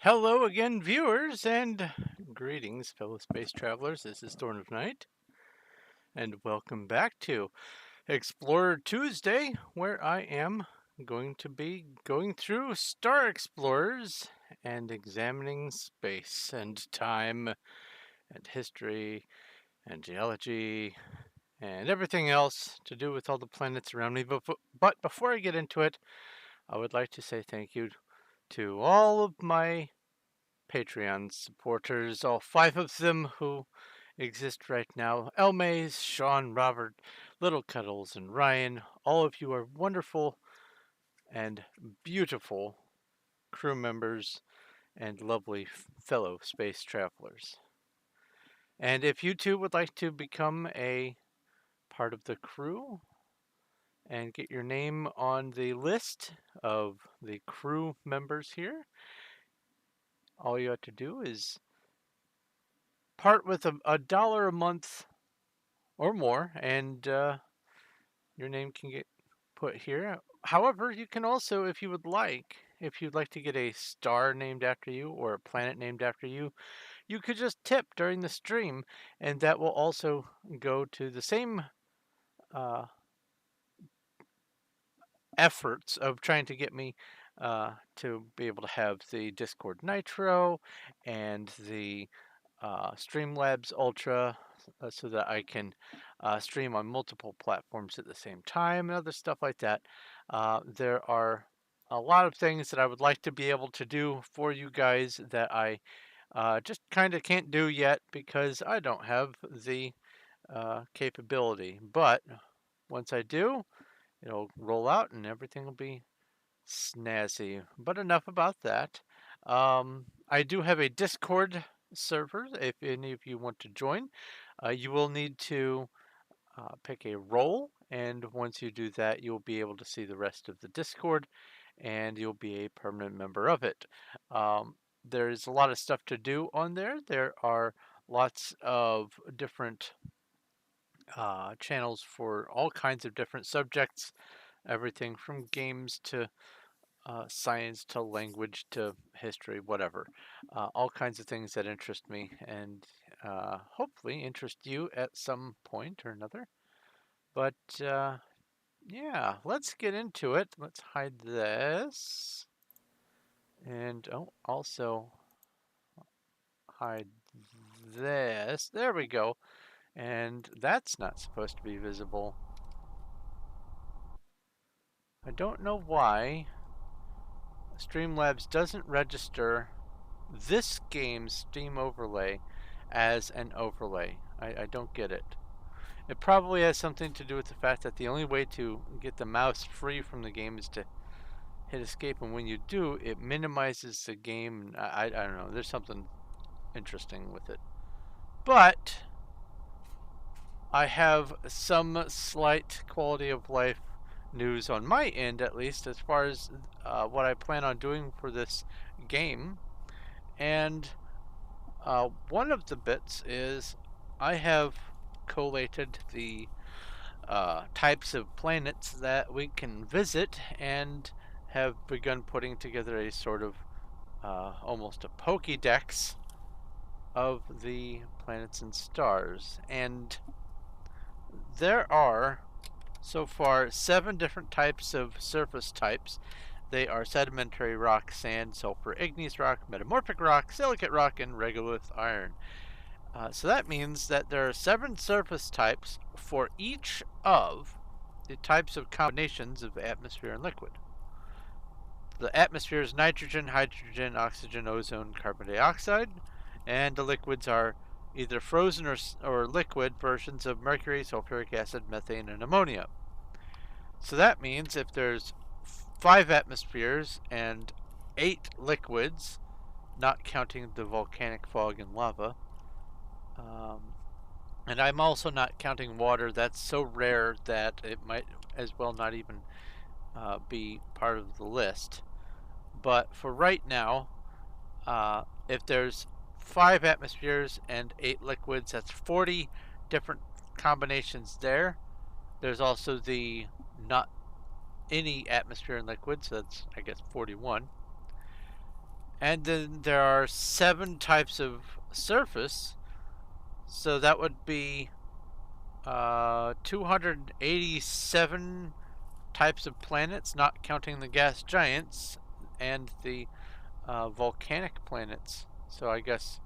Hello again, viewers, and greetings, fellow space travelers. This is Thorn of Night, and welcome back to Explorer Tuesday, where I am going to be going through Star Explorers and examining space and time and history and geology and everything else to do with all the planets around me. But before I get into it, I would like to say thank you to all of my Patreon supporters, all five of them who exist right now. Elmaze, Sean, Robert, Little Cuddles, and Ryan. All of you are wonderful and beautiful crew members and lovely fellow space travelers. And if you too would like to become a part of the crew and get your name on the list of the crew members here, all you have to do is part with a dollar a month or more, and your name can get put here. However, you can also, if you'd like to get a star named after you or a planet named after you, you could just tip during the stream, and that will also go to the same uh, efforts of trying to get me to be able to have the Discord Nitro and the Streamlabs Ultra so that I can stream on multiple platforms at the same time and other stuff like that. There are a lot of things that I would like to be able to do for you guys that I just kind of can't do yet because I don't have the capability. But once I do, it'll roll out and everything will be snazzy. But enough about that. I do have a Discord server if any of you want to join. You will need to pick a role, and once you do that, you'll be able to see the rest of the Discord and you'll be a permanent member of it. There's a lot of stuff to do on there. There are lots of different channels for all kinds of different subjects, everything from games to science to language to history, whatever. All kinds of things that interest me and hopefully interest you at some point or another. But yeah, let's get into it. Let's hide this. And also hide this. There we go. And that's not supposed to be visible. I don't know why Streamlabs doesn't register this game's Steam overlay as an overlay. I don't get it. It probably has something to do with the fact that the only way to get the mouse free from the game is to hit escape, and when you do, it minimizes the game. I don't know. There's something interesting with it. But I have some slight quality of life news on my end, at least, as far as what I plan on doing for this game. And one of the bits is I have collated the types of planets that we can visit and have begun putting together a sort of almost a Pokédex of the planets and stars. And there are so far 7 different types of surface types. They are sedimentary rock, sand, sulfur, igneous rock, metamorphic rock, silicate rock, and regolith iron. So that means that there are 7 surface types for each of the types of combinations of atmosphere and liquid. The atmosphere is nitrogen, hydrogen, oxygen, ozone, carbon dioxide, and the liquids are either frozen or liquid versions of mercury, sulfuric acid, methane, and ammonia. So that means if there's 5 atmospheres and 8 liquids, not counting the volcanic fog and lava, and I'm also not counting water. That's so rare that it might as well not even be part of the list. But for right now, if there's 5 atmospheres and 8 liquids, that's 40 different combinations there. There's also the not any atmosphere and liquid, so that's, I guess, 41. And then there are 7 types of surface, so that would be 287 types of planets, not counting the gas giants and the volcanic planets. So I guess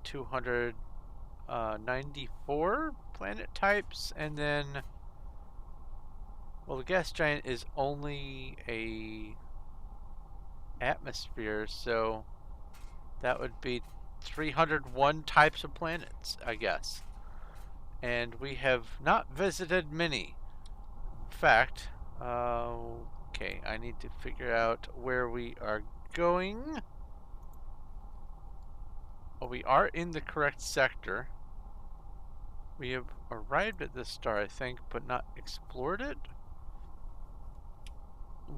294 planet types, and then, well, the gas giant is only a atmosphere, so that would be 301 types of planets, I guess. And we have not visited many. In fact, okay, I need to figure out where we are going. Well, we are in the correct sector. We have arrived at this star, I think, but not explored it.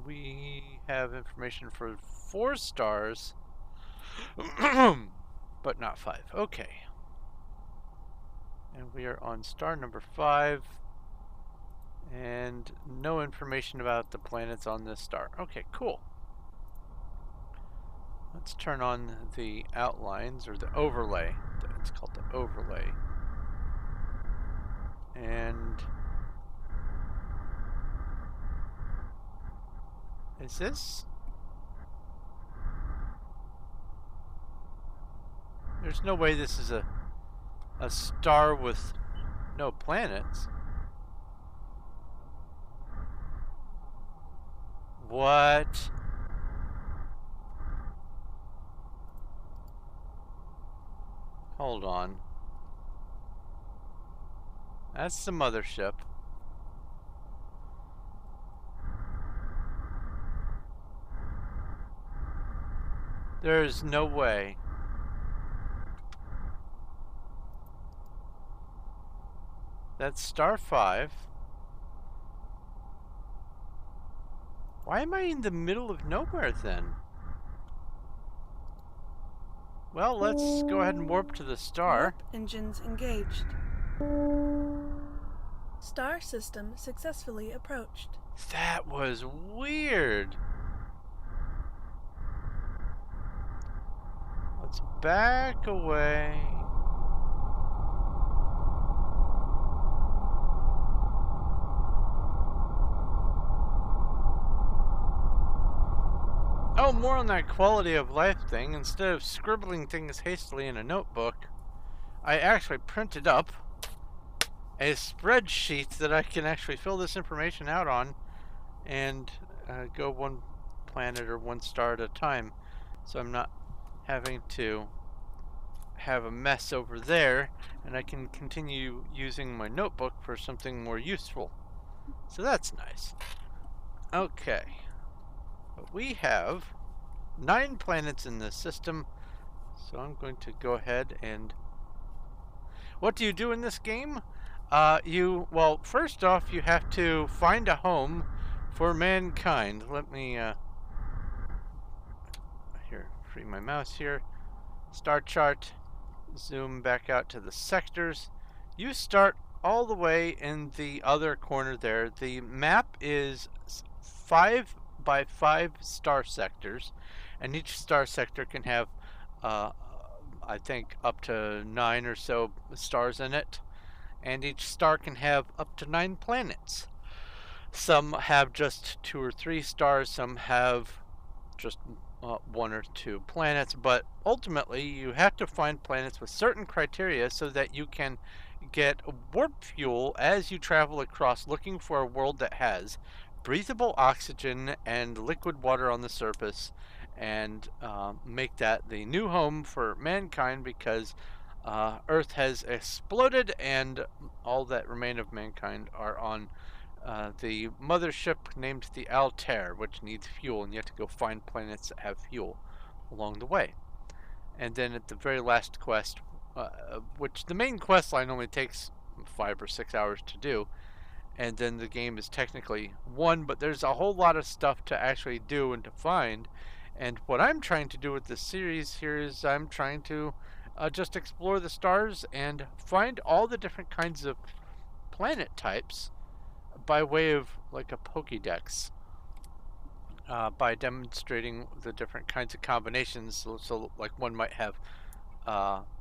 We have information for 4 stars, but not 5. Okay. And we are on star number 5, and no information about the planets on this star. Okay, cool. Let's turn on the outlines, or the overlay. It's called the overlay. And is this? There's no way this is a star with no planets. What? Hold on. That's the mothership. There's no way. That's star 5. Why am I in the middle of nowhere then? Well, let's go ahead and warp to the star. Warp engines engaged. Star system successfully approached. That was weird. Let's back away. Oh, more on that quality of life thing. Instead of scribbling things hastily in a notebook, I actually printed up a spreadsheet that I can actually fill this information out on and go one planet or one star at a time. So I'm not having to have a mess over there, and I can continue using my notebook for something more useful. So that's nice. Okay. But we have 9 planets in this system, so I'm going to go ahead and... What do you do in this game? Well, first off, you have to find a home for mankind. Let me, here, free my mouse here. Star chart, zoom back out to the sectors. You start all the way in the other corner there. The map is 5 by 5 star sectors, and each star sector can have I think up to 9 or so stars in it, and each star can have up to 9 planets. Some have just 2 or 3 stars, some have just 1 or 2 planets, but ultimately you have to find planets with certain criteria so that you can get warp fuel as you travel across, looking for a world that has breathable oxygen and liquid water on the surface, and make that the new home for mankind, because Earth has exploded and all that remain of mankind are on the mothership named the Altair, which needs fuel, and you have to go find planets that have fuel along the way. And then at the very last quest, which the main quest line only takes 5 or 6 hours to do, and then the game is technically won, but there's a whole lot of stuff to actually do and to find. And what I'm trying to do with this series here is I'm trying to just explore the stars and find all the different kinds of planet types by way of like a Pokédex. by demonstrating the different kinds of combinations. So like one might have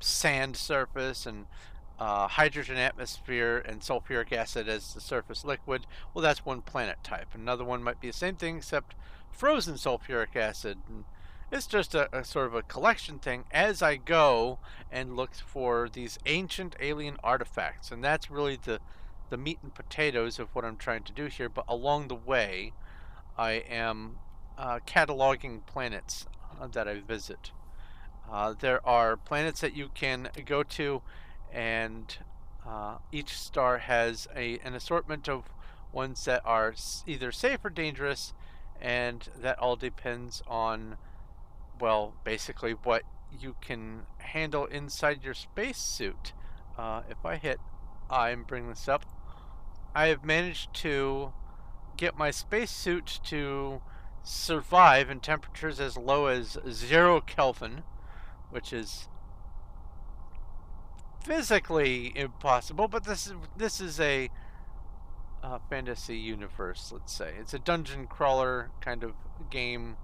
sand surface and hydrogen atmosphere and sulfuric acid as the surface liquid. Well, that's one planet type. Another one might be the same thing except frozen sulfuric acid. And it's just a sort of a collection thing as I go and look for these ancient alien artifacts. And that's really the meat and potatoes of what I'm trying to do here. But along the way, I am cataloging planets that I visit. There are planets that you can go to, and each star has an assortment of ones that are either safe or dangerous, and that all depends on, well, basically what you can handle inside your spacesuit. If I hit I and bring this up, I have managed to get my spacesuit to survive in temperatures as low as 0 Kelvin, which is physically impossible, but this is a fantasy universe, let's say. It's a dungeon crawler kind of game.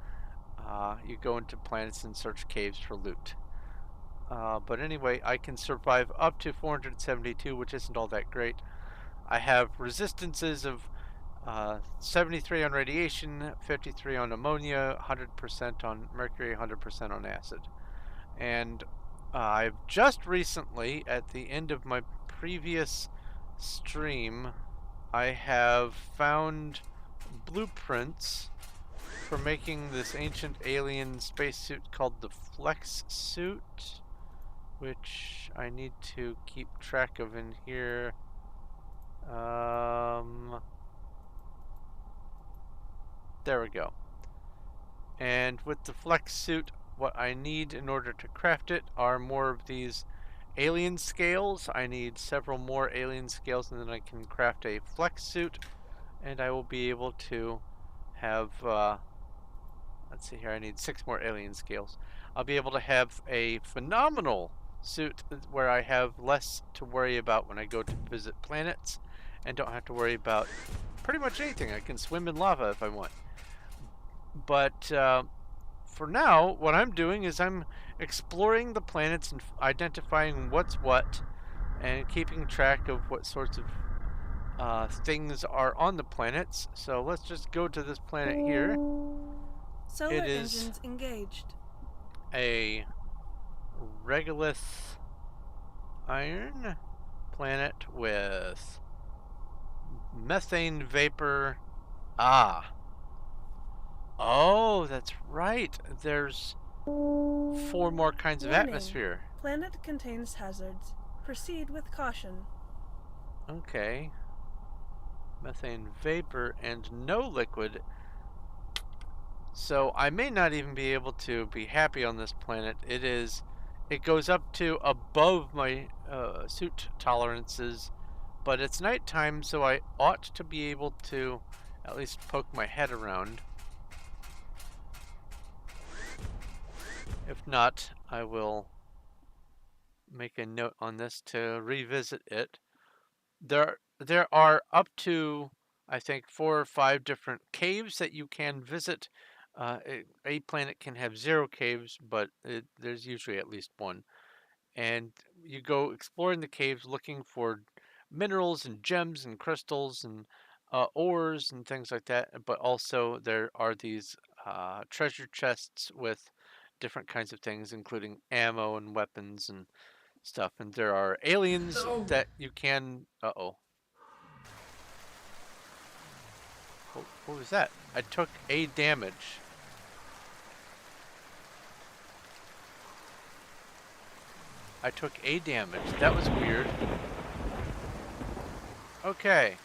You go into planets and search caves for loot. But anyway, I can survive up to 472, which isn't all that great. I have resistances of 73 on radiation, 53 on ammonia, 100% on mercury, 100% on acid. And I've just recently, at the end of my previous stream, I have found blueprints for making this ancient alien spacesuit called the Flex Suit, which I need to keep track of in here. There we go. And with the Flex Suit, what I need in order to craft it are more of these alien scales. I need several more alien scales, and then I can craft a Flex Suit, and I will be able to have, let's see here, I need 6 more alien scales. I'll be able to have a phenomenal suit where I have less to worry about when I go to visit planets, and don't have to worry about pretty much anything. I can swim in lava if I want. But for now, what I'm doing is I'm exploring the planets and identifying what's what, and keeping track of what sorts of things are on the planets. So let's just go to this planet here. Solar It is engines engaged. a regolith iron planet with methane vapor. Oh, that's right. There's 4 more kinds of Warning. atmosphere. Planet contains hazards. Proceed with caution. Okay. Methane vapor and no liquid. So I may not even be able to be happy on this planet. It goes up to above my suit tolerances, but it's nighttime, so I ought to be able to at least poke my head around. If not, I will make a note on this to revisit it. There are up to, I think, 4 or 5 different caves that you can visit. A planet can have 0 caves, but there's usually at least one. And you go exploring the caves looking for minerals and gems and crystals and ores and things like that. But also there are these treasure chests with different kinds of things, including ammo and weapons and stuff. And there are aliens that you can... Uh-oh. What was that? I took a damage. I took a damage. That was weird. Okay.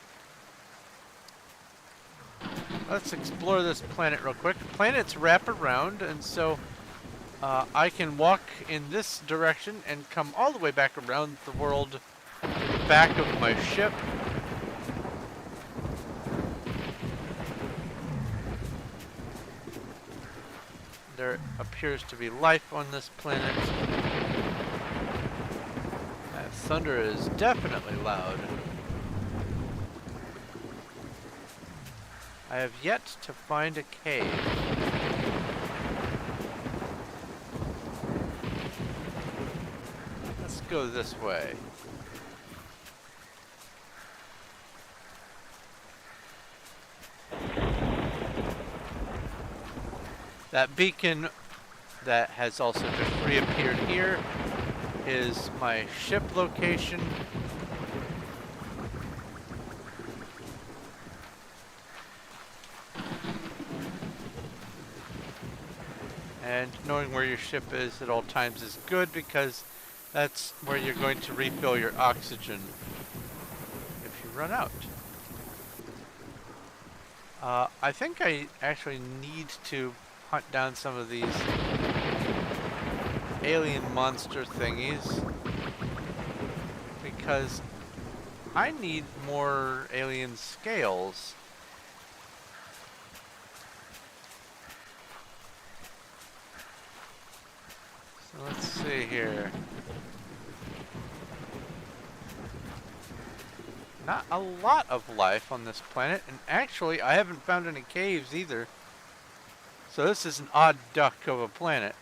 Let's explore this planet real quick. Planets wrap around, and so I can walk in this direction and come all the way back around the world to the back of my ship. There appears to be life on this planet. That thunder is definitely loud. I have yet to find a cave. Let's go this way. That beacon that has also just reappeared here is my ship location. And knowing where your ship is at all times is good because that's where you're going to refill your oxygen if you run out. I think I actually need to hunt down some of these alien monster thingies because I need more alien scales. So let's see here. Not a lot of life on this planet, and actually I haven't found any caves either. So this is an odd duck of a planet.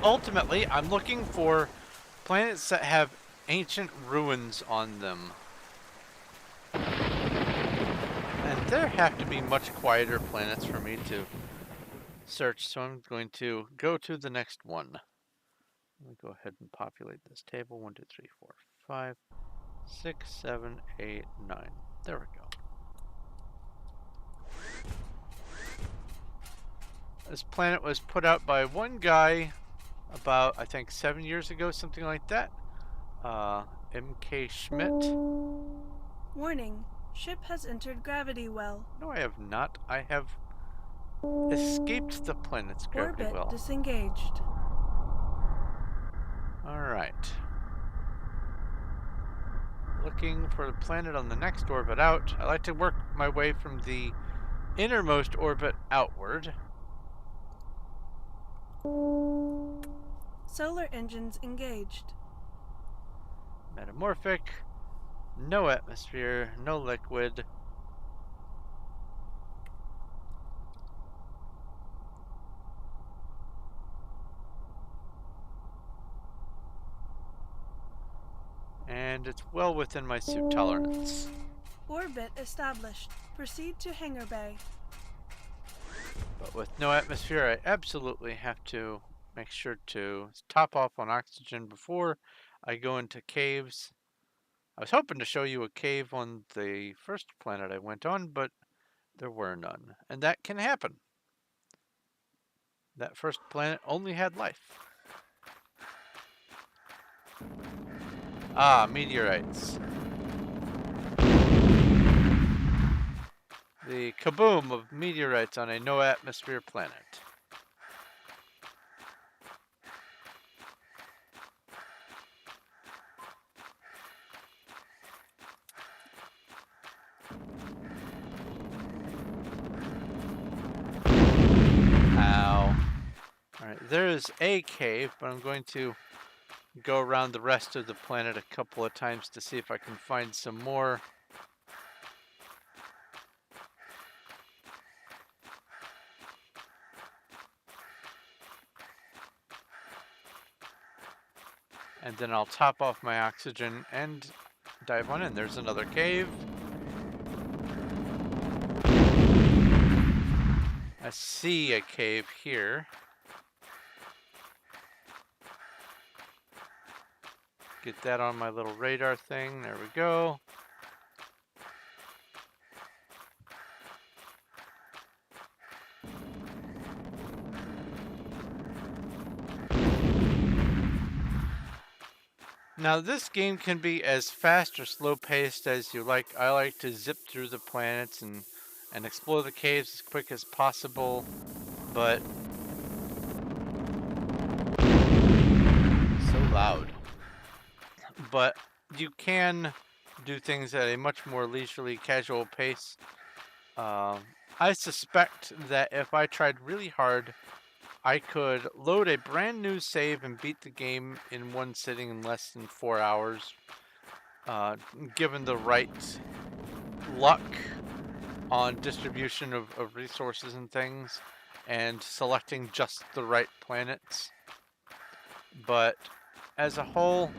Ultimately, I'm looking for planets that have ancient ruins on them. And there have to be much quieter planets for me to search, so I'm going to go to the next one. Let me go ahead and populate this table. 1, 2, 3, 4, 5, 6, 7, 8, 9. There we go. This planet was put out by one guy about, I think, 7 years ago, something like that. M.K. Schmidt. Warning. Ship has entered gravity well. No, I have not. I have escaped the planet's gravity Orbit well. disengaged. Alright. Looking for the planet on the next orbit out. I like to work my way from the innermost orbit outward. Solar engines engaged. Metamorphic. No atmosphere. No liquid. And it's well within my suit tolerance. Orbit established. Proceed to hangar bay. But with no atmosphere, I absolutely have to make sure to top off on oxygen before I go into caves. I was hoping to show you a cave on the first planet I went on, but there were none. And that can happen. That first planet only had life. Ah, meteorites. The kaboom of meteorites on a no-atmosphere planet. Ow. Alright, there is a cave, but I'm going to go around the rest of the planet a couple of times to see if I can find some more. And then I'll top off my oxygen and dive on in. There's another cave. I see a cave here. Get that on my little radar thing. There we go. Now this game can be as fast or slow paced as you like. I like to zip through the planets and explore the caves as quick as possible, but so loud. But you can do things at a much more leisurely, casual pace. I suspect that if I tried really hard, I could load a brand new save and beat the game in one sitting in less than 4 hours, given the right luck on distribution of resources and things, and selecting just the right planets. But as a whole,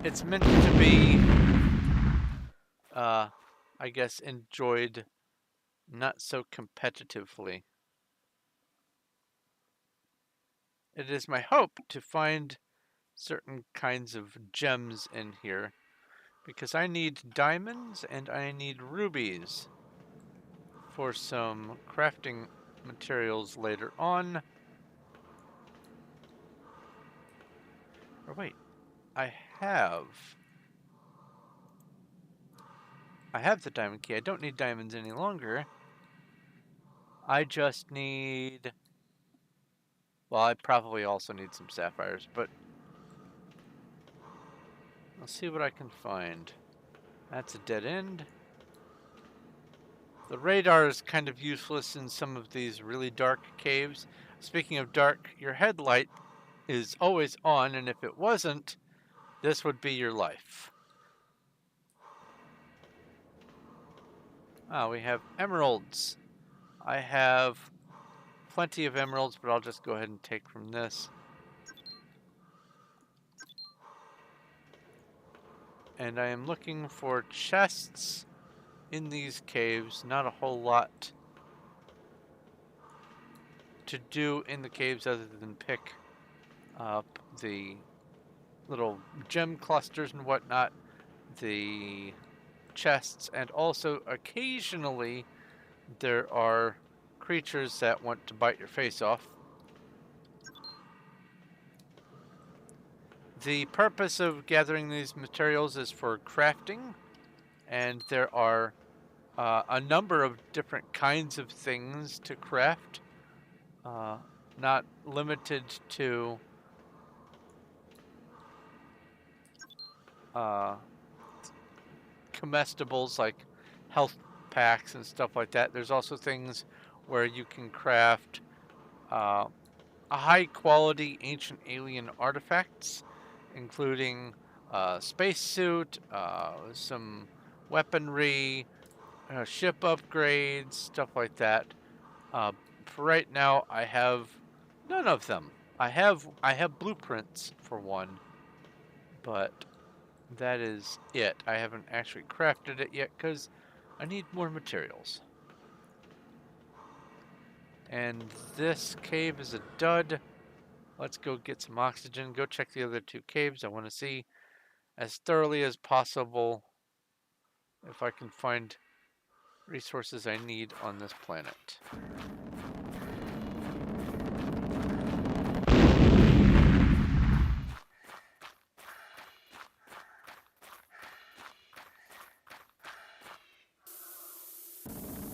it's meant to be, I guess, enjoyed not so competitively. It is my hope to find certain kinds of gems in here, because I need diamonds and I need rubies for some crafting materials later on. Or wait, I have the diamond key. I don't need diamonds any longer. I just need, well, I probably also need some sapphires, but I'll see what I can find. That's a dead end. The radar is kind of useless in some of these really dark caves. Speaking of dark, your headlight is always on, and if it wasn't, this would be your life. Ah, we have emeralds. I have plenty of emeralds, but I'll just go ahead and take from this. And I am looking for chests in these caves. Not a whole lot to do in the caves other than pick up the little gem clusters and whatnot, the chests, and also occasionally there are creatures that want to bite your face off. The purpose of gathering these materials is for crafting, and there are a number of different kinds of things to craft, not limited to comestibles like health packs and stuff like that. There's also things where you can craft a high quality ancient alien artifacts, including a spacesuit, some weaponry, ship upgrades, stuff like that. For right now, I have none of them. I have blueprints for one, but that is it. I haven't actually crafted it yet because I need more materials. And this cave is a dud. Let's go get some oxygen. Go check the other two caves. I want to see as thoroughly as possible if I can find resources I need on this planet.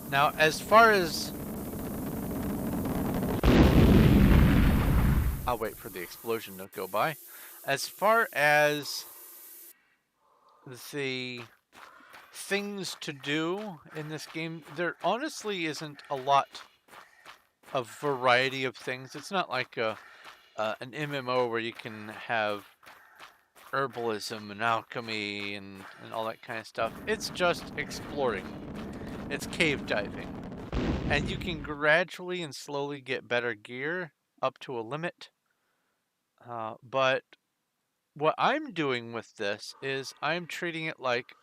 Now, as far as... I'll wait for the explosion to go by. As far as the things to do in this game, there honestly isn't a lot of variety of things. It's not like an MMO where you can have herbalism and alchemy and all that kind of stuff. It's just exploring. It's cave diving. And you can gradually and slowly get better gear up to a limit. But what I'm doing with this is I'm treating it like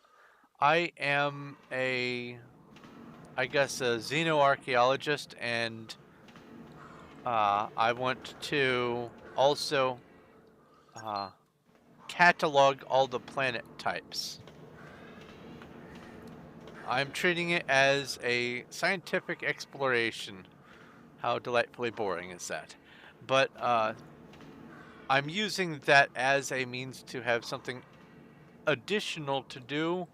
I am I guess, a xenoarchaeologist, and I want to also catalog all the planet types. I'm treating it as a scientific exploration. How delightfully boring is that? But I'm using that as a means to have something additional to do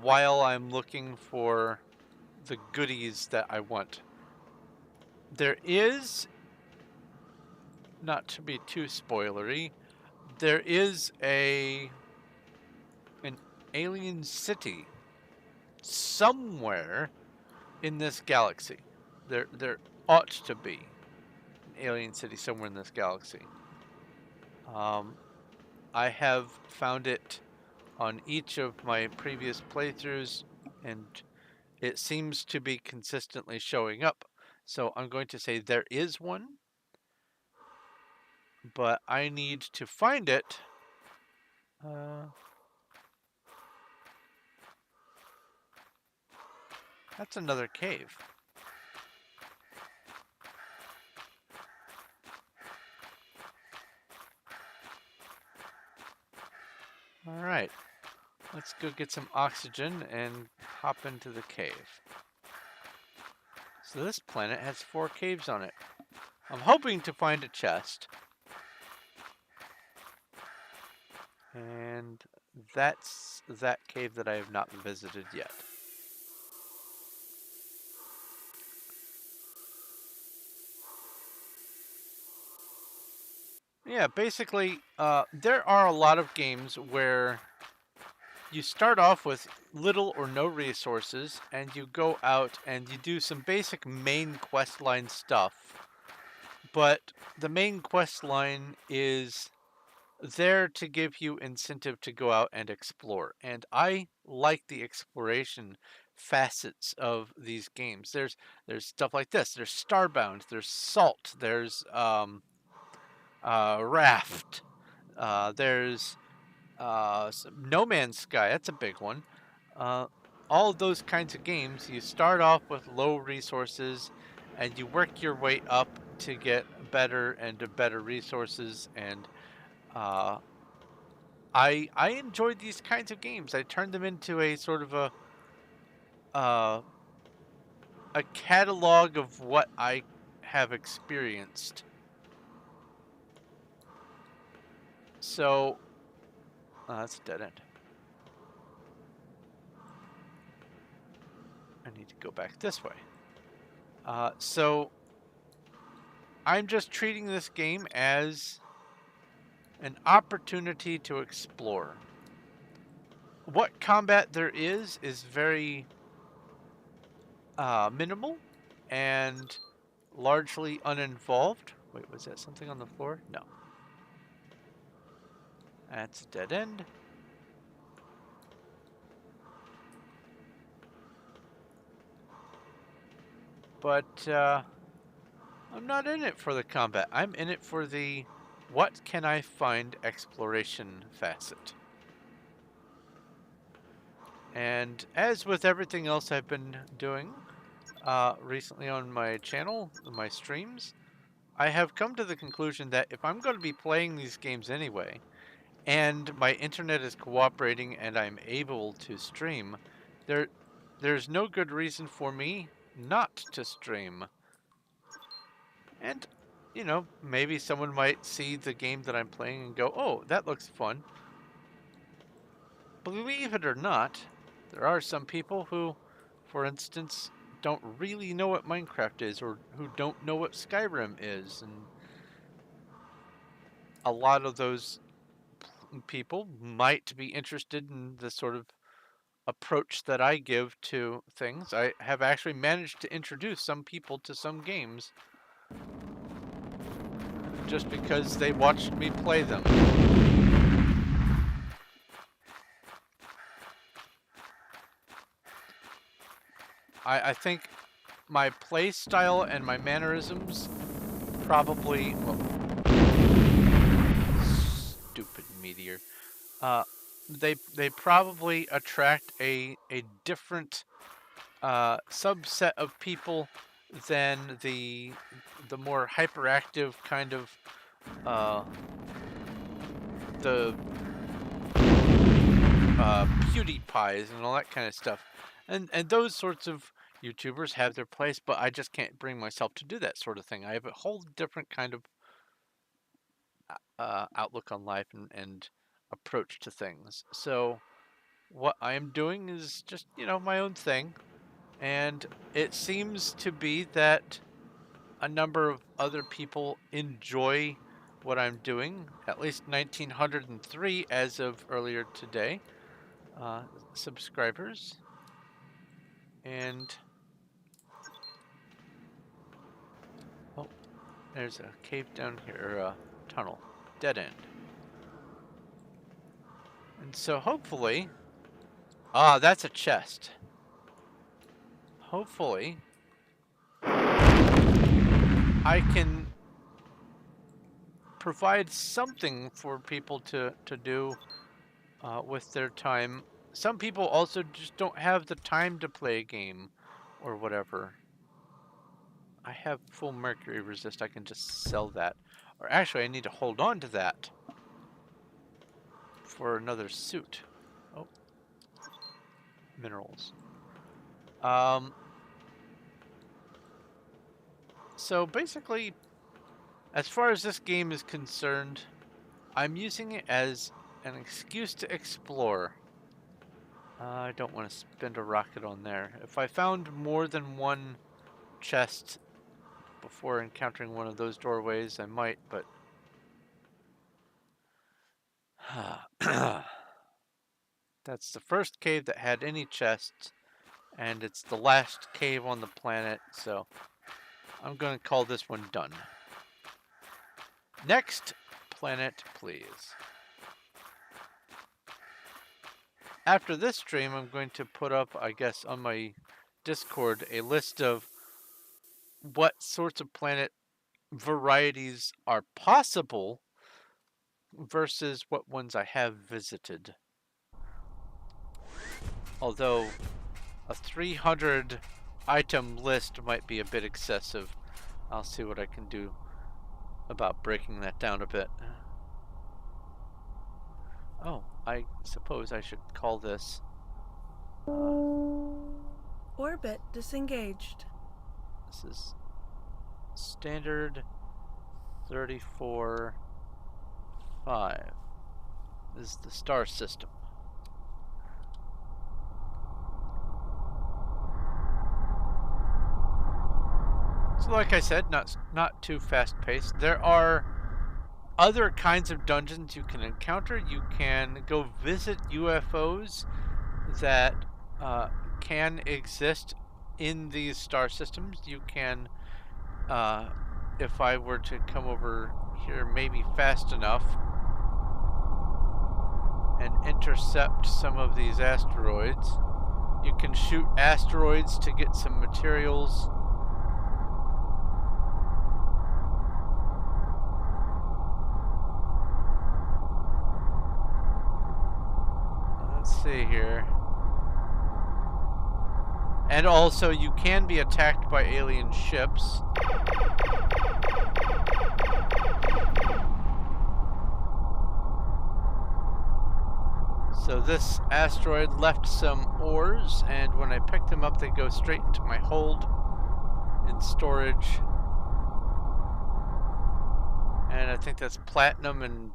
while I'm looking for the goodies that I want. There is, not to be too spoilery, there is an alien city somewhere in this galaxy. There ought to be an alien city somewhere in this galaxy. I have found it on each of my previous playthroughs, and it seems to be consistently showing up. So I'm going to say there is one, but I need to find it. That's another cave. All right, let's go get some oxygen and hop into the cave. So this planet has 4 caves on it. I'm hoping to find a chest. And that's that cave that I have not visited yet. Yeah, basically, there are a lot of games where you start off with little or no resources, and you go out and you do some basic main quest line stuff. But the main quest line is there to give you incentive to go out and explore. And I like the exploration facets of these games. There's stuff like this. There's Starbound. There's Salt. There's Raft. There's No Man's Sky. That's a big one. All of those kinds of games, you start off with low resources, and you work your way up to get better and better resources. And I enjoyed these kinds of games. I turned them into a sort of uh, a catalog of what I have experienced. So that's a dead end. I need to go back this way. So I'm just treating this game as an opportunity to explore. What combat there is very minimal and largely uninvolved. Wait, was that something on the floor? No. That's a dead end. But I'm not in it for the combat. I'm in it for the what can I find exploration facet. And as with everything else I've been doing recently on my channel, my streams, I have come to the conclusion that if I'm going to be playing these games anyway, and my internet is cooperating and I'm able to stream, there's no good reason for me not to stream. And, you know, maybe someone might see the game that I'm playing and go, oh, that looks fun. Believe it or not, there are some people who, for instance, don't really know what Minecraft is, or who don't know what Skyrim is. And a lot of those people might be interested in the sort of approach that I give to things. I have actually managed to introduce some people to some games just because they watched me play them. I think my play style and my mannerisms probably, well, stupid meteor. They probably attract a different subset of people than the more hyperactive kind of the PewDiePies and all that kind of stuff, and those sorts of YouTubers have their place, but I just can't bring myself to do that sort of thing. I have a whole different kind of outlook on life and approach to things. So what I am doing is just, you know, my own thing. And it seems to be that a number of other people enjoy what I'm doing, at least 1,903 as of earlier today, subscribers. And There's a cave down here, or a tunnel. Dead end. And so hopefully... Ah, that's a chest. Hopefully... I can provide something for people to do with their time. Some people also just don't have the time to play a game or whatever. I have full mercury resist. I can just sell that. Or actually, I need to hold on to that for another suit. Oh, minerals. So basically, as far as this game is concerned, I'm using it as an excuse to explore. I don't want to spend a rocket on there. If I found more than one chest before encountering one of those doorways, I might, but... That's the first cave that had any chests, and it's the last cave on the planet, so I'm going to call this one done. Next planet, please. After this stream, I'm going to put up, I guess, on my Discord, a list of what sorts of planet varieties are possible versus what ones I have visited. Although a 300 item list might be a bit excessive. I'll see what I can do about breaking that down a bit. Oh, I suppose I should call this... Orbit disengaged. This is standard 34-5. This is the star system. So like I said, not too fast-paced. There are other kinds of dungeons you can encounter. You can go visit UFOs that can exist in these star systems. You can, if I were to come over here maybe fast enough and intercept some of these asteroids, you can shoot asteroids to get some materials. Let's see here. And also, you can be attacked by alien ships. So this asteroid left some ores, and when I pick them up, they go straight into my hold in storage. And I think that's platinum and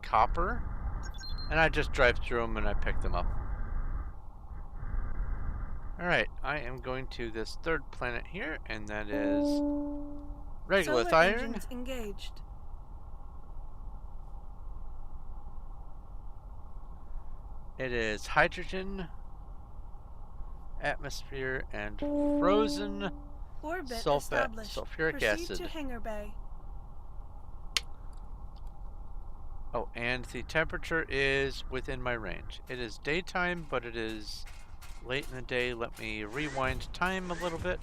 copper. And I just drive through them and I pick them up. Alright, I am going to this third planet here, and that is regolith Solar iron. engines engaged. It is hydrogen, atmosphere, and frozen Orbit sulfuric established. Proceed acid. to hangar bay. Oh, and the temperature is within my range. It is daytime, but it is late in the day. Let me rewind time a little bit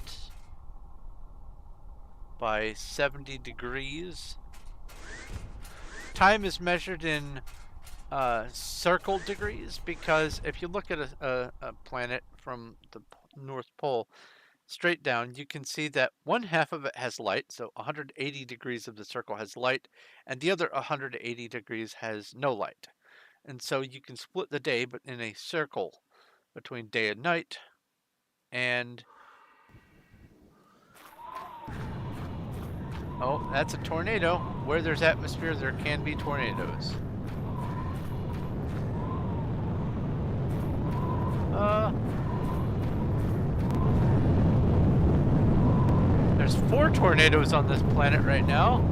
by 70 degrees. Time is measured in circle degrees, because if you look at a planet from the North Pole straight down, you can see that one half of it has light, so 180 degrees of the circle has light, and the other 180 degrees has no light. And so you can split the day, but in a circle between day and night. And oh, that's a tornado. Where there's atmosphere, there can be tornadoes. There's 4 tornadoes on this planet right now.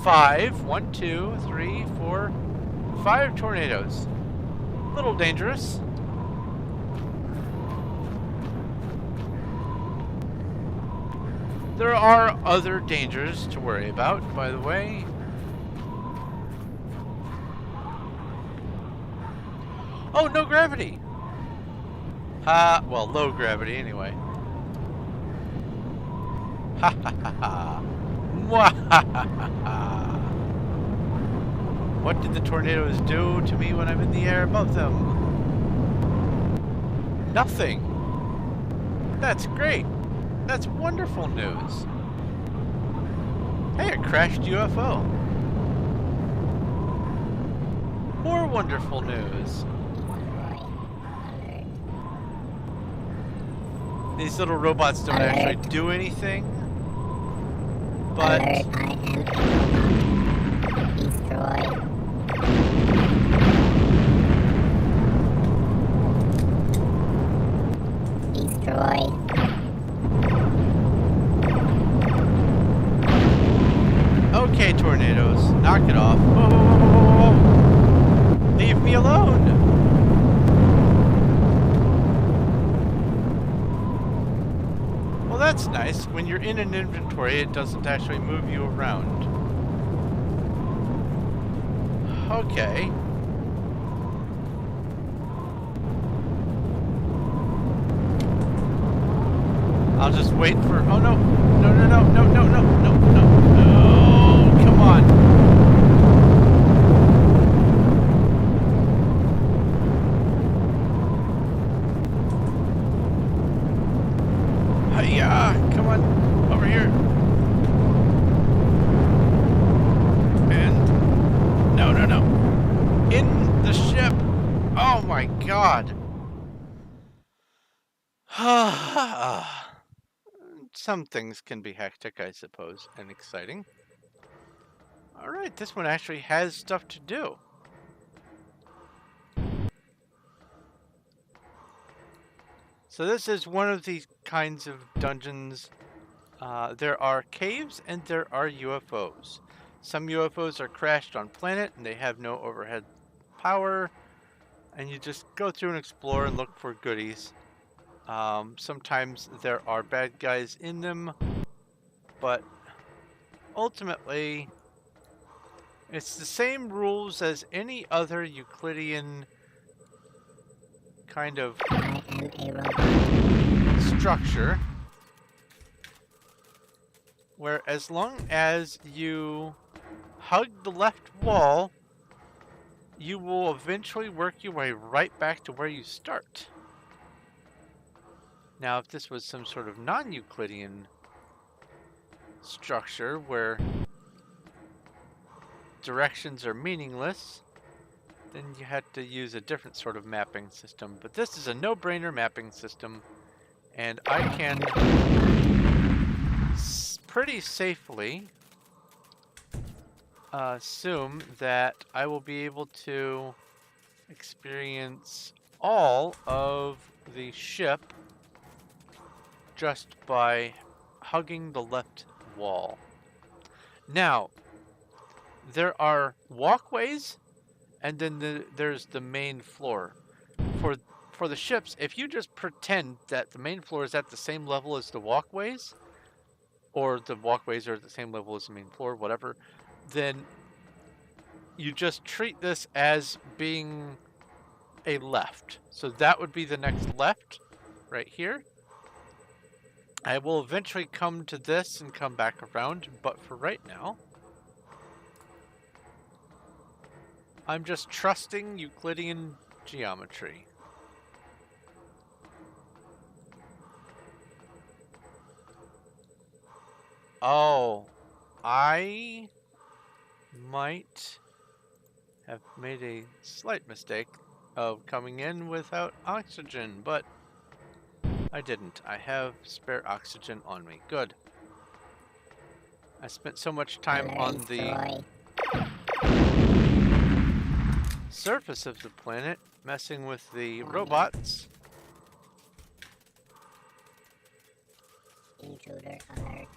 5. 1, 2, 3, 4, 5 tornadoes. A little dangerous. There are other dangers to worry about, by the way. Oh, no gravity! Well, low gravity anyway. Ha ha ha ha. Mwahahaha. What did the tornadoes do to me when I'm in the air above them? Nothing. That's great. That's wonderful news. Hey, a crashed UFO. More wonderful news. These little robots don't actually do anything, but Destroy. okay, tornadoes, knock it off. Whoa, whoa, whoa, whoa, whoa, whoa. Leave me alone. Well, that's nice. When you're in an inventory, it doesn't actually move you around. Okay. I'll just wait for... Oh, no. No, no, no, no, no, no, no, no, no. Come on. Hiya! Come on. Over here. And... No, no, no. In the ship. Oh, my God. Some things can be hectic, I suppose, and exciting. Alright, this one actually has stuff to do. So this is one of these kinds of dungeons. There are caves and there are UFOs. Some UFOs are crashed on planet and they have no overhead power. And you just go through and explore and look for goodies. Sometimes there are bad guys in them, but ultimately it's the same rules as any other Euclidean kind of structure, where as long as you hug the left wall, you will eventually work your way right back to where you start. Now, if this was some sort of non-Euclidean structure where directions are meaningless, then you had to use a different sort of mapping system. But this is a no-brainer mapping system, and I can pretty safely assume that I will be able to experience all of the ship just by hugging the left wall. Now, there are walkways, and then there's the main floor. For the ships, if you just pretend that the main floor is at the same level as the walkways, or the walkways are at the same level as the main floor, whatever, then you just treat this as being a left. So that would be the next left, right here. I will eventually come to this and come back around, but for right now, I'm just trusting Euclidean geometry. Oh, I might have made a slight mistake of coming in without oxygen, but I didn't. I have spare oxygen on me. Good. I spent so much time on the surface of the planet messing with the robots. Intruder alert.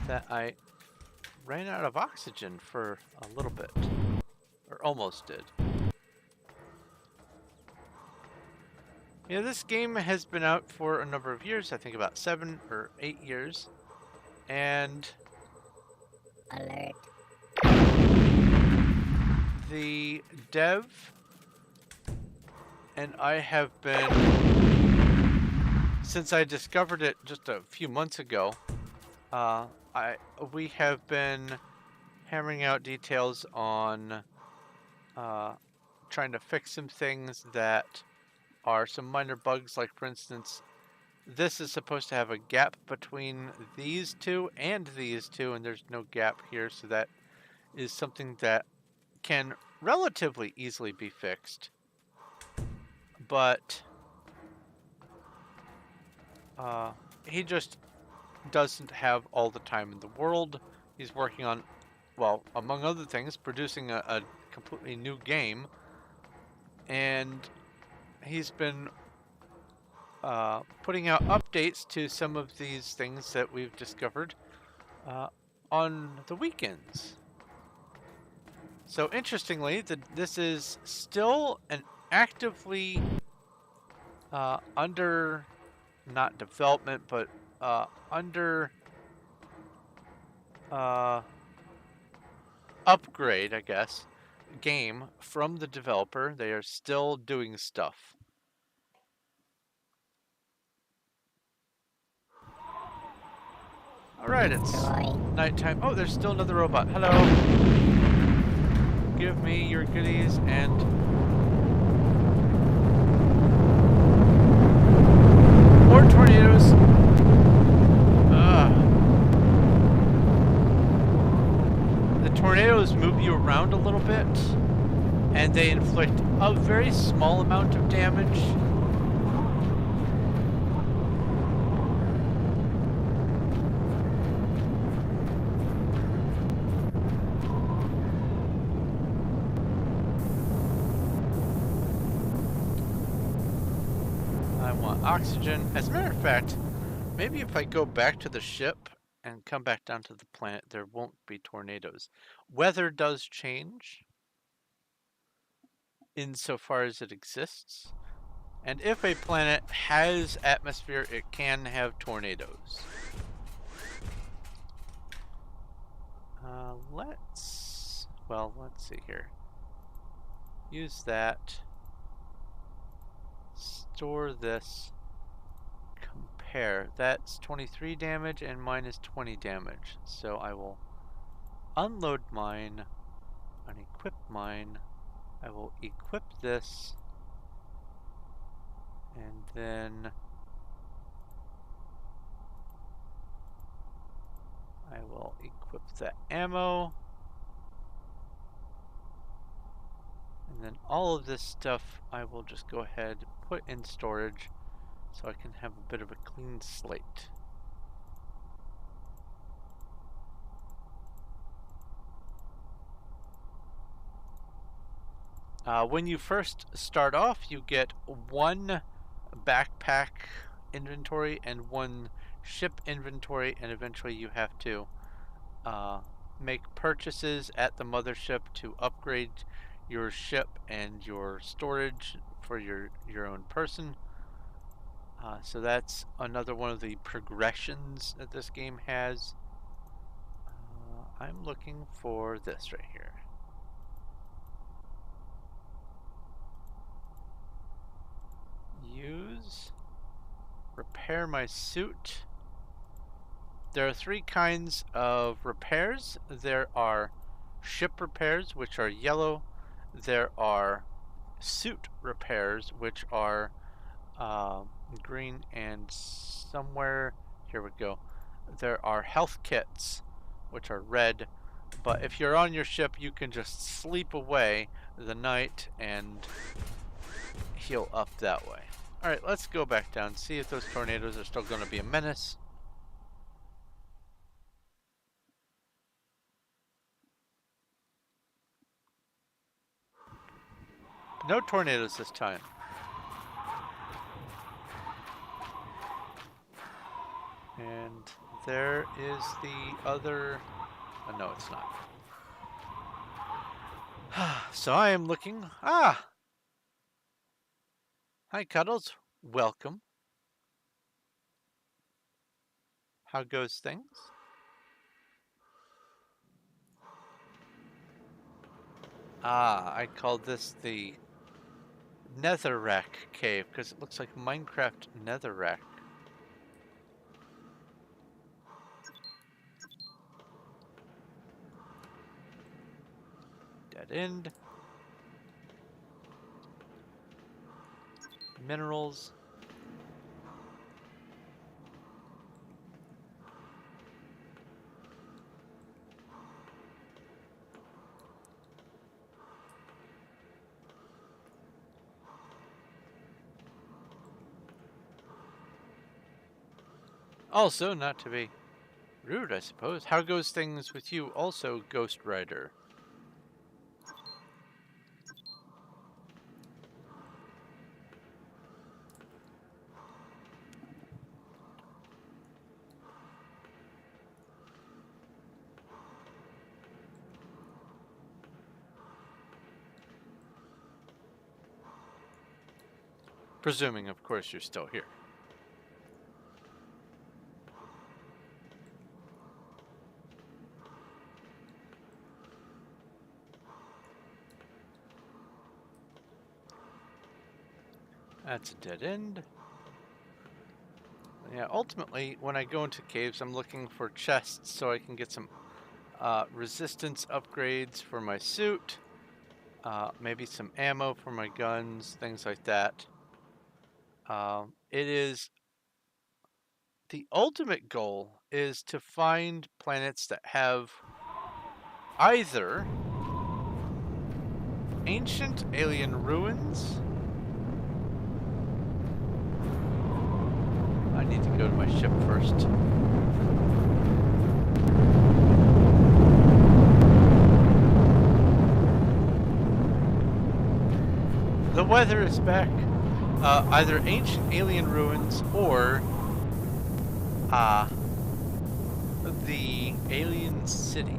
That I ran out of oxygen for a little bit. Or almost did. Yeah, this game has been out for a number of years, I think about 7 or 8 years. And Alert. the dev and I have been, since I discovered it just a few months ago, we have been hammering out details on trying to fix some things that are some minor bugs. Like, for instance, this is supposed to have a gap between these two and these two, and there's no gap here, so that is something that can relatively easily be fixed. But he just doesn't have all the time in the world. He's working on, well, among other things, producing a completely new game, and he's been putting out updates to some of these things that we've discovered on the weekends. So interestingly, this is still an actively under, not development, but under upgrade, I guess, game from the developer. They are still doing stuff. Alright, it's nighttime. Oh, there's still another robot. Hello. Give me your goodies and... more tornadoes! The tornadoes move you around a little bit, and they inflict a very small amount of damage. I want oxygen. As a matter of fact, maybe if I go back to the ship and come back down to the planet, there won't be tornadoes. Weather does change insofar as it exists. And if a planet has atmosphere, it can have tornadoes. Let's see here. Use that. Store this. Compare. That's 23 damage and mine is 20 damage. So I will unload mine, unequip mine. I will equip this, and then I will equip the ammo. And then all of this stuff I will just go ahead and put in storage so I can have a bit of a clean slate. When you first start off, you get one backpack inventory and one ship inventory, and eventually you have to make purchases at the mothership to upgrade your ship and your storage for your own person. So that's another one of the progressions that this game has. I'm looking for this right here. Use. Repair my suit. There are 3 kinds of repairs. There are ship repairs, which are yellow. There are suit repairs, which are green, and somewhere, here we go, there are health kits, which are red. But if you're on your ship, you can just sleep away the night and heal up that way. Alright, let's go back down, see if those tornadoes are still going to be a menace. No tornadoes this time. And there is the other... oh, no, it's not. So I am looking... ah! Hi, Cuddles. Welcome. How goes things? Ah, I call this the Netherrack cave because it looks like Minecraft Netherrack. Dead end. Minerals. Also, not to be rude, I suppose. How goes things with you also, Ghost Rider? Presuming, of course, you're still here. That's a dead end. Yeah, ultimately, when I go into caves, I'm looking for chests so I can get some resistance upgrades for my suit. Maybe some ammo for my guns, things like that. It is the ultimate goal is to find planets that have either ancient alien ruins. I need to go to my ship first. The weather is back. Either ancient alien ruins or the alien city.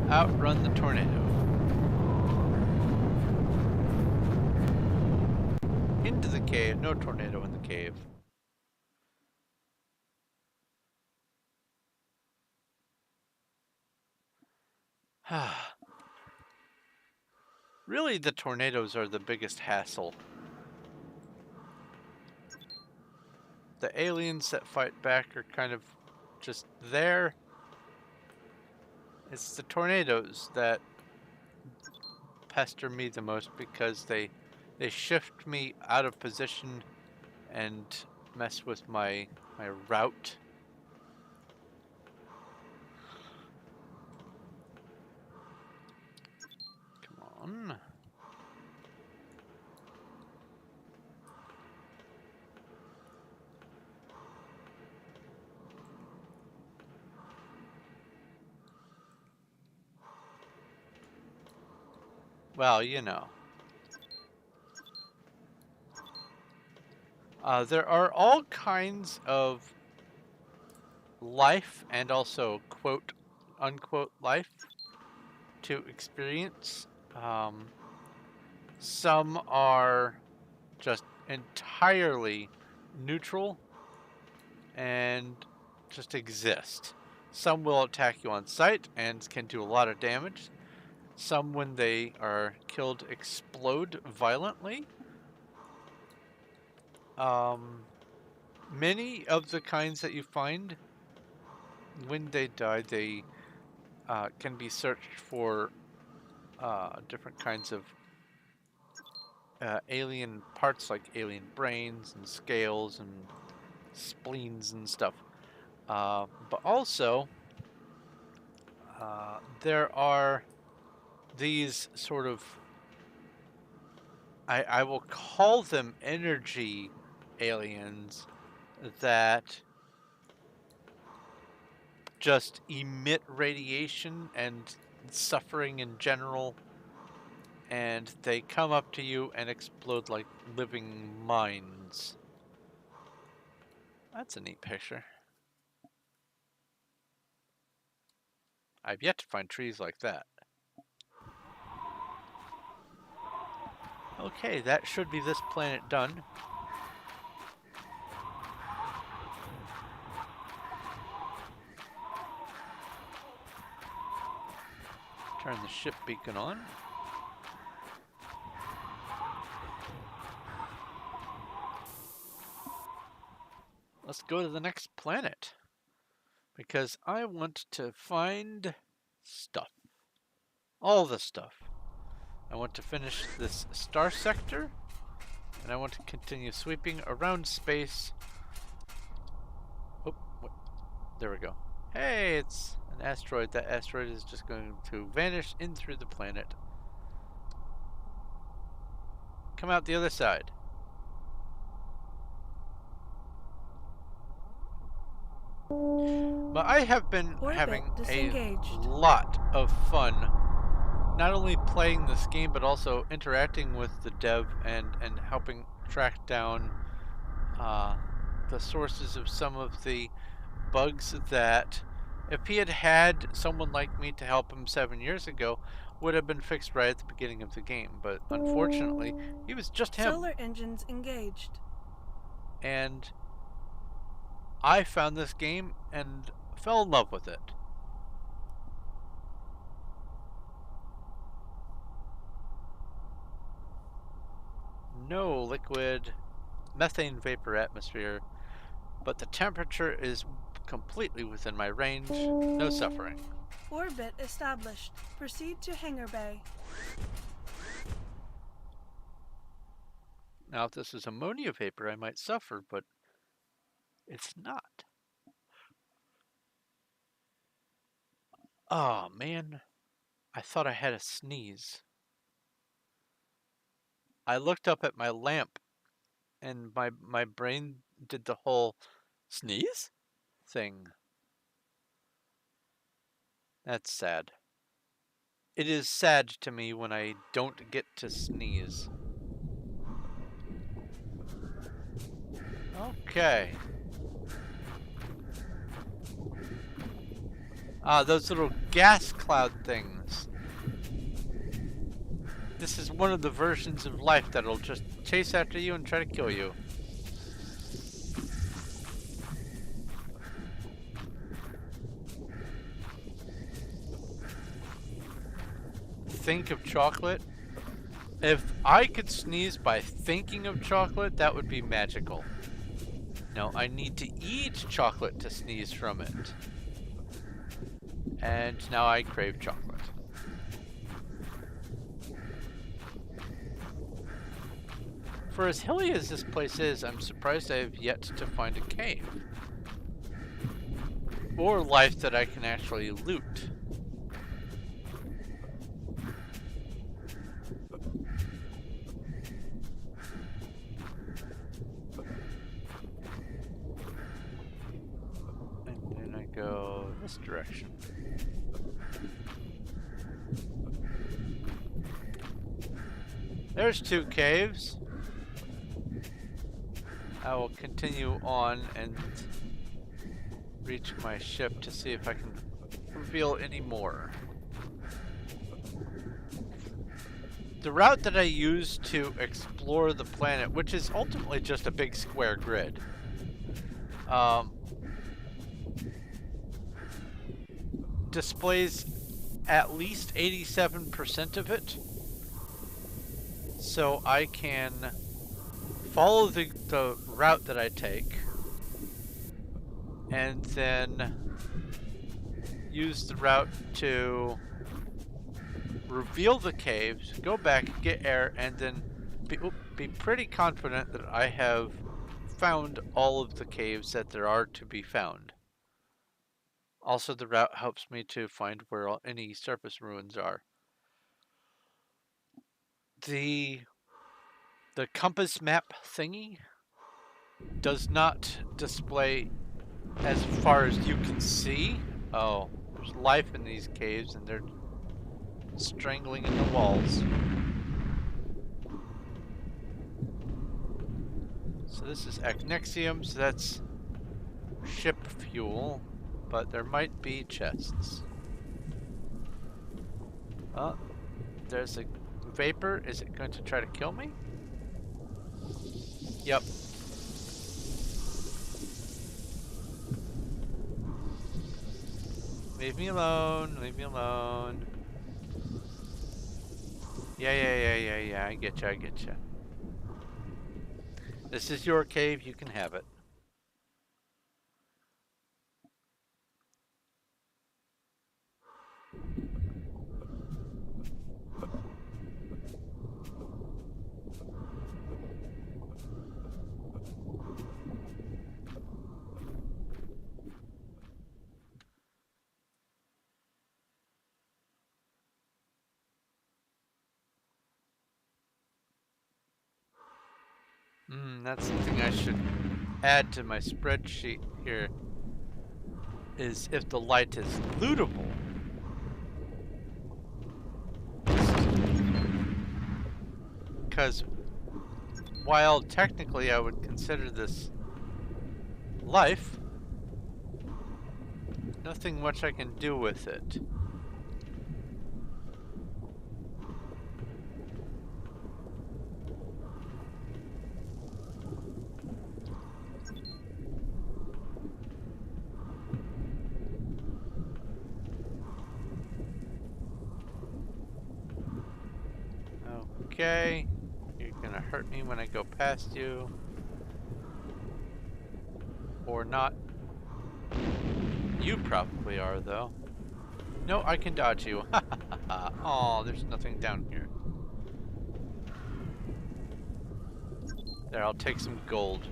Outrun the tornado. Into the cave. No tornado in the cave. Really, the tornadoes are the biggest hassle. The aliens that fight back are kind of just there. It's the tornadoes that pester me the most because they shift me out of position and mess with my route. Come on. Well, you know. There are all kinds of life and also quote unquote life to experience. Some are just entirely neutral and just exist. Some will attack you on sight and can do a lot of damage. Some, when they are killed, explode violently. Many of the kinds that you find, when they die, they can be searched for different kinds of alien parts, like alien brains and scales and spleens and stuff. But also, there are these sort of, I will call them energy aliens that just emit radiation and suffering in general, and they come up to you and explode like living mines. That's a neat picture. I've yet to find trees like that. Okay, that should be this planet done. Turn the ship beacon on. Let's go to the next planet. Because I want to find stuff. All the stuff. I want to finish this star sector. And I want to continue sweeping around space. Oh, what? There we go. Hey, it's an asteroid. That asteroid is just going to vanish in through the planet. Come out the other side. But I have been having a lot of fun, not only playing this game, but also interacting with the dev and helping track down the sources of some of the bugs that, if he had had someone like me to help him 7 years ago, would have been fixed right at the beginning of the game. But unfortunately, he was just him. Solar engines engaged. And I found this game and fell in love with it. No liquid methane vapor atmosphere, but the temperature is completely within my range. No suffering. Orbit established. Proceed to hangar bay. Now, if this is ammonia vapor, I might suffer, but it's not. Oh, man. I thought I had a sneeze. I looked up at my lamp, and my brain did the whole sneeze thing. That's sad. It is sad to me when I don't get to sneeze. Okay. Those little gas cloud things. This is one of the versions of life that'll just chase after you and try to kill you. Think of chocolate. If I could sneeze by thinking of chocolate, that would be magical. No, I need to eat chocolate to sneeze from it. And now I crave chocolate. For as hilly as this place is, I'm surprised I have yet to find a cave. Or life that I can actually loot. And then I go this direction. There's 2 caves. I will continue on and reach my ship to see if I can reveal any more. The route that I use to explore the planet, which is ultimately just a big square grid, displays at least 87% of it. So I can follow the route that I take and then use the route to reveal the caves, go back, get air, and then be pretty confident that I have found all of the caves that there are to be found. Also, the route helps me to find where any surface ruins are. The compass map thingy does not display as far as you can see. Oh, there's life in these caves and they're strangling in the walls. So this is Acnexium, so that's ship fuel, but there might be chests. Oh, there's a vapor. Is it going to try to kill me? Yep. Leave me alone. Leave me alone. Yeah. I get you. I get you. This is your cave. You can have it. That's something I should add to my spreadsheet here. Is if the light is lootable. Because while technically I would consider this life, nothing much I can do with it. Okay, you're gonna hurt me when I go past you. Or not. You probably are, though. No, I can dodge you. Oh, there's nothing down here. There, I'll take some gold.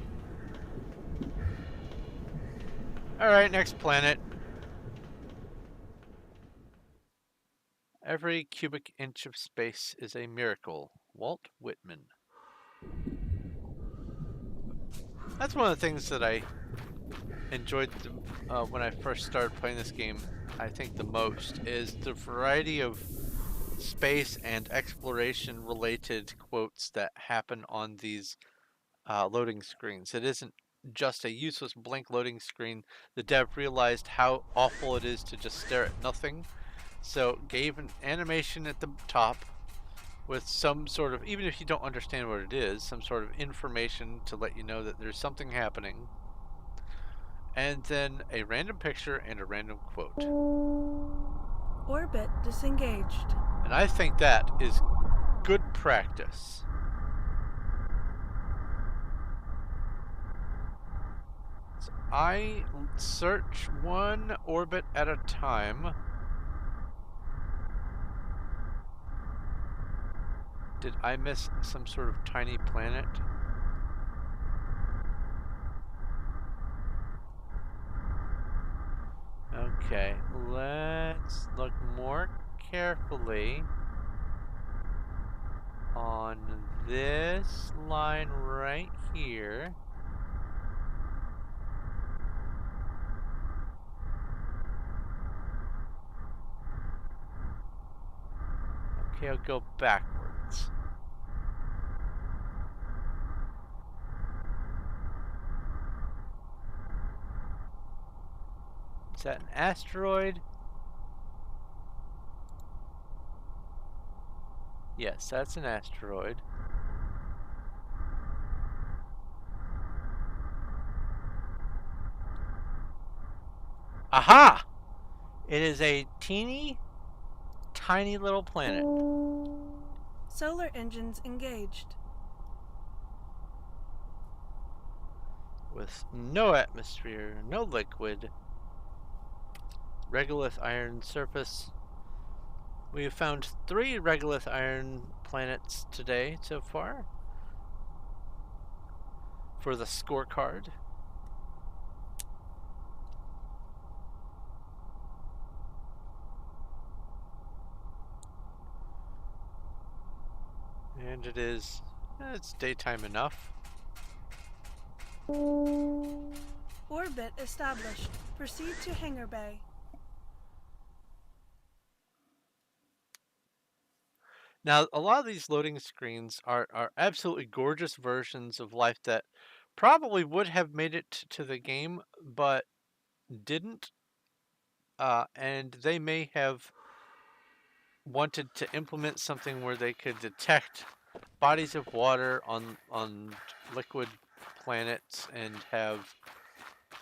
Alright, next planet. Every cubic inch of space is a miracle. Walt Whitman. That's one of the things that I enjoyed when I first started playing this game, I think the most, is the variety of space and exploration related quotes that happen on these loading screens. It isn't just a useless blank loading screen. The dev realized how awful it is to just stare at nothing, so gave an animation at the top with some sort of, even if you don't understand what it is, some sort of information to let you know that there's something happening, and then a random picture and a random quote. Orbit disengaged. And I think that is good practice. So I search one orbit at a time. Did I miss some sort of tiny planet? Okay, let's look more carefully on this line right here. Okay, I'll go backwards. Is that an asteroid? Yes, that's an asteroid. Aha! It is a teeny, tiny little planet. Solar engines engaged. With no atmosphere, no liquid. Regolith iron surface. We have found 3 regolith iron planets today so far for the scorecard. And it's daytime enough. Orbit established. Proceed to hangar bay. Now, a lot of these loading screens are absolutely gorgeous versions of life that probably would have made it to the game, but didn't. And they may have wanted to implement something where they could detect bodies of water on liquid planets and have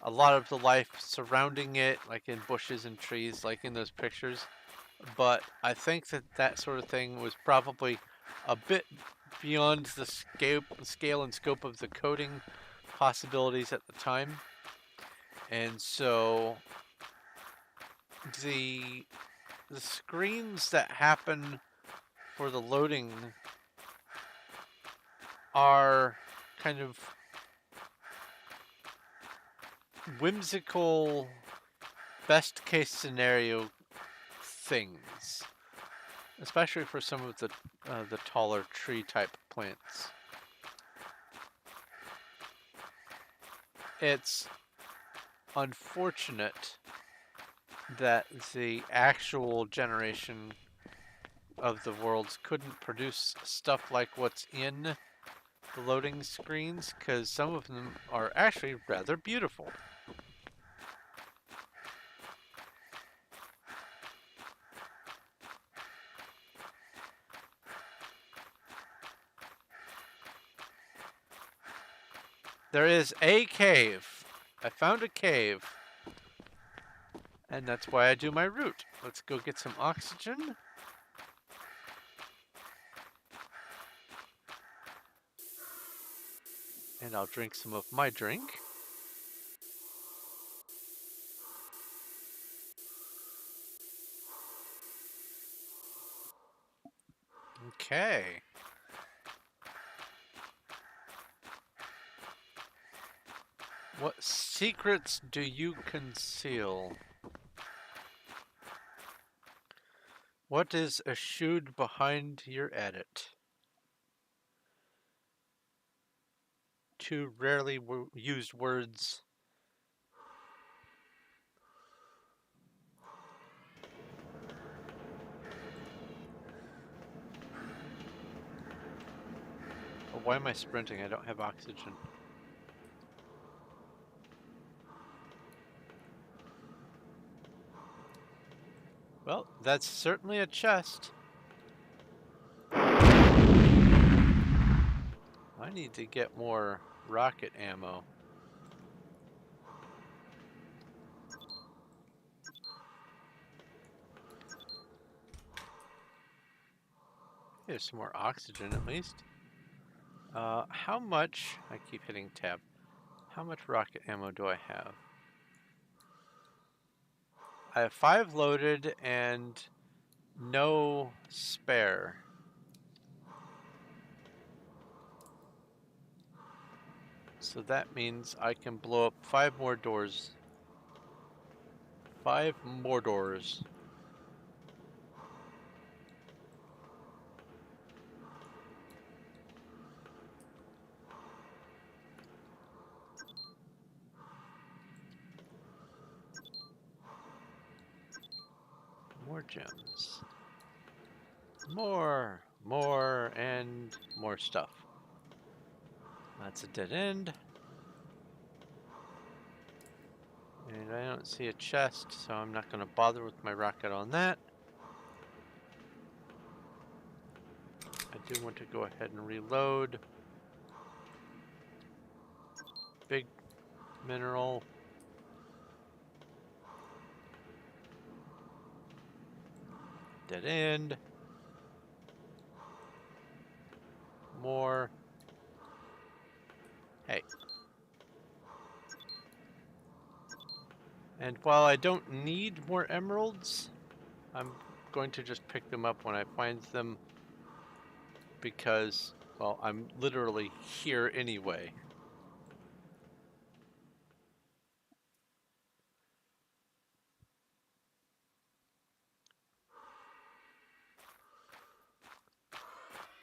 a lot of the life surrounding it, like in bushes and trees, like in those pictures. But I think that that sort of thing was probably a bit beyond the scale and scope of the coding possibilities at the time. And so the screens that happen for the loading are kind of whimsical best case scenario things, especially for some of the taller tree type plants. It's unfortunate that the actual generation of the worlds couldn't produce stuff like what's in the loading screens, because some of them are actually rather beautiful. There is a cave. I found a cave. And that's why I do my route. Let's go get some oxygen. And I'll drink some of my drink. Okay. What secrets do you conceal? What is eschewed behind your edit? Two rarely used words. Oh, why am I sprinting? I don't have oxygen. Well, that's certainly a chest. I need to get more rocket ammo. Here's some more oxygen at least. How much? I keep hitting tab. How much rocket ammo do I have? I have 5 loaded and no spare. So that means I can blow up 5 more doors. 5 more doors. More gems. More, and more stuff. That's a dead end. And I don't see a chest, so I'm not going to bother with my rocket on that. I do want to go ahead and reload. Big mineral. Dead end. More. Hey. And while I don't need more emeralds, I'm going to just pick them up when I find them because, well, I'm literally here anyway.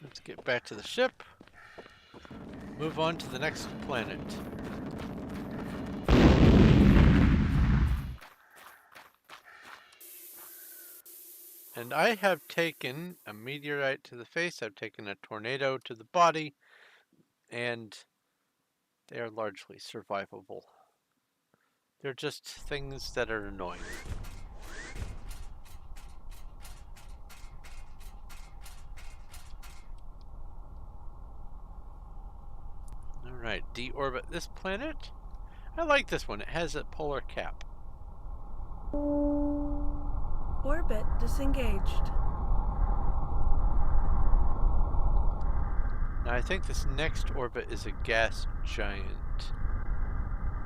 Let's get back to the ship. Move on to the next planet. And I have taken a meteorite to the face, I've taken a tornado to the body, and they are largely survivable. They're just things that are annoying. Alright, deorbit this planet. I like this one. It has a polar cap. Orbit disengaged. Now I think this next orbit is a gas giant.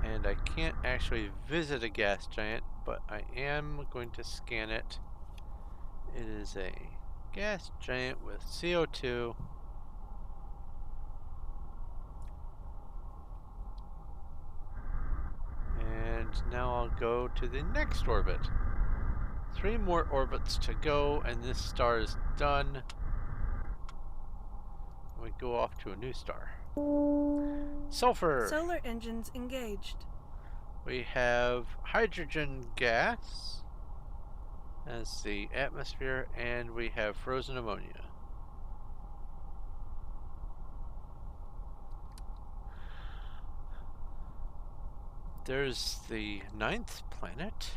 And I can't actually visit a gas giant, but I am going to scan it. It is a gas giant with CO2. And now I'll go to the next orbit. 3 more orbits to go, and this star is done. We go off to a new star. Sulfur! Solar engines engaged. We have hydrogen gas as the atmosphere, and we have frozen ammonia. There's the 9th planet.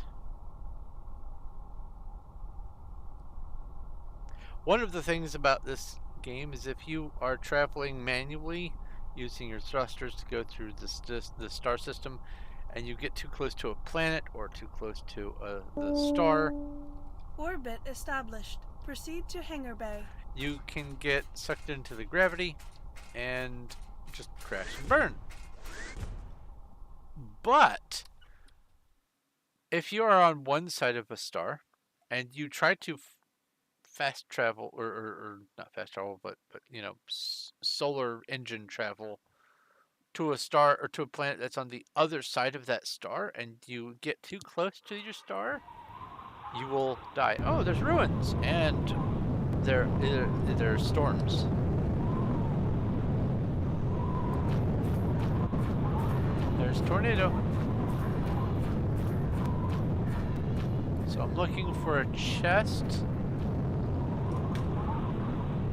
One of the things about this game is if you are traveling manually using your thrusters to go through the star system and you get too close to a planet or too close to the star, Orbit established. Proceed to hangar bay. you can get sucked into the gravity and just crash and burn. But if you are on one side of a star and you try to fast travel, or not fast travel, but you know, solar engine travel to a star or to a planet that's on the other side of that star, and you get too close to your star, you will die. Oh, there's ruins, and there's storms. There's tornado. So I'm looking for a chest.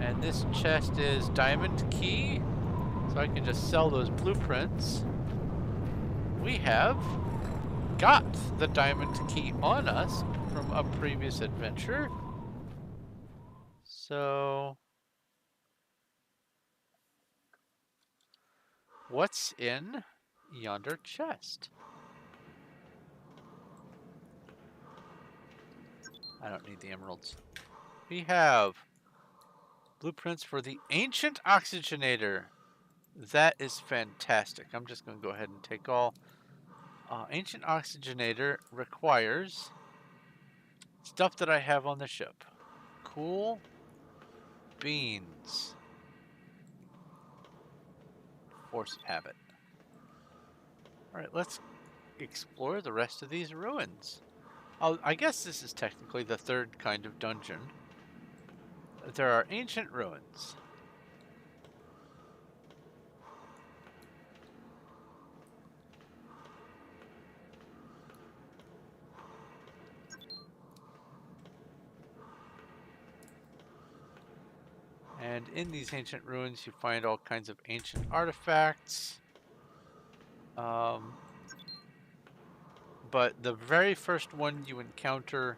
And this chest is diamond key. So I can just sell those blueprints. We have got the diamond key on us from a previous adventure. So what's in yonder chest? I don't need the emeralds. We have blueprints for the ancient oxygenator. That is fantastic. I'm just going to go ahead and take all. Ancient oxygenator requires stuff that I have on the ship. Cool beans. Force of habit. Alright, let's explore the rest of these ruins. I guess this is technically the 3rd kind of dungeon. There are ancient ruins. And in these ancient ruins, you find all kinds of ancient artifacts. But the very first one you encounter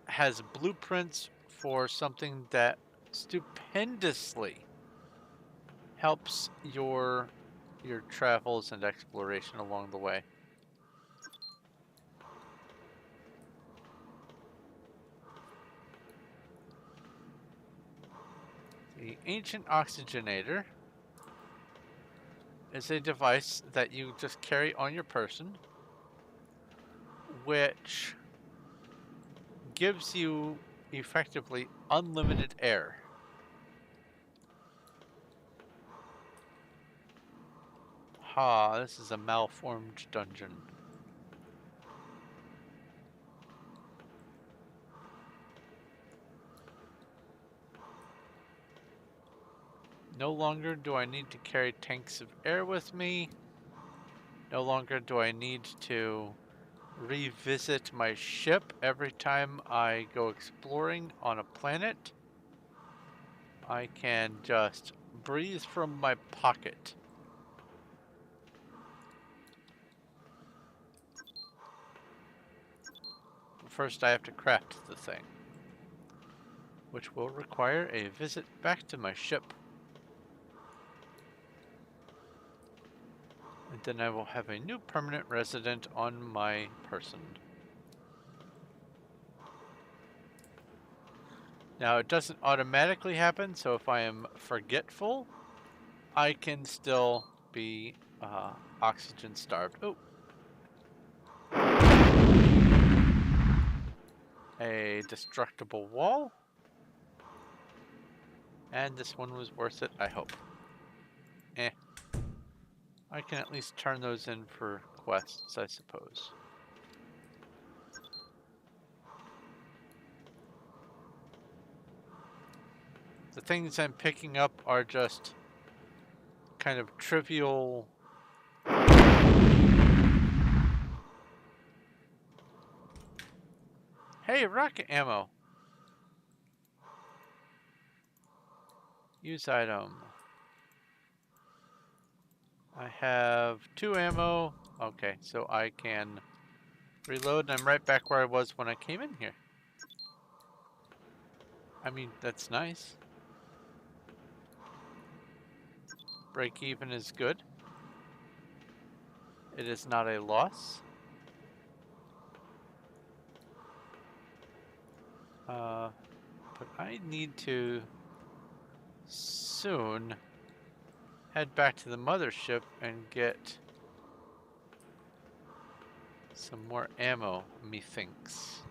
has blueprints for something that stupendously helps your travels and exploration along the way. The ancient oxygenator is a device that you just carry on your person, which gives you effectively unlimited air. Ha, this is a malformed dungeon. No longer do I need to carry tanks of air with me. No longer do I need to revisit my ship every time I go exploring on a planet. I can just breathe from my pocket. First I have to craft the thing, which will require a visit back to my ship. Then I will have a new permanent resident on my person. Now it doesn't automatically happen, so if I am forgetful, I can still be oxygen starved. Oh. A destructible wall. And this one was worth it, I hope. Eh. I can at least turn those in for quests, I suppose. The things I'm picking up are just kind of trivial. Hey, rocket ammo. Use item. I have 2 ammo. Okay, so I can reload and I'm right back where I was when I came in here. I mean, that's nice. Break even is good. It is not a loss. But I need to soon head back to the mothership and get some more ammo, methinks.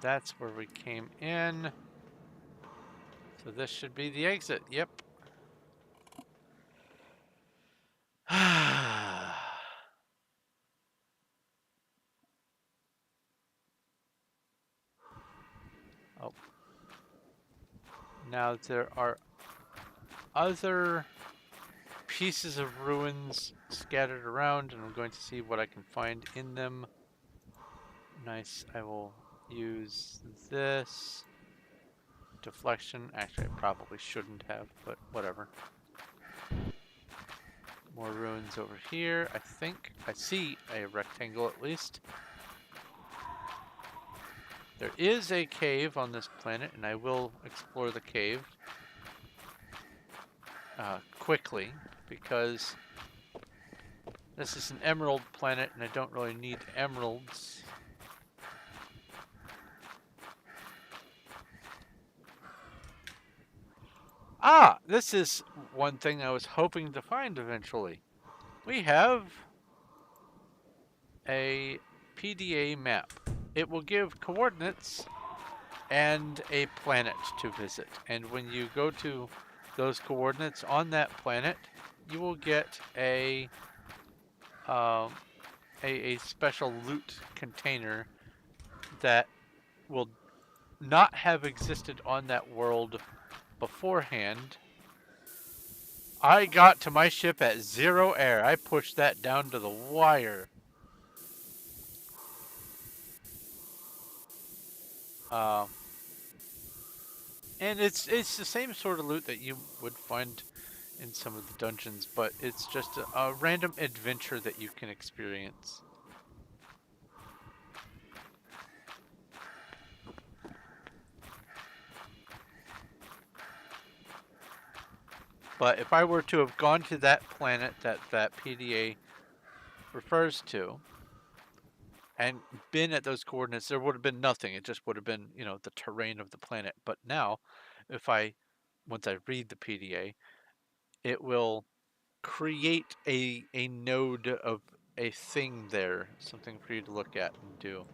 That's where we came in. So this should be the exit. Yep. Oh. Now there are other pieces of ruins scattered around, and I'm going to see what I can find in them. Nice. I will use this. Deflection. Actually, I probably shouldn't have, but whatever. More ruins over here. I think I see a rectangle at least. There is a cave on this planet, and I will explore the cave quickly because this is an emerald planet and I don't really need emeralds. Ah, this is one thing I was hoping to find eventually. We have a PDA map. It will give coordinates and a planet to visit. And when you go to those coordinates on that planet, you will get a special loot container that will not have existed on that world beforehand. I got to my ship at 0 air. I pushed that down to the wire. And it's the same sort of loot that you would find in some of the dungeons, but it's just a random adventure that you can experience. But if I were to have gone to that planet that PDA refers to, and been at those coordinates, there would have been nothing. It just would have been, you know, the terrain of the planet. But now, once I read the PDA, it will create a node of a thing there, something for you to look at and do.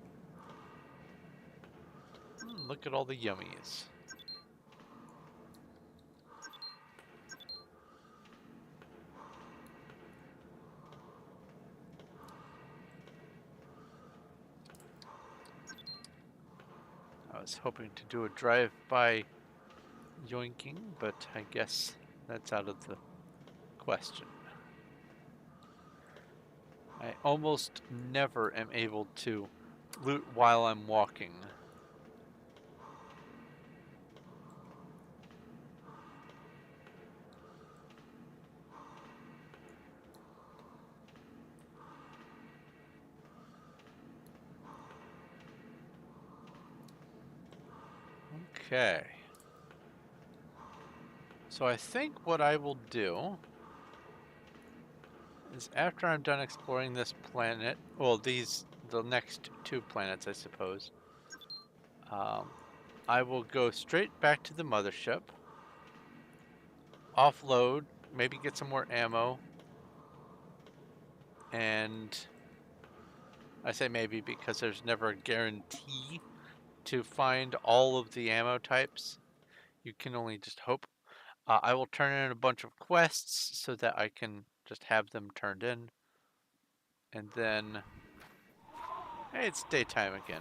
Look at all the yummies. I was hoping to do a drive-by yoinking, but I guess that's out of the question. I almost never am able to loot while I'm walking. Okay. So I think what I will do is after I'm done exploring this planet, well, the next two planets, I suppose, I will go straight back to the mothership, offload, maybe get some more ammo, and I say maybe because there's never a guarantee to find all of the ammo types. You can only just hope. I will turn in a bunch of quests so that I can just have them turned in. And then, hey, it's daytime again.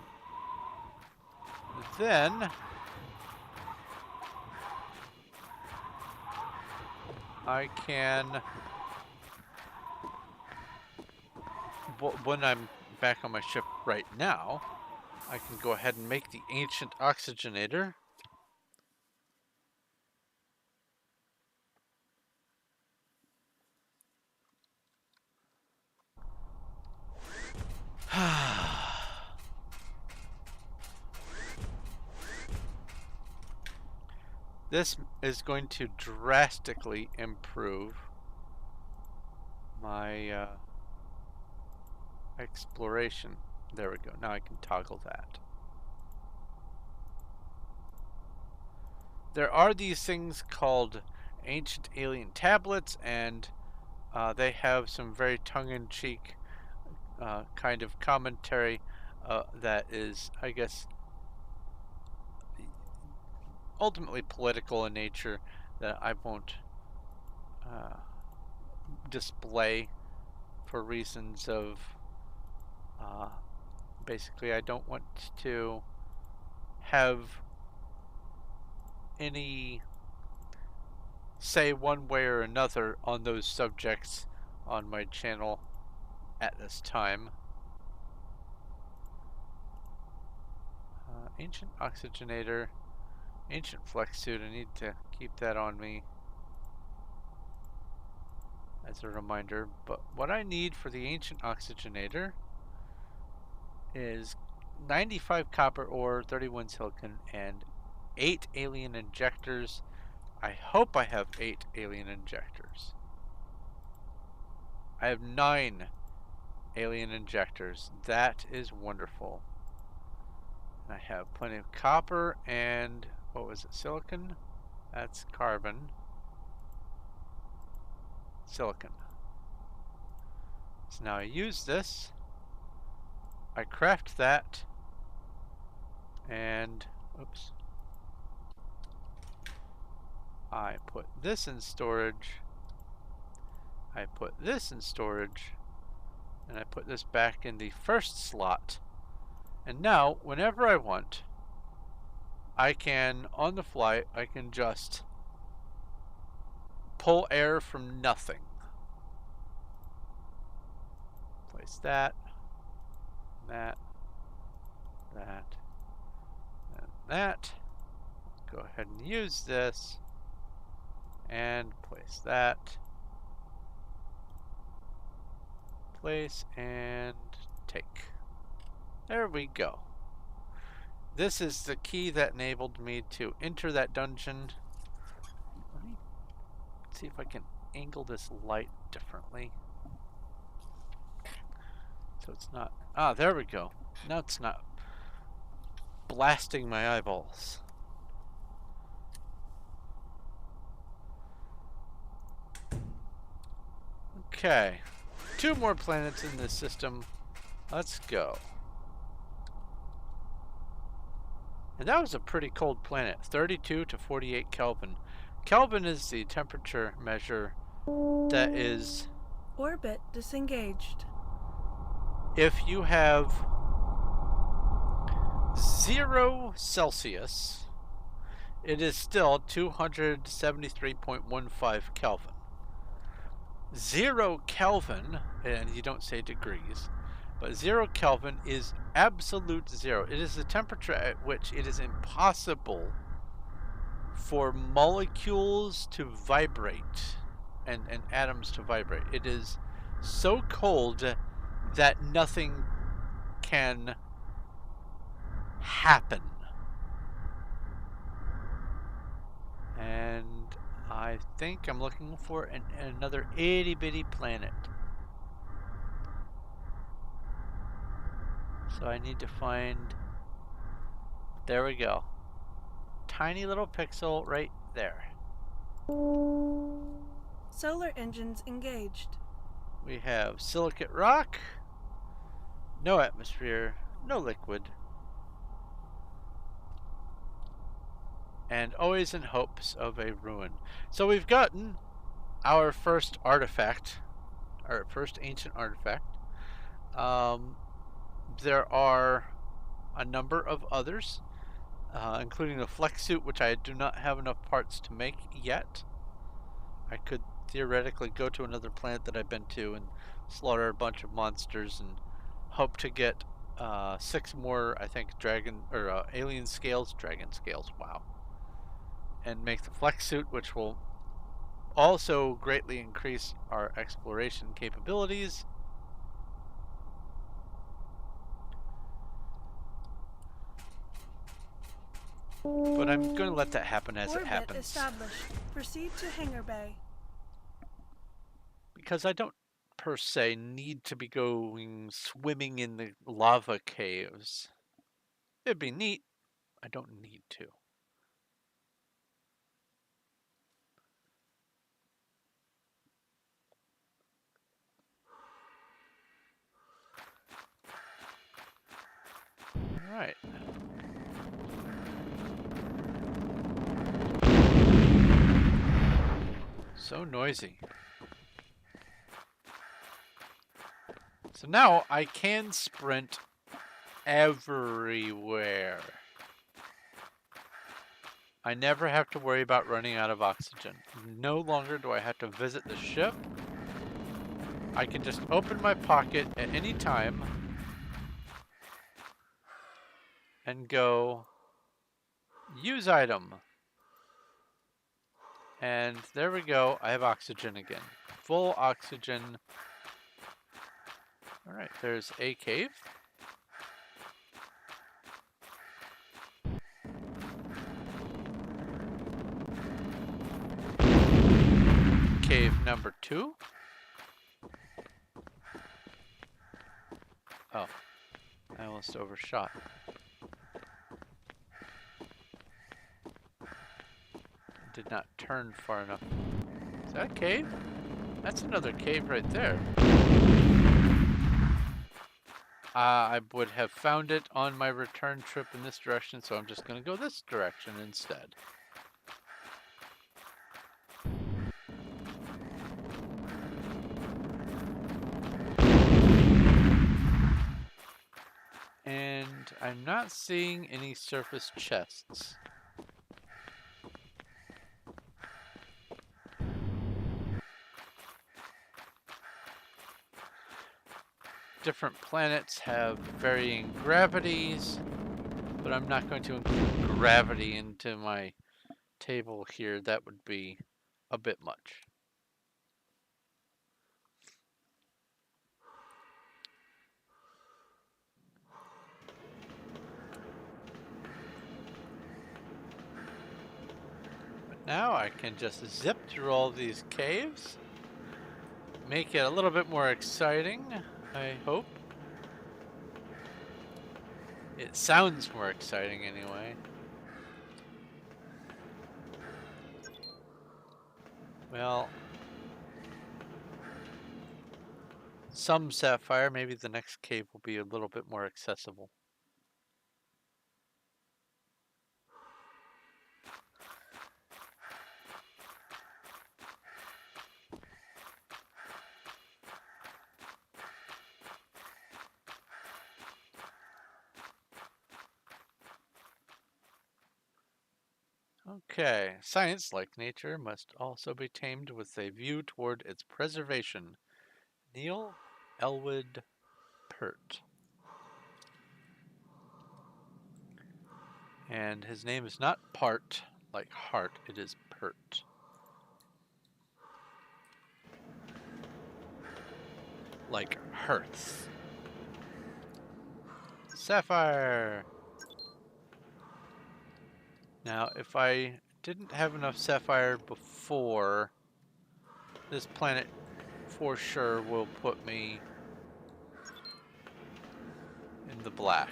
Then, I can, when I'm back on my ship right now, I can go ahead and make the ancient oxygenator. This is going to drastically improve my exploration. There we go. Now I can toggle that. There are these things called ancient alien tablets, and they have some very tongue-in-cheek kind of commentary that is, I guess, ultimately political in nature that I won't display for reasons of basically I don't want to have any say one way or another on those subjects on my channel at this time. Ancient oxygenator, ancient flex suit, I need to keep that on me as a reminder. But what I need for the ancient oxygenator is 95 copper ore, 31 silicon, and 8 alien injectors. I hope I have 8 alien injectors. I have 9 alien injectors. That is wonderful. I have plenty of copper and, what was it, silicon? That's carbon. Silicon. So now I use this. I craft that. And, oops. I put this in storage. I put this in storage. And I put this back in the first slot. And now, whenever I want, I can, on the fly, I can just pull air from nothing. Place that, that, and that. Go ahead and use this, and place that. Place and take. There we go. This is the key that enabled me to enter that dungeon. Let me see if I can angle this light differently. So it's not... Ah, there we go. Now it's not blasting my eyeballs. Okay. 2 more planets in this system. Let's go. And that was a pretty cold planet, 32 to 48 Kelvin. Kelvin is the temperature measure that is... Orbit disengaged. If you have 0 Celsius, it is still 273.15 Kelvin. 0 Kelvin, and you don't say degrees, but 0 Kelvin is absolute zero. It is the temperature at which it is impossible for molecules to vibrate and atoms to vibrate. It is so cold that nothing can happen. I think I'm looking for another itty bitty planet. So I need to find, there we go. Tiny little pixel right there. Solar engines engaged. We have silicate rock, no atmosphere, no liquid, and always in hopes of a ruin. So we've gotten our first artifact, our first ancient artifact. There are a number of others, including the flex suit, which I do not have enough parts to make yet. I could theoretically go to another planet that I've been to and slaughter a bunch of monsters and hope to get 6 more, I think, alien scales, dragon scales, wow. And make the flex suit, which will also greatly increase our exploration capabilities. But I'm going to let that happen as it Orbit happens. established. Proceed to hangar bay. Because I don't, per se, need to be going swimming in the lava caves. It'd be neat. I don't need to. Alright. So noisy. So now I can sprint everywhere. I never have to worry about running out of oxygen. No longer do I have to visit the ship. I can just open my pocket at any time and go use item. And there we go. I have oxygen again. Full oxygen. Alright, there's a cave. Cave number 2. Oh, I almost overshot. Did not turn far enough. Is that a cave? That's another cave right there. I would have found it on my return trip in this direction, so I'm just going to go this direction instead. And I'm not seeing any surface chests. Different planets have varying gravities, but I'm not going to include gravity into my table here. That would be a bit much. But now I can just zip through all these caves, make it a little bit more exciting, I hope. It sounds more exciting anyway. Well, some sapphire, maybe the next cave will be a little bit more accessible. Okay, science, like nature, must also be tamed with a view toward its preservation. Neil Elwood Pert. And his name is not Part, like heart, it is Pert. Like hearth. Sapphire! Now, if I didn't have enough sapphire before, this planet for sure will put me in the black.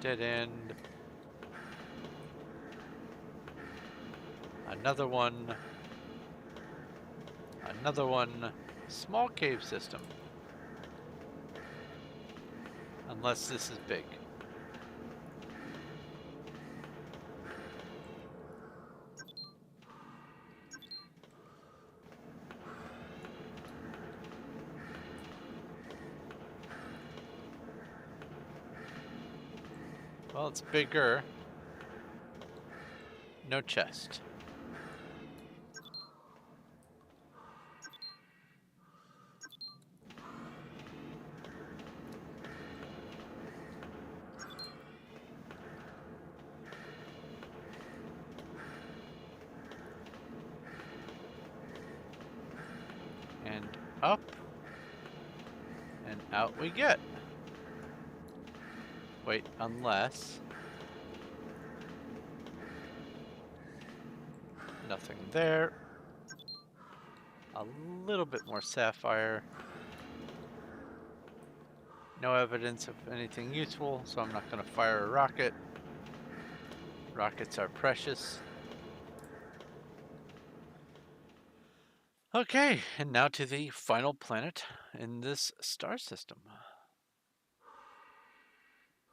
Dead end. Another one. Another one. Small cave system. Unless this is big. Well, it's bigger. No chest. And up. And out we get. Wait, unless... Nothing there. A little bit more sapphire. No evidence of anything useful, so I'm not going to fire a rocket. Rockets are precious. Okay, and now to the final planet in this star system.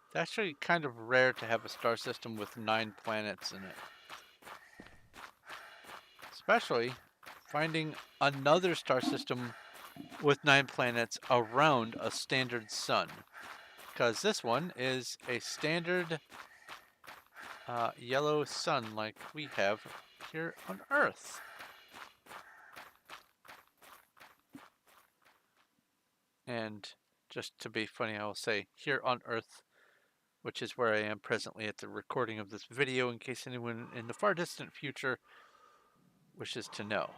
It's actually kind of rare to have a star system with 9 planets in it. Especially finding another star system with 9 planets around a standard sun. Because this one is a standard yellow sun like we have here on Earth. And just to be funny, I will say here on Earth, which is where I am presently at the recording of this video, in case anyone in the far distant future wishes to know.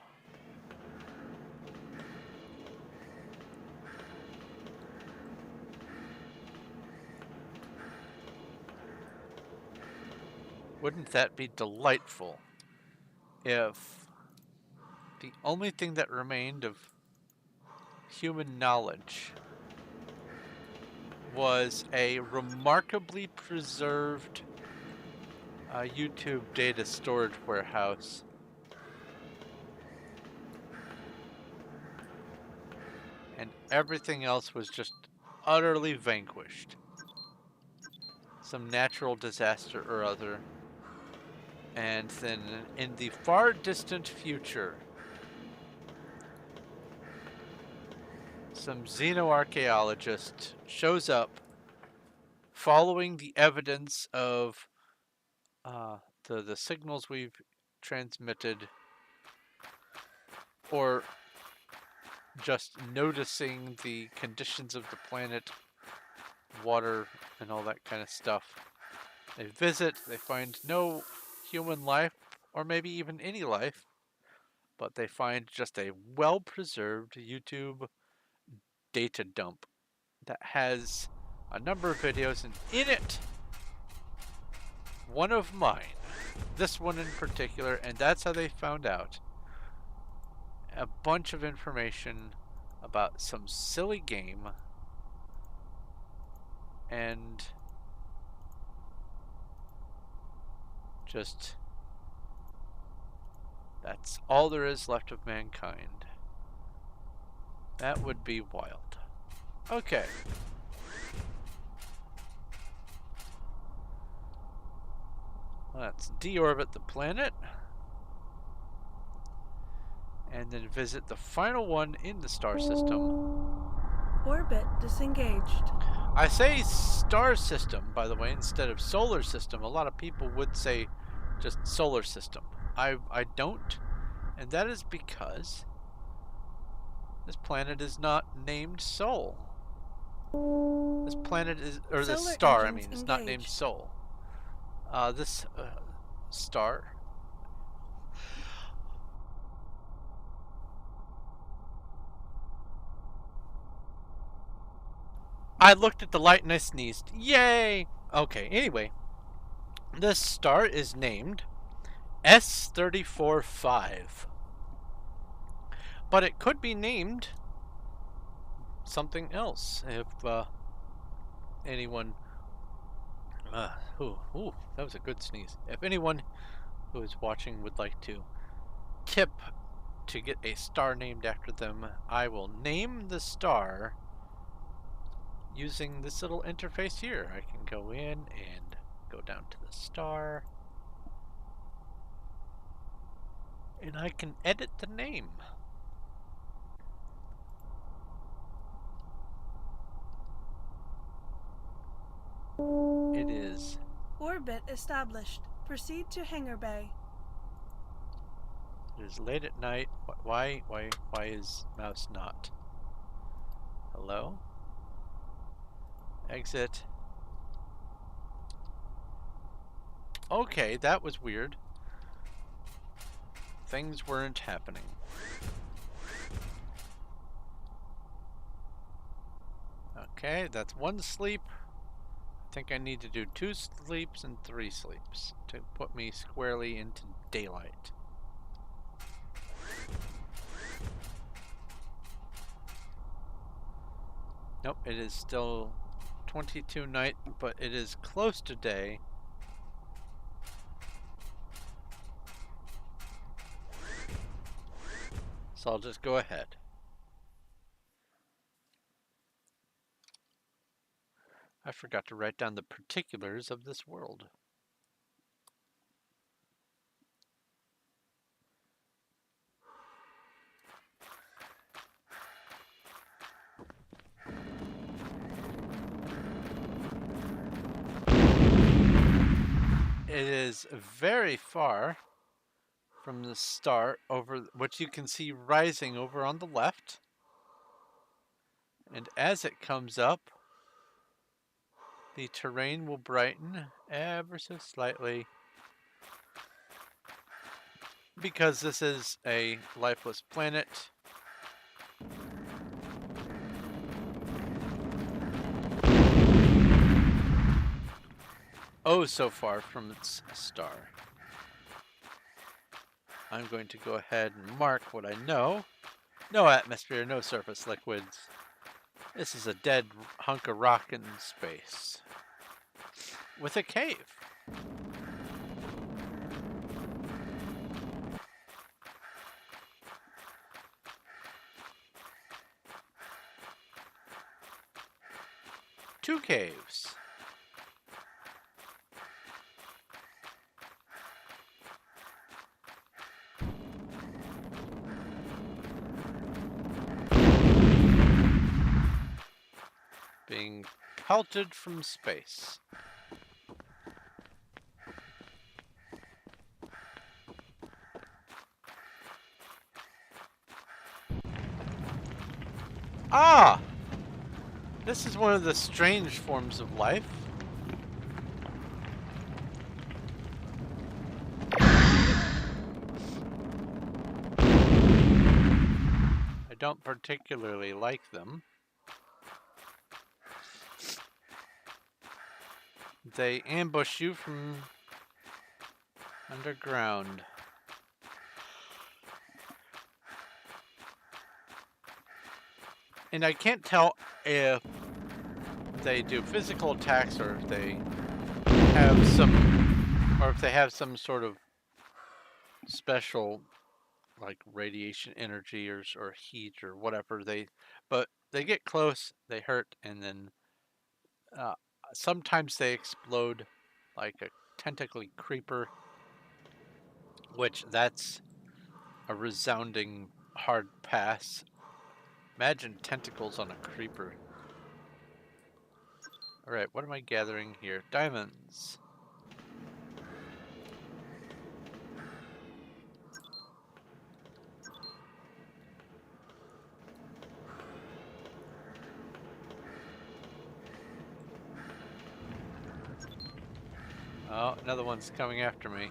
Wouldn't that be delightful if the only thing that remained of human knowledge was a remarkably preserved YouTube data storage warehouse and everything else was just utterly vanquished. Some natural disaster or other. And then in the far distant future, some xenoarchaeologist shows up following the evidence of the signals we've transmitted, or just noticing the conditions of the planet, water, and all that kind of stuff. They visit, they find no human life, or maybe even any life, but they find just a well-preserved YouTube data dump that has a number of videos, and in it, one of mine, this one in particular, and that's how they found out a bunch of information about some silly game, and just that's all there is left of mankind. That would be wild. Okay. Let's deorbit the planet. And then visit the final one in the star system. Orbit disengaged. I say star system, by the way, instead of solar system. A lot of people would say just solar system. I don't, and that is because this planet is not named Sol. This planet is, or this Solar star, I engines mean, it's not named engaged. Sol. This star . I looked at the light and I sneezed. Yay! Okay, anyway. This star is named S34-5. But it could be named something else if anyone... that was a good sneeze. If anyone who is watching would like to tip to get a star named after them, I will name the star using this little interface here. I can go in and go down to the star, and I can edit the name. It is. Orbit established. Proceed to hangar bay. It is late at night. Why is mouse not? Hello? Exit. Okay, that was weird. Things weren't happening. Okay, that's one sleep. I think I need to do 2 sleeps and 3 sleeps to put me squarely into daylight. Nope, it is still 22 night, but it is close to day. So I'll just go ahead. I forgot to write down the particulars of this world. It is very far from the star, over which you can see rising over on the left. And as it comes up, the terrain will brighten ever so slightly, because this is a lifeless planet. Oh, so far from its star. I'm going to go ahead and mark what I know. No atmosphere, no surface liquids. This is a dead hunk of rock in space. With a cave. Two caves. Being pelted from space. Ah! This is one of the strange forms of life. I don't particularly like them. They ambush you from underground. And I can't tell if they do physical attacks or if they have some sort of special like radiation energy or heat or whatever. But they get close, they hurt, and then sometimes they explode like a tentacly creeper, which that's a resounding hard pass. Imagine tentacles on a creeper. Alright, what am I gathering here? Diamonds. Oh, another one's coming after me.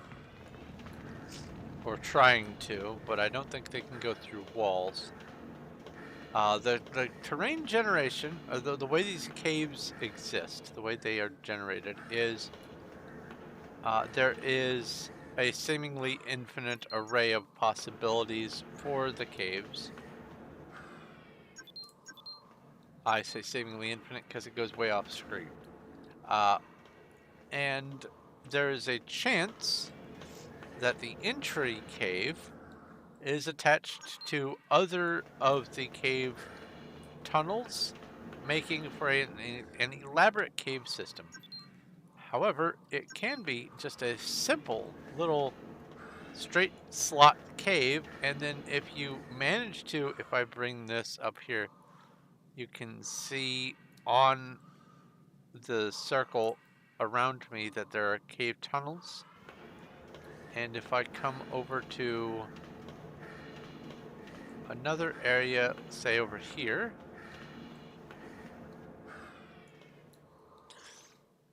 Or trying to, but I don't think they can go through walls. The terrain generation, the way these caves exist, the way they are generated is there is a seemingly infinite array of possibilities for the caves. I say seemingly infinite because it goes way off screen. And there is a chance that the entry cave is attached to other of the cave tunnels, making for an elaborate cave system. However, it can be just a simple little straight slot cave, and then if you manage to, if I bring this up here, you can see on the circle around me that there are cave tunnels. And if I come over to another area, say over here,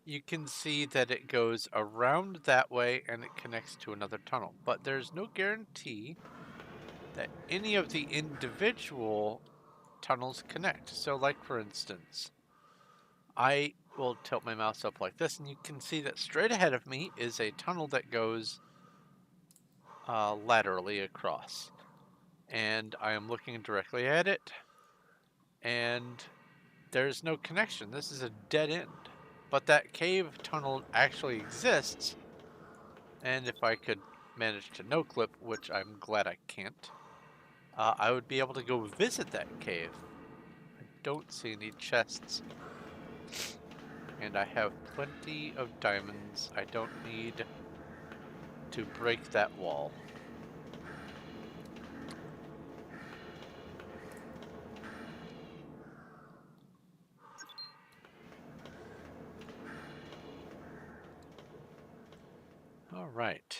you can see that it goes around that way and it connects to another tunnel. But there's no guarantee that any of the individual tunnels connect. So like for instance, I will tilt my mouse up like this and you can see that straight ahead of me is a tunnel that goes laterally across. And I am looking directly at it and there's no connection. This is a dead end. But that cave tunnel actually exists, and if I could manage to no clip, which I'm glad I can't, I would be able to go visit that cave. I don't see any chests, and I have plenty of diamonds. I don't need to break that wall. All right.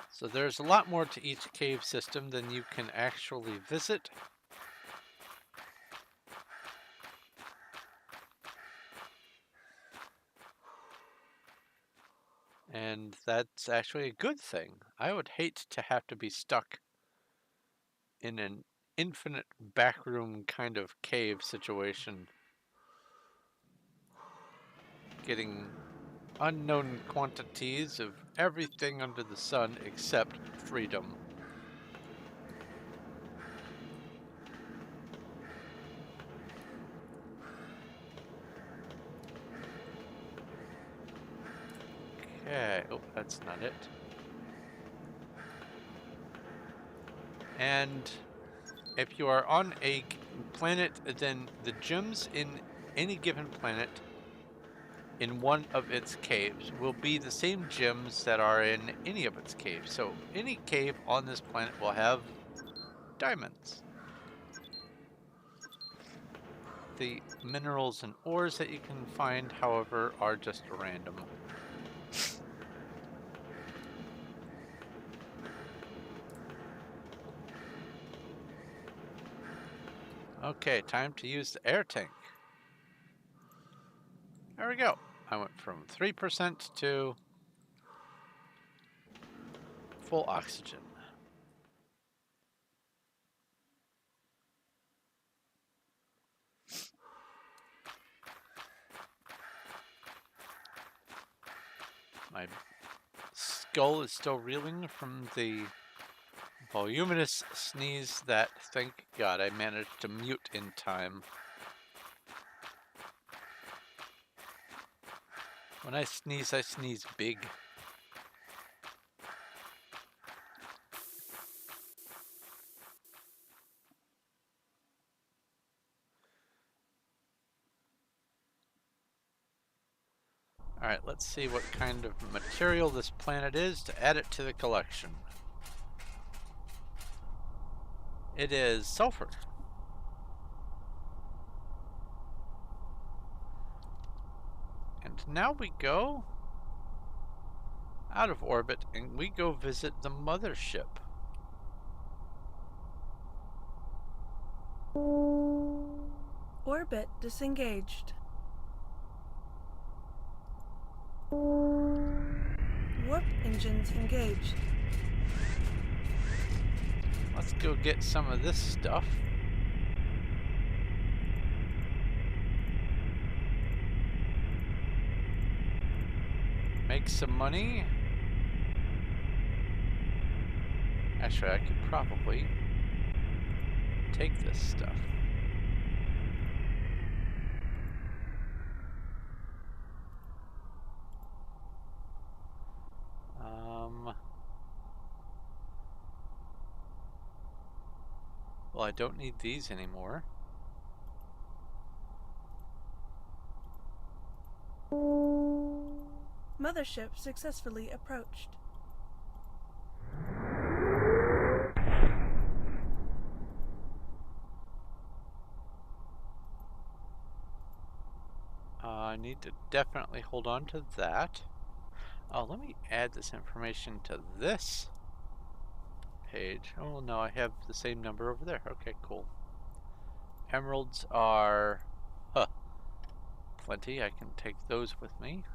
So there's a lot more to each cave system than you can actually visit. And that's actually a good thing. I would hate to have to be stuck in an infinite backroom kind of cave situation, getting unknown quantities of everything under the sun except freedom. Okay, oh, that's not it. And if you are on a planet, then the gems in any given planet in one of its caves will be the same gems that are in any of its caves. So any cave on this planet will have diamonds. The minerals and ores that you can find, however, are just random. Okay, time to use the air tank. There we go. I went from 3% to full oxygen. My skull is still reeling from the voluminous sneeze that, thank God, I managed to mute in time. When I sneeze big. Alright, let's see what kind of material this planet is to add it to the collection. It is sulfur. And now we go out of orbit and we go visit the mothership. Orbit disengaged. Warp engines engaged. Let's go get some of this stuff. Make some money. Actually, I could probably take this stuff. Well, I don't need these anymore. Mothership successfully approached. I need to definitely hold on to that. Oh, let me add this information to this page. Oh no, I have the same number over there. Okay, cool. Emeralds are plenty. I can take those with me.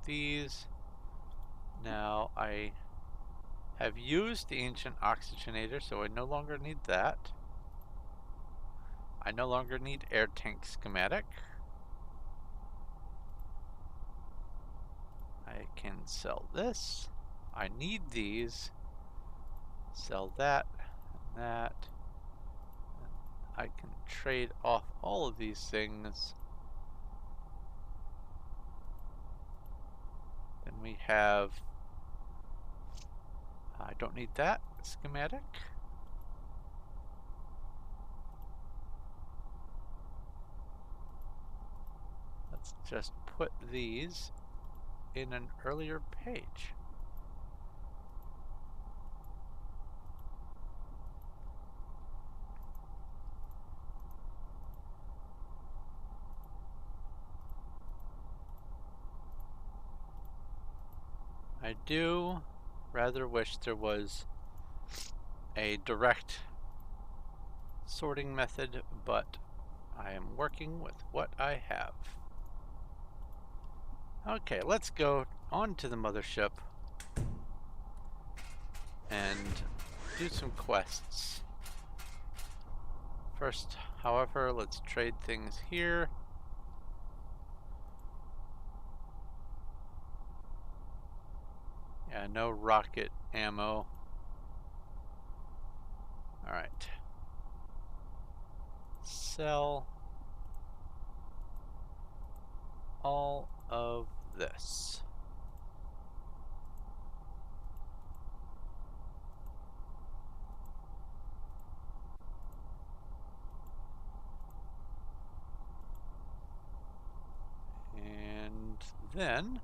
These. Now I have used the ancient oxygenator, so I no longer need that. I no longer need air tank schematic. I can sell this. I need these. Sell that and that. I can trade off all of these things. Then we have, I don't need that schematic. Let's just put these in an earlier page. I do rather wish there was a direct sorting method, but I am working with what I have. Okay, let's go on to the mothership and do some quests. First, however, let's trade things here. Yeah, no rocket ammo. Alright. Sell all of this. And then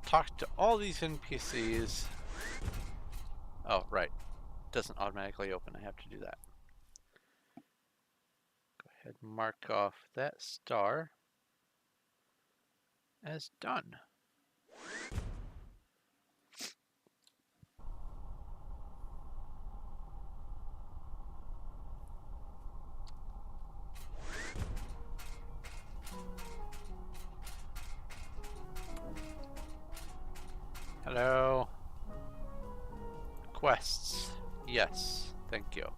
talk to all these NPCs. Oh, right. Doesn't automatically open. I have to do that. Go ahead and mark off that star as done. Hello. Quests. Yes, thank you.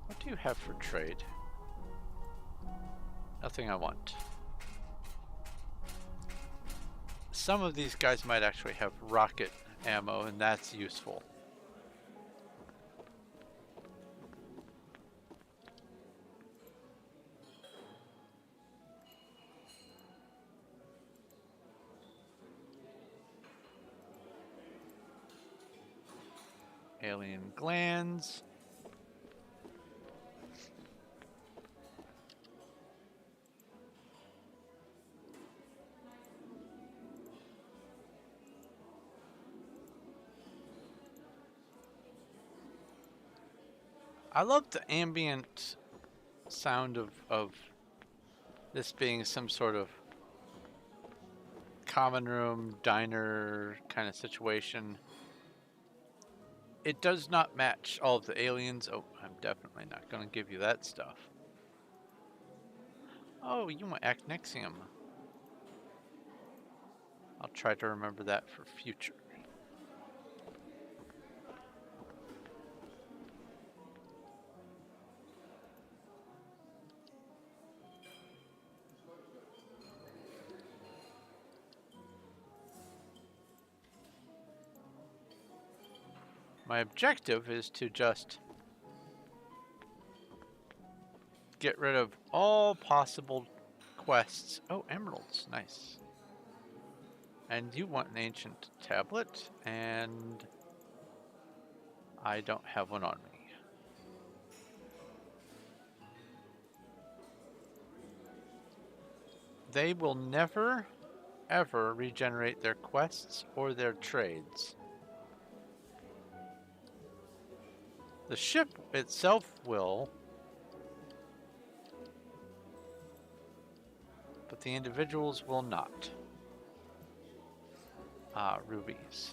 What do you have for trade? Nothing I want. Some of these guys might actually have rocket ammo, and that's useful. Alien glands. I love the ambient sound of this being some sort of common room, diner kind of situation. It does not match all of the aliens. Oh, I'm definitely not going to give you that stuff. Oh, you want Acnexium. I'll try to remember that for future. My objective is to just get rid of all possible quests. Oh, emeralds. Nice. And you want an ancient tablet, and I don't have one on me. They will never, ever regenerate their quests or their trades. The ship itself will, but the individuals will not. Rubies.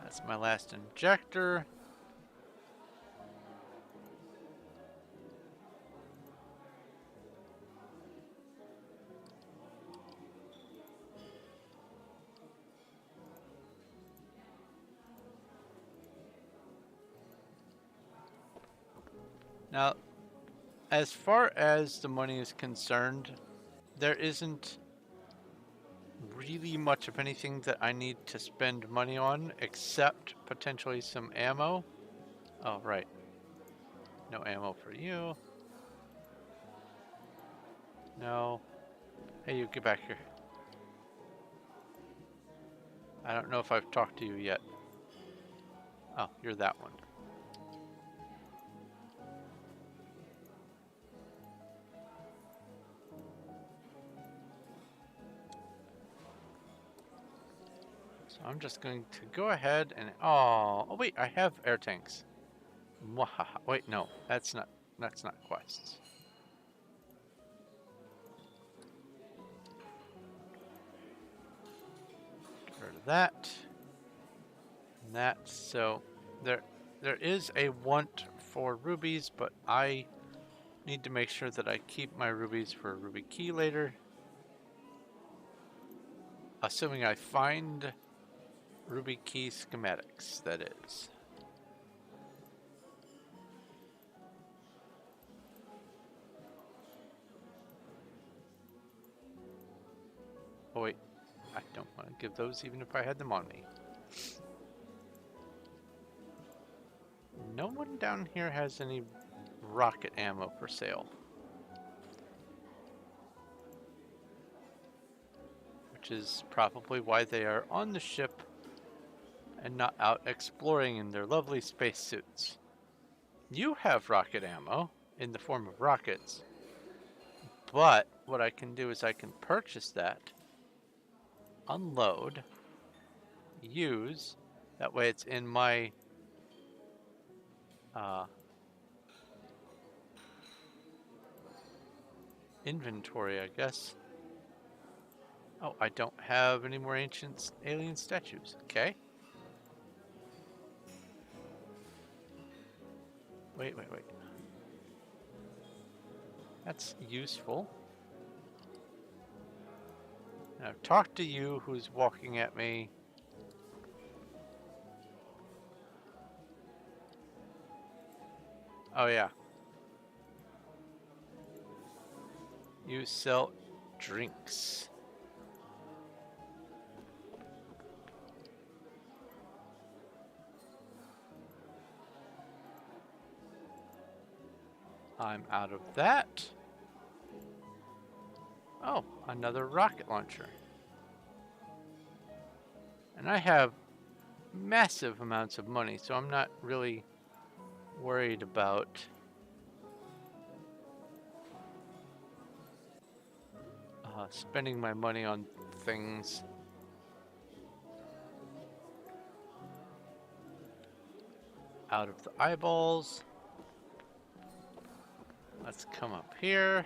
That's my last injector. Now, as far as the money is concerned, there isn't really much of anything that I need to spend money on, except potentially some ammo. Oh, right. No ammo for you. No. Hey, you, get back here. I don't know if I've talked to you yet. Oh, you're that one. So I'm just going to go ahead and... Oh, wait, I have air tanks. Mwahaha. Wait, no, that's not quests. Get rid of that. And that. So there is a want for rubies, but I need to make sure that I keep my rubies for a ruby key later. Assuming I find ruby key schematics, that is. Oh wait, I don't want to give those even if I had them on me. No one down here has any rocket ammo for sale. Which is probably why they are on the ship and not out exploring in their lovely spacesuits. You have rocket ammo in the form of rockets, but what I can do is I can purchase that, unload, use, that way it's in my inventory, I guess. Oh, I don't have any more ancient alien statues. Okay. Wait. That's useful. Now talk to you who's walking at me. Oh yeah. You sell drinks. I'm out of that. Oh, another rocket launcher. And I have massive amounts of money, so I'm not really worried about spending my money on things. Out of the eyeballs. Let's come up here.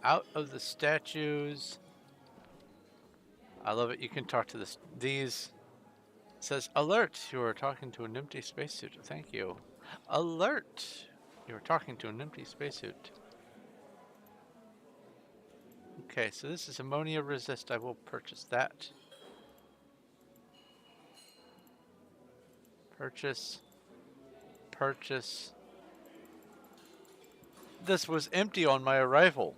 out of the statues. I love it. You can talk to these. It says, alert, you are talking to an empty spacesuit. Thank you. Alert, you are talking to an empty spacesuit. Okay, so this is ammonia resist. I will purchase that. Purchase. Purchase. This was empty on my arrival.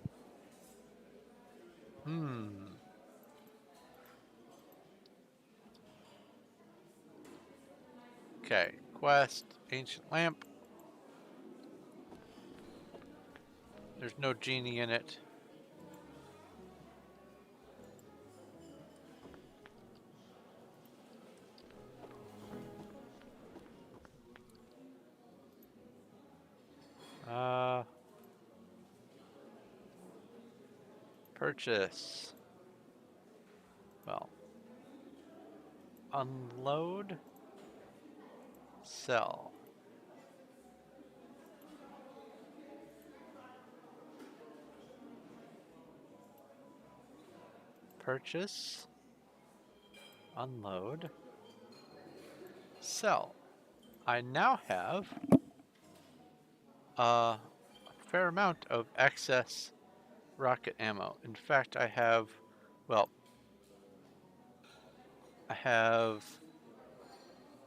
Okay, quest, ancient lamp. There's no genie in it. Purchase. Well, unload, sell. Purchase, unload, sell. I now have a fair amount of excess rocket ammo. In fact, I have, well, I have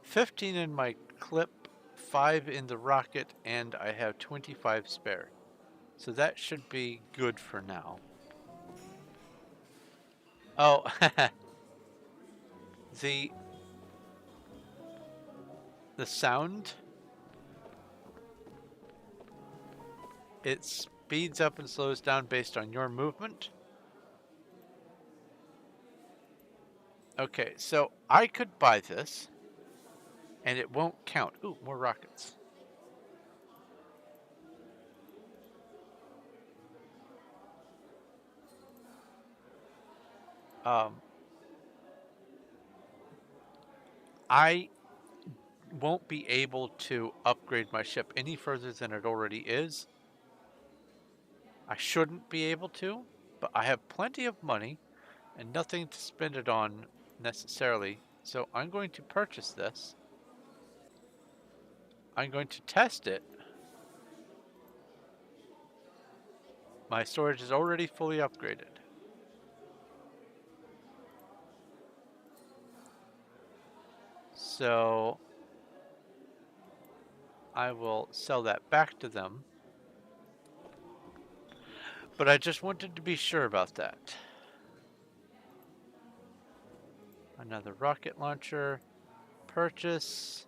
15 in my clip, 5 in the rocket, and I have 25 spare. So that should be good for now. Oh, the sound, it speeds up and slows down based on your movement. Okay, so I could buy this and it won't count. Ooh, more rockets. I won't be able to upgrade my ship any further than it already is. I shouldn't be able to, but I have plenty of money and nothing to spend it on necessarily. So I'm going to purchase this. I'm going to test it. My storage is already fully upgraded. So I will sell that back to them. But I just wanted to be sure about that. Another rocket launcher. Purchase.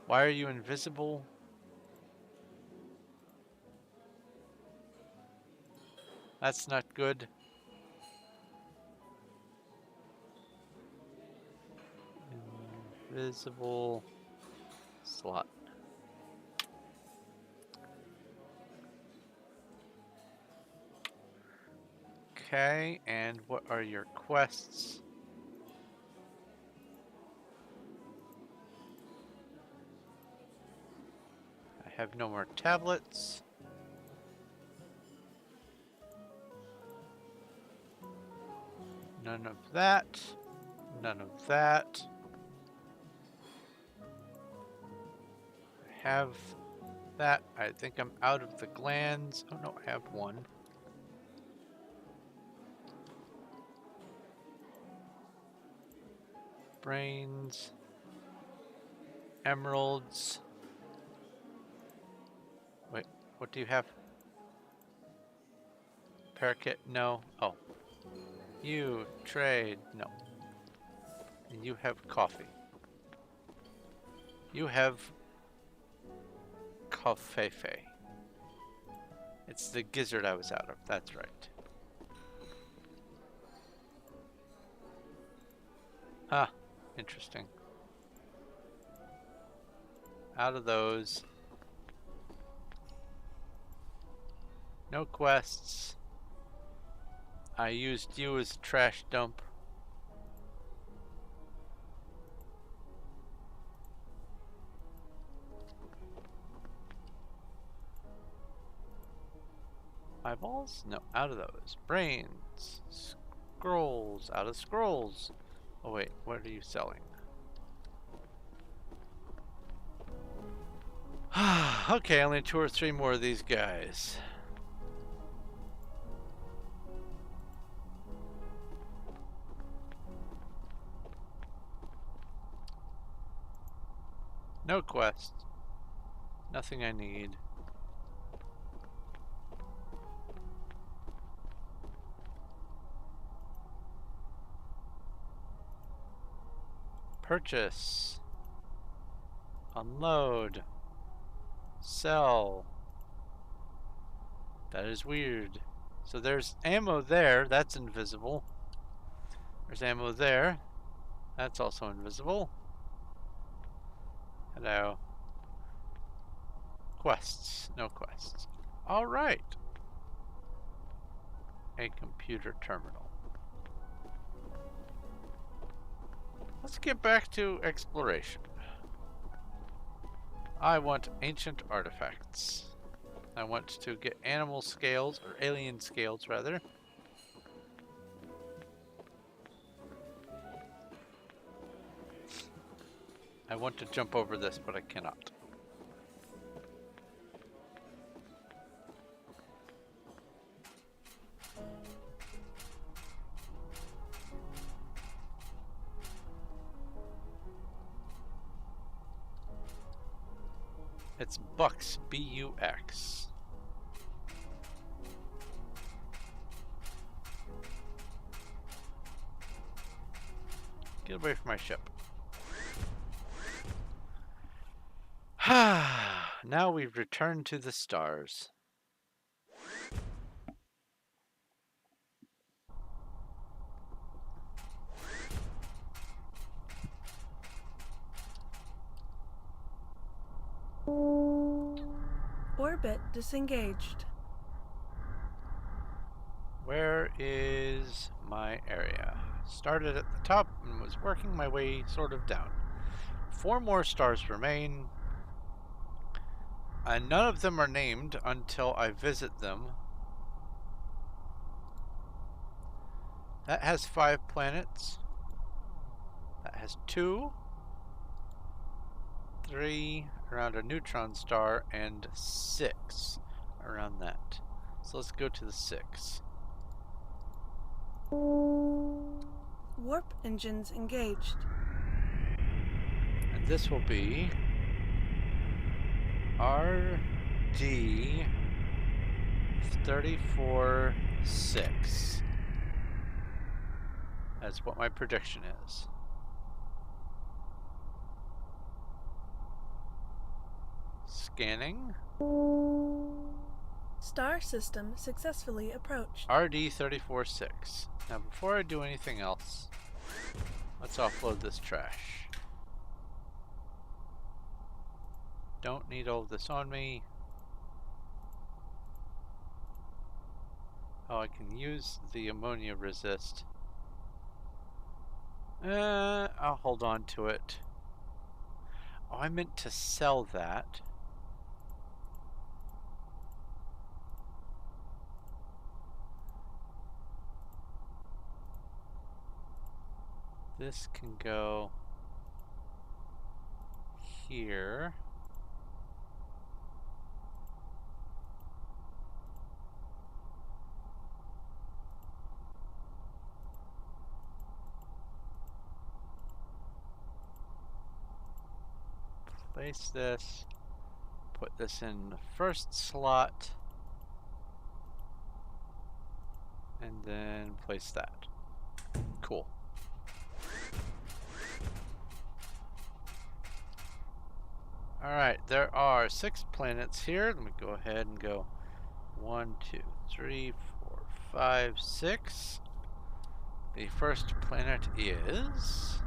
Why are you invisible? That's not good. Invisible slot. Okay, and what are your quests? I have no more tablets. None of that. None of that. I have that. I think I'm out of the glands. Oh no, I have one. Brains. Emeralds. Wait, what do you have? Parakeet? No. Oh. You trade. No. And you have coffee. You have Covfefe. It's the gizzard I was out of. That's right. Ah, interesting. Out of those. No quests. I used you as a trash dump. Eyeballs? No, out of those. Brains. Scrolls. Out of scrolls. Oh wait, what are you selling? Okay, only 2 or 3 more of these guys. No quest. Nothing I need. Purchase. Unload. Sell. That is weird. So there's ammo there. That's invisible. There's ammo there. That's also invisible. Hello. Quests. No quests. Alright. A computer terminal. Let's get back to exploration. I want ancient artifacts. I want to get animal scales, or alien scales rather. I want to jump over this, but I cannot. It's Bux, B-U-X. Get away from my ship. Now we've returned to the stars. Orbit disengaged. Where is my area? Started at the top and was working my way sort of down. 4 more stars remain. And none of them are named until I visit them. That has 5 planets. That has 2. 3 around a neutron star and 6 around that. So let's go to the 6. Warp engines engaged. And this will be RD 34-6. That's what my prediction is. Scanning. Star system successfully approached. RD 34-6. Now before I do anything else, let's offload this trash. Don't need all of this on me. Oh, I can use the ammonia resist. I'll hold on to it. Oh, I meant to sell that. This can go here. Place this, put this in the first slot, and then place that. Cool. Alright, there are 6 planets here. Let me go ahead and go 1, 2, 3, 4, 5, 6. The first planet is...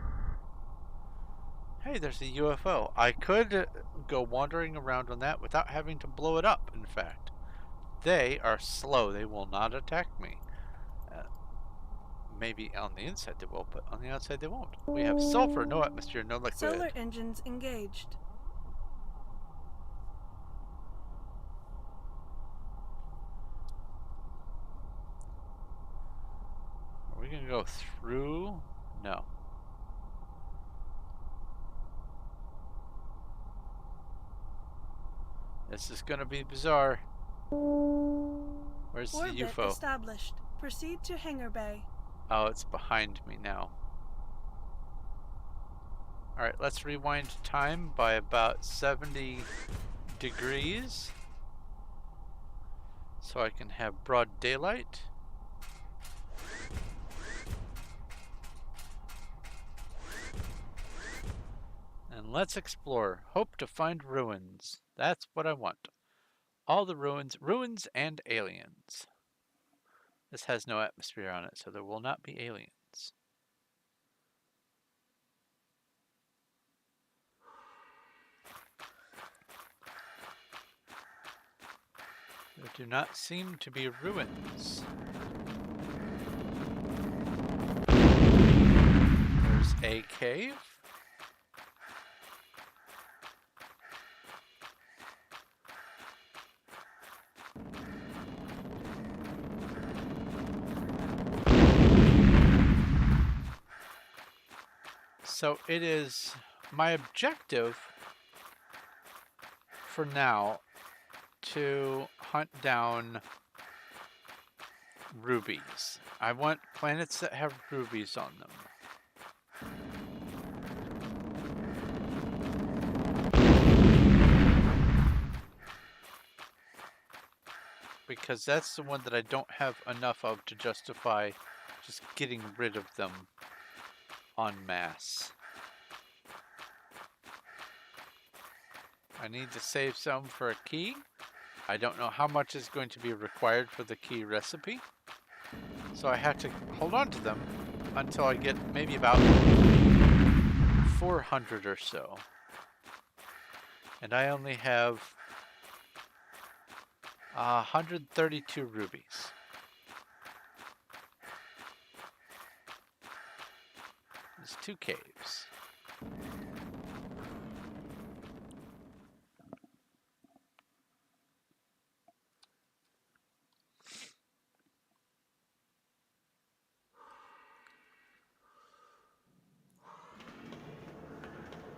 Hey, there's a UFO. I could go wandering around on that without having to blow it up, in fact. They are slow. They will not attack me. Maybe on the inside they will, but on the outside they won't. We have sulfur, no atmosphere, no liquid. Solar engines engaged. we gonna go through? No. This is gonna be bizarre. Where's the Orbit UFO? established. Proceed to hangar bay. Oh, it's behind me now. Alright, let's rewind time by about 70 degrees so I can have broad daylight. And let's explore. Hope to find ruins. That's what I want. All the ruins and aliens. This has no atmosphere on it, so there will not be aliens. There do not seem to be ruins. There's a cave. So it is my objective for now to hunt down rubies. I want planets that have rubies on them. Because that's the one that I don't have enough of to justify just getting rid of them en masse. I need to save some for a key. I don't know how much is going to be required for the key recipe. So I have to hold on to them until I get maybe about 400 or so. And I only have 132 rubies. There's 2 caves.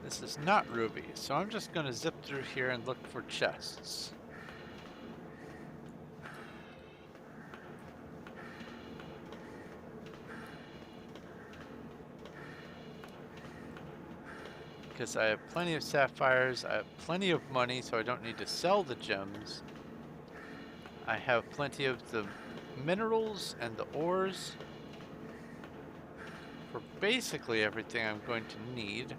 This is not ruby, so I'm just going to zip through here and look for chests. Because I have plenty of sapphires, I have plenty of money, so I don't need to sell the gems. I have plenty of the minerals and the ores for basically everything I'm going to need.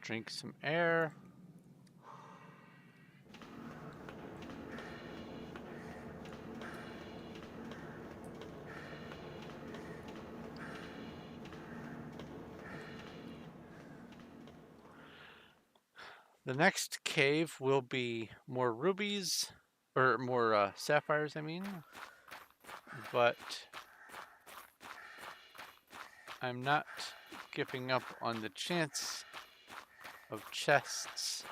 Drink some air. The next cave will be more rubies, or more sapphires, I mean. But I'm not giving up on the chance of chests.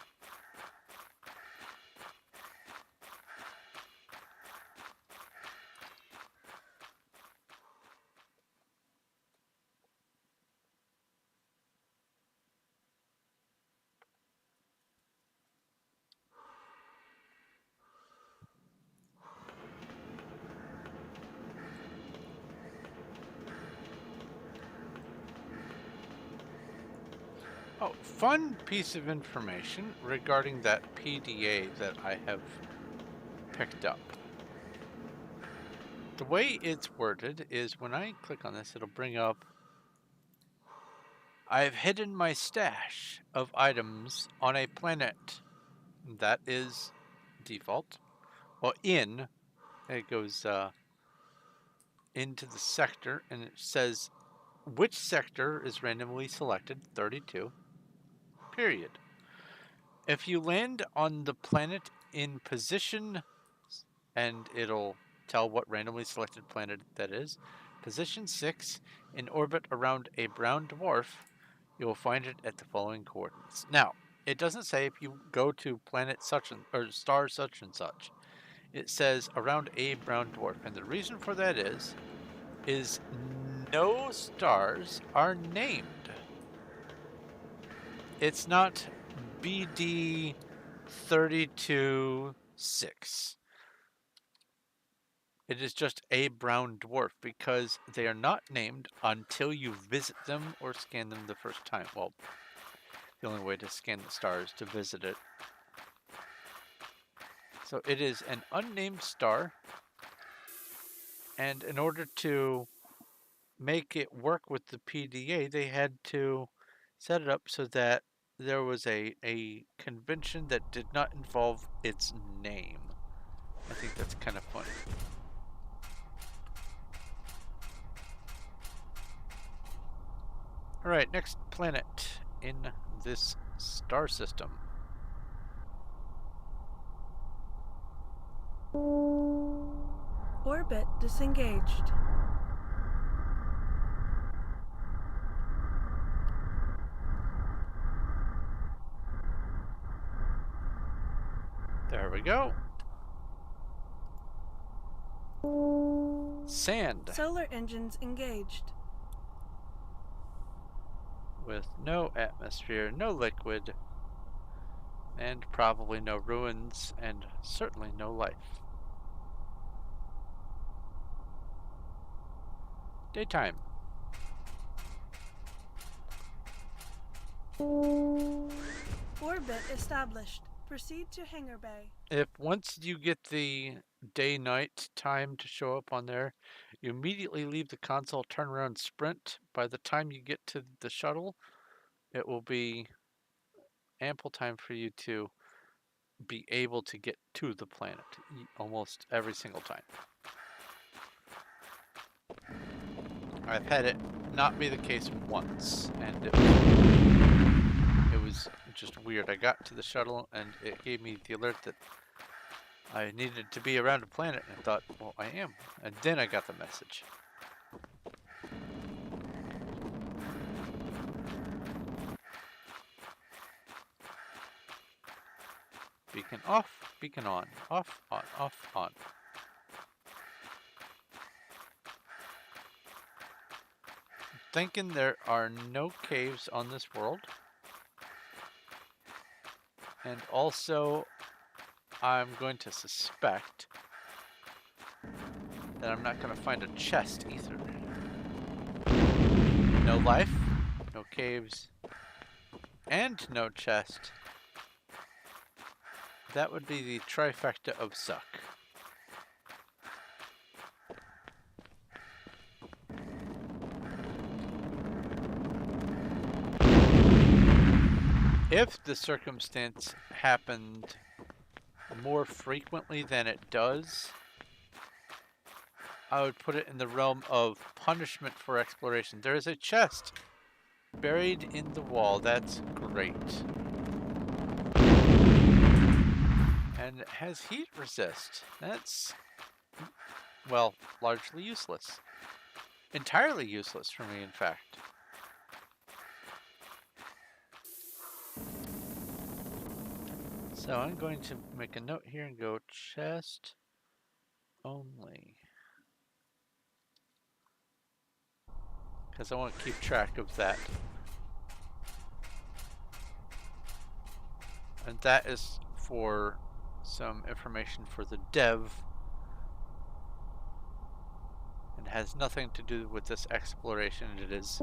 Oh, fun piece of information regarding that PDA that I have picked up. The way it's worded is when I click on this, it'll bring up, I've hidden my stash of items on a planet. That is default. Well, it goes into the sector, and it says which sector is randomly selected? 32. Period. If you land on the planet in position, and it'll tell what randomly selected planet that is, position 6 in orbit around a brown dwarf, you will find it at the following coordinates. Now, it doesn't say if you go to planet such and or star such and such. It says around a brown dwarf, and the reason for that is no stars are named. It's not BD 32-6. It is just a brown dwarf because they are not named until you visit them or scan them the first time. Well, the only way to scan the star is to visit it. So it is an unnamed star, and in order to make it work with the PDA, they had to set it up so that there was a convention that did not involve its name. I think that's kind of funny. Alright, next planet in this star system. Orbit disengaged. There we go. Sand. Solar engines engaged. With no atmosphere, no liquid, and probably no ruins, and certainly no life. Daytime. Orbit established. Proceed to hangar bay. If once you get the day-night time to show up on there, you immediately leave the console, turn around, sprint. By the time you get to the shuttle, it will be ample time for you to be able to get to the planet almost every single time. I've had it not be the case once, and it was just weird. I got to the shuttle and it gave me the alert that I needed to be around a planet, and I thought, well, I am. And then I got the message. Beacon off, beacon on, off, on, off, on. Thinking there are no caves on this world. And also, I'm going to suspect that I'm not going to find a chest either. No life, no caves, and no chest. That would be the trifecta of suck. If the circumstance happened more frequently than it does, I would put it in the realm of punishment for exploration. There is a chest buried in the wall. That's great. And it has heat resist. That's, well, largely useless. Entirely useless for me, in fact. So I'm going to make a note here and go chest only. Because I want to keep track of that. And that is for some information for the dev. And has nothing to do with this exploration. It is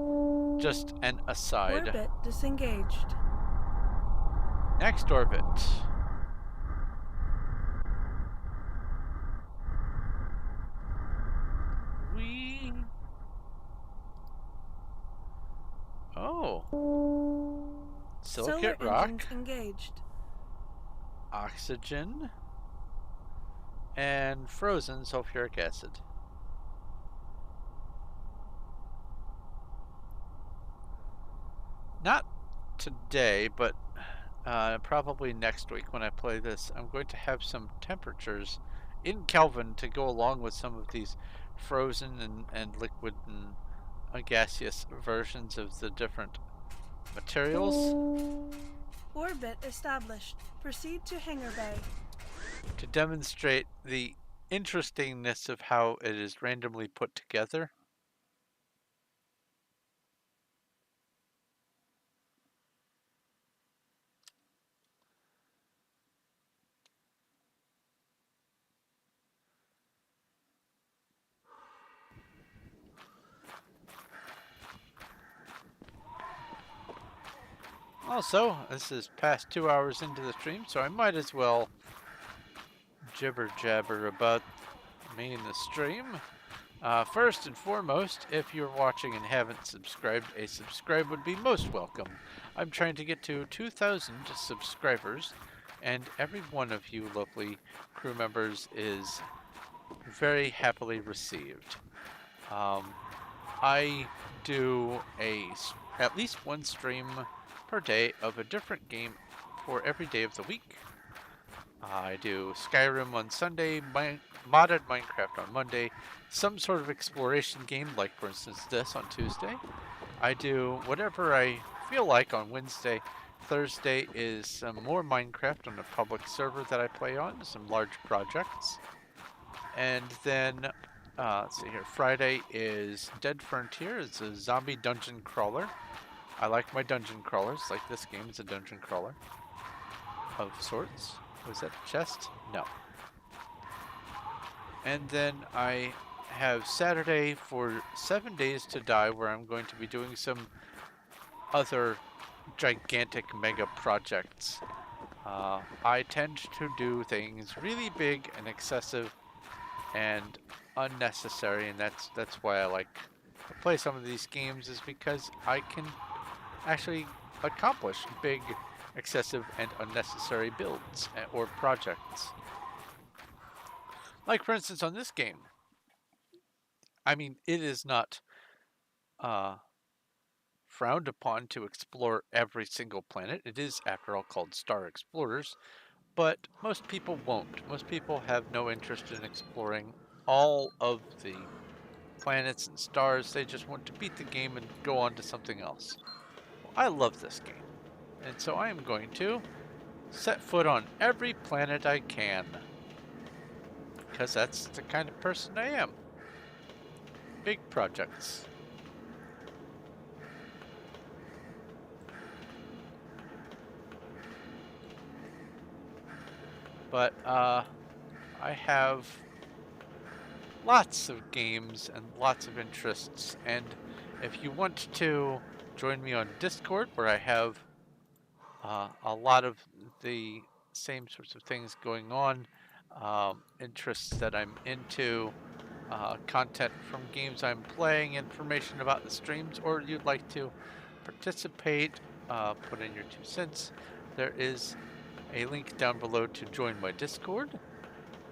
just an aside. Orbit disengaged. Next orbit. Oh. Silicate Solar rock. engines engaged. Oxygen. And frozen sulfuric acid. not today, but probably next week when I play this, I'm going to have some temperatures in Kelvin to go along with some of these frozen and liquid and gaseous versions of the different materials Orbit established. Proceed to hangar bay. to demonstrate the interestingness of how it is randomly put together. Also, this is past 2 hours into the stream, so I might as well jibber jabber about me in the stream. First and foremost, if you're watching and haven't subscribed, a subscribe would be most welcome. I'm trying to get to 2,000 subscribers, and every one of you lovely crew members is very happily received. I do at least one stream per day of a different game for every day of the week. I do Skyrim on Sunday, modded Minecraft on Monday, some sort of exploration game, like for instance this on Tuesday. I do whatever I feel like on Wednesday. Thursday is some more Minecraft on a public server that I play on, some large projects. And then, let's see here, Friday is Dead Frontier. It's a zombie dungeon crawler. I like my dungeon crawlers, like this game is a dungeon crawler of sorts. Was that a chest? No. And then I have Saturday for 7 Days to Die, where I'm going to be doing some other gigantic mega projects. I tend to do things really big and excessive and unnecessary, and that's why I like to play some of these games, is because I can actually accomplish big, excessive, and unnecessary builds or projects. Like, for instance, on this game, I mean, it is not frowned upon to explore every single planet. It is, after all, called Star Explorers, but most people won't. Most people have no interest in exploring all of the planets and stars. They just want to beat the game and go on to something else. Well, I love this game, and so I am going to set foot on every planet I can, because that's the kind of person I am. Big projects. But I have lots of games and lots of interests, and if you want to join me on Discord, where I have a lot of the same sorts of things going on, interests that I'm into, content from games I'm playing, information about the streams, or you'd like to participate, put in your 2 cents, there is a link down below to join my Discord.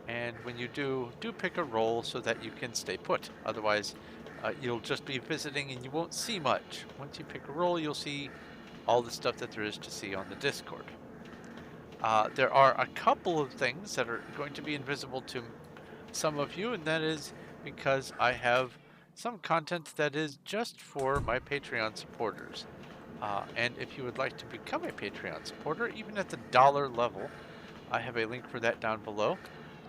And when you do pick a role so that you can stay put. Otherwise, you'll just be visiting and you won't see much. Once you pick a role, you'll see all the stuff that there is to see on the Discord. There are a couple of things that are going to be invisible to some of you, and that is because I have some content that is just for my Patreon supporters. And if you would like to become a Patreon supporter, even at the dollar level, I have a link for that down below.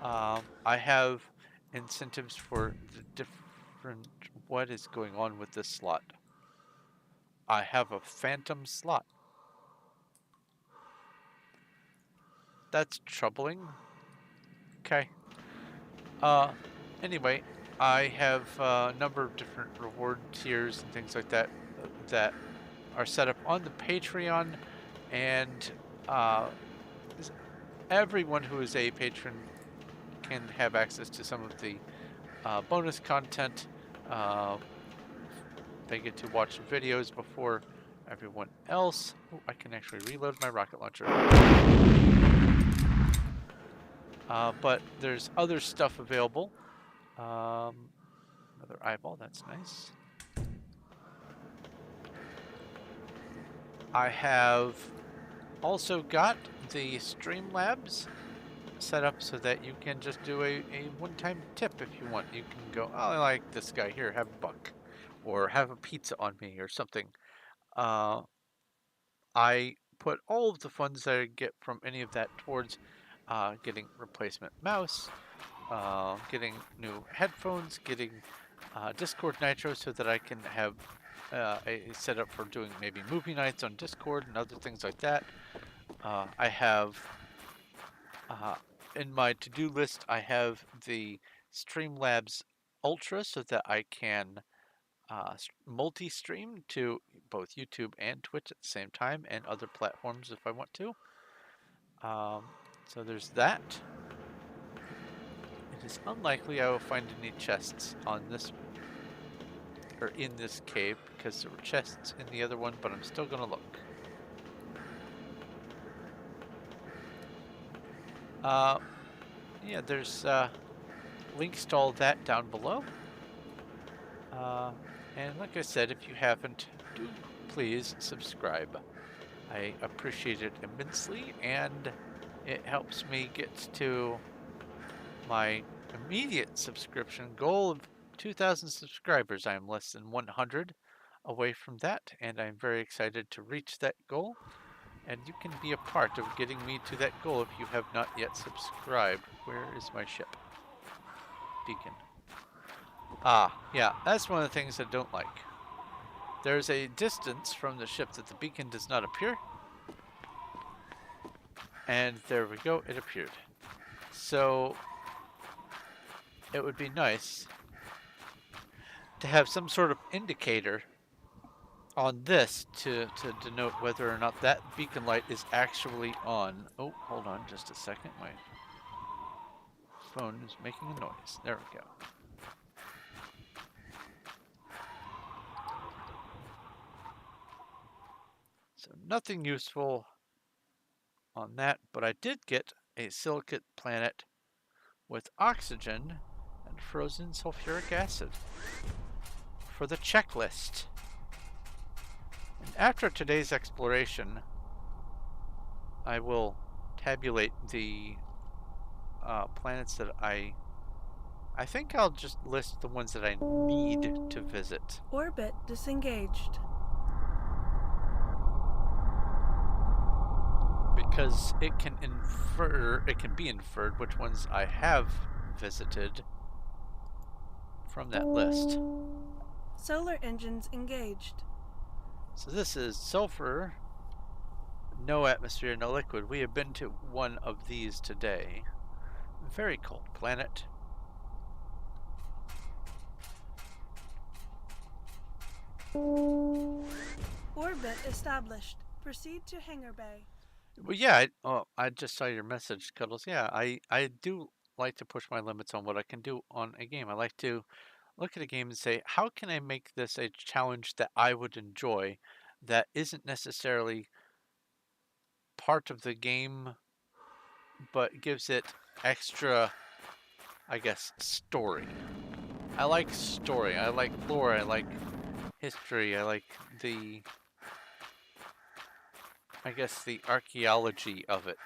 I have incentives for the different... What is going on with this slot? I have a phantom slot. That's troubling. Okay. Anyway, I have a number of different reward tiers and things like that that are set up on the Patreon, and everyone who is a patron can have access to some of the bonus content. They get to watch videos before everyone else. Oh, I can actually reload my rocket launcher. But there's other stuff available. Another eyeball, that's nice. I have also got the Streamlabs set up so that you can just do a one-time tip if you want. You can go, oh, I like this guy here, have a buck, or have a pizza on me or something. I put all of the funds that I get from any of that towards getting replacement mouse, getting new headphones, getting Discord Nitro so that I can have a setup for doing maybe movie nights on Discord and other things like that. I have in my to-do list, I have the Streamlabs Ultra so that I can multi-stream to both YouTube and Twitch at the same time and other platforms if I want to. So there's that. It is unlikely I will find any chests on this or in this cave because there were chests in the other one, but I'm still gonna look. Yeah, there's links to all that down below. And like I said, if you haven't, do please subscribe. I appreciate it immensely, and it helps me get to my immediate subscription goal of 2,000 subscribers. I am less than 100 away from that, and I'm very excited to reach that goal. And you can be a part of getting me to that goal if you have not yet subscribed. Where is my ship? Beacon. Ah, yeah, that's one of the things I don't like. There's a distance from the ship that the beacon does not appear. And there we go, it appeared. So it would be nice to have some sort of indicator on this to denote whether or not that beacon light is actually on. Oh, hold on just a second. My phone is making a noise. There we go. So nothing useful on that, but I did get a silicate planet with oxygen and frozen sulfuric acid for the checklist. And after today's exploration, I will tabulate the planets that I think I'll just list the ones that I need to visit. Orbit disengaged. Because it can be inferred which ones I have visited from that list. Solar engines engaged. So this is sulfur, no atmosphere, no liquid. We have been to one of these today. Very cold planet. Orbit established. Proceed to hangar bay. Well, yeah, I just saw your message, Cuddles. Yeah, I do like to push my limits on what I can do on a game. I like to look at a game and say, how can I make this a challenge that I would enjoy that isn't necessarily part of the game, but gives it extra, I guess, story. I like story. I like lore. I like history. I like I guess the archaeology of it.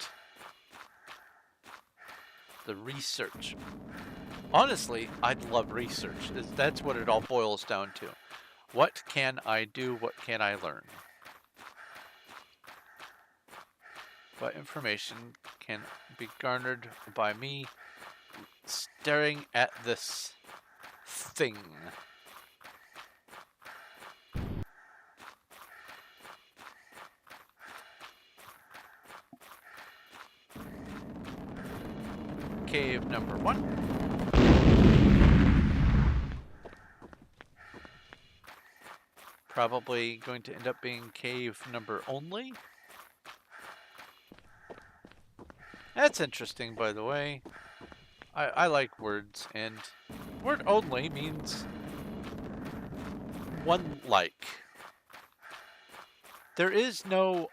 The research. Honestly, I'd love research. That's what it all boils down to. What can I do? What can I learn? What information can be garnered by me staring at this thing? Cave number 1. Probably going to end up being cave number only. That's interesting, by the way. I like words, and word only means one like. There is no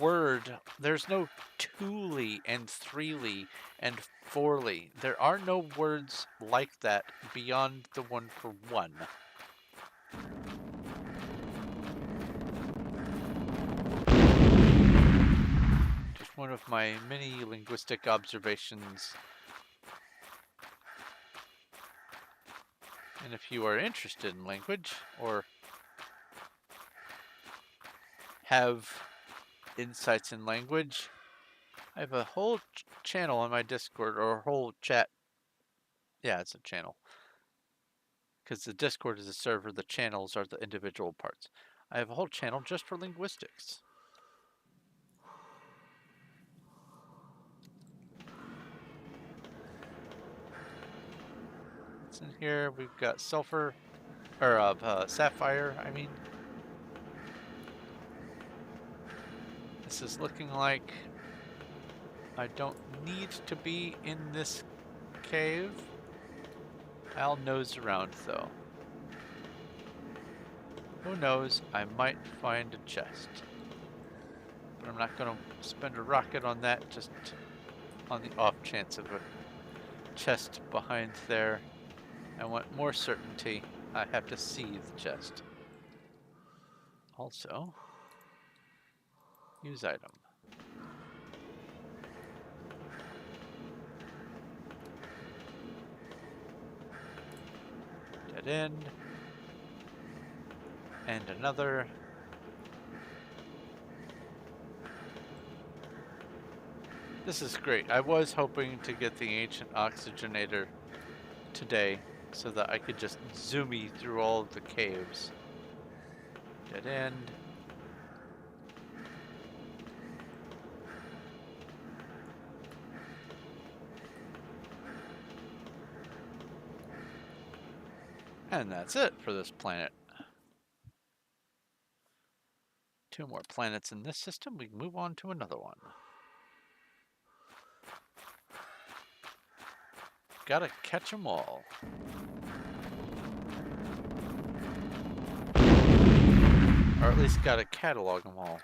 word, there's no two-ly and three-ly and four-ly. There are no words like that beyond the one for one. one of my many linguistic observations. And if you are interested in language or have insights in language, I have a whole channel on my Discord, or a whole chat. Yeah, it's a channel. Because the Discord is a server, the channels are the individual parts. I have a whole channel just for linguistics. What's in here? We've got sulfur, or sapphire, I mean. This is looking like I don't need to be in this cave. I'll nose around though. Who knows, I might find a chest. But I'm not gonna spend a rocket on that, just on the off chance of a chest behind there. I want more certainty. I have to see the chest. Also, use item. Dead end. And another. This is great. I was hoping to get the ancient oxygenator today so that I could just zoomy through all of the caves. Dead end. And that's it for this planet. 2 more planets in this system. We can move on to another one. Gotta catch them all. Or at least gotta catalog them all.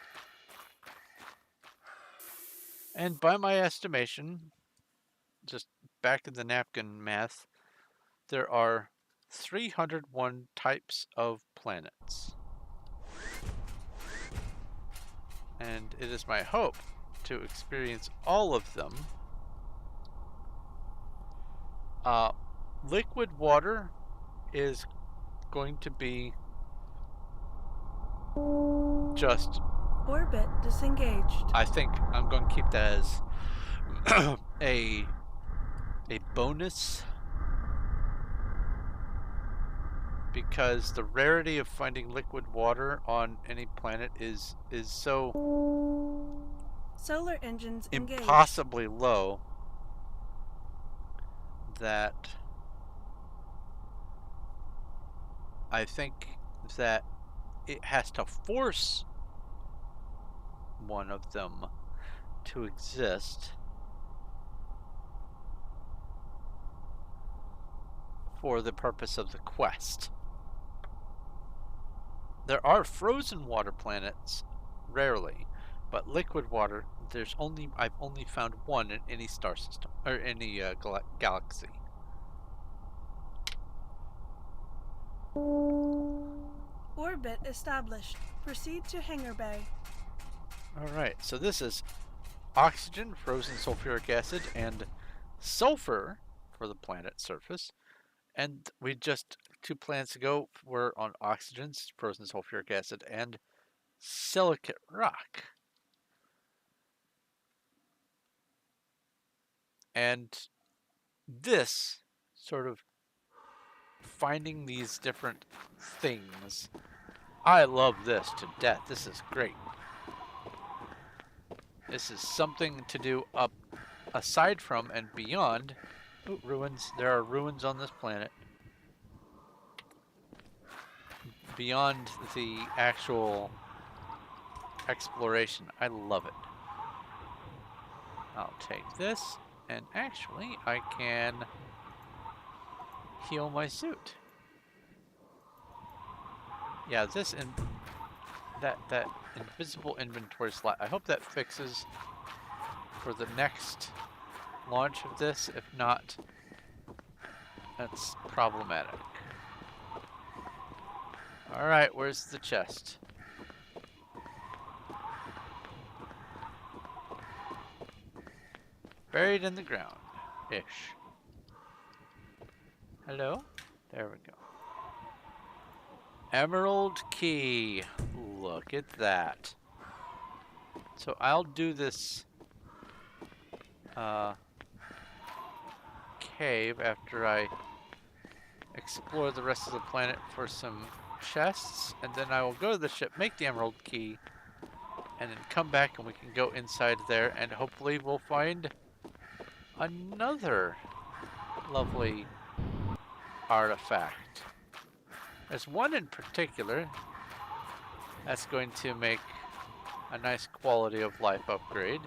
And by my estimation, just back in the napkin math, there are 301 types of planets. And it is my hope to experience all of them. Liquid water is going to be just... Orbit disengaged. I think I'm going to keep that as a bonus, because the rarity of finding liquid water on any planet is so Solar engines engaged. impossibly low that I think that it has to force one of them to exist for the purpose of the quest. There are frozen water planets, rarely, but liquid water, I've only found one in any star system, or any galaxy. Orbit established. Proceed to hangar bay. Alright, so this is oxygen, frozen sulfuric acid, and sulfur for the planet's surface. And we just, 2 planets ago, were on oxygen, frozen sulfuric acid, and silicate rock. And this sort of finding these different things, I love this to death. This is great. This is something to do up aside from and beyond. Ooh, ruins. There are ruins on this planet. Beyond the actual exploration. I love it. I'll take this, and actually I can heal my suit. Yeah, this and that invisible inventory slot. I hope that fixes for the next launch of this. If not, that's problematic. Alright, where's the chest? Buried in the ground-ish. Hello? There we go. Emerald key. Look at that. So I'll do this cave after I explore the rest of the planet for some chests, and then I will go to the ship, make the emerald key, and then come back and we can go inside there and hopefully we'll find another lovely artifact. There's one in particular that's going to make a nice quality of life upgrade,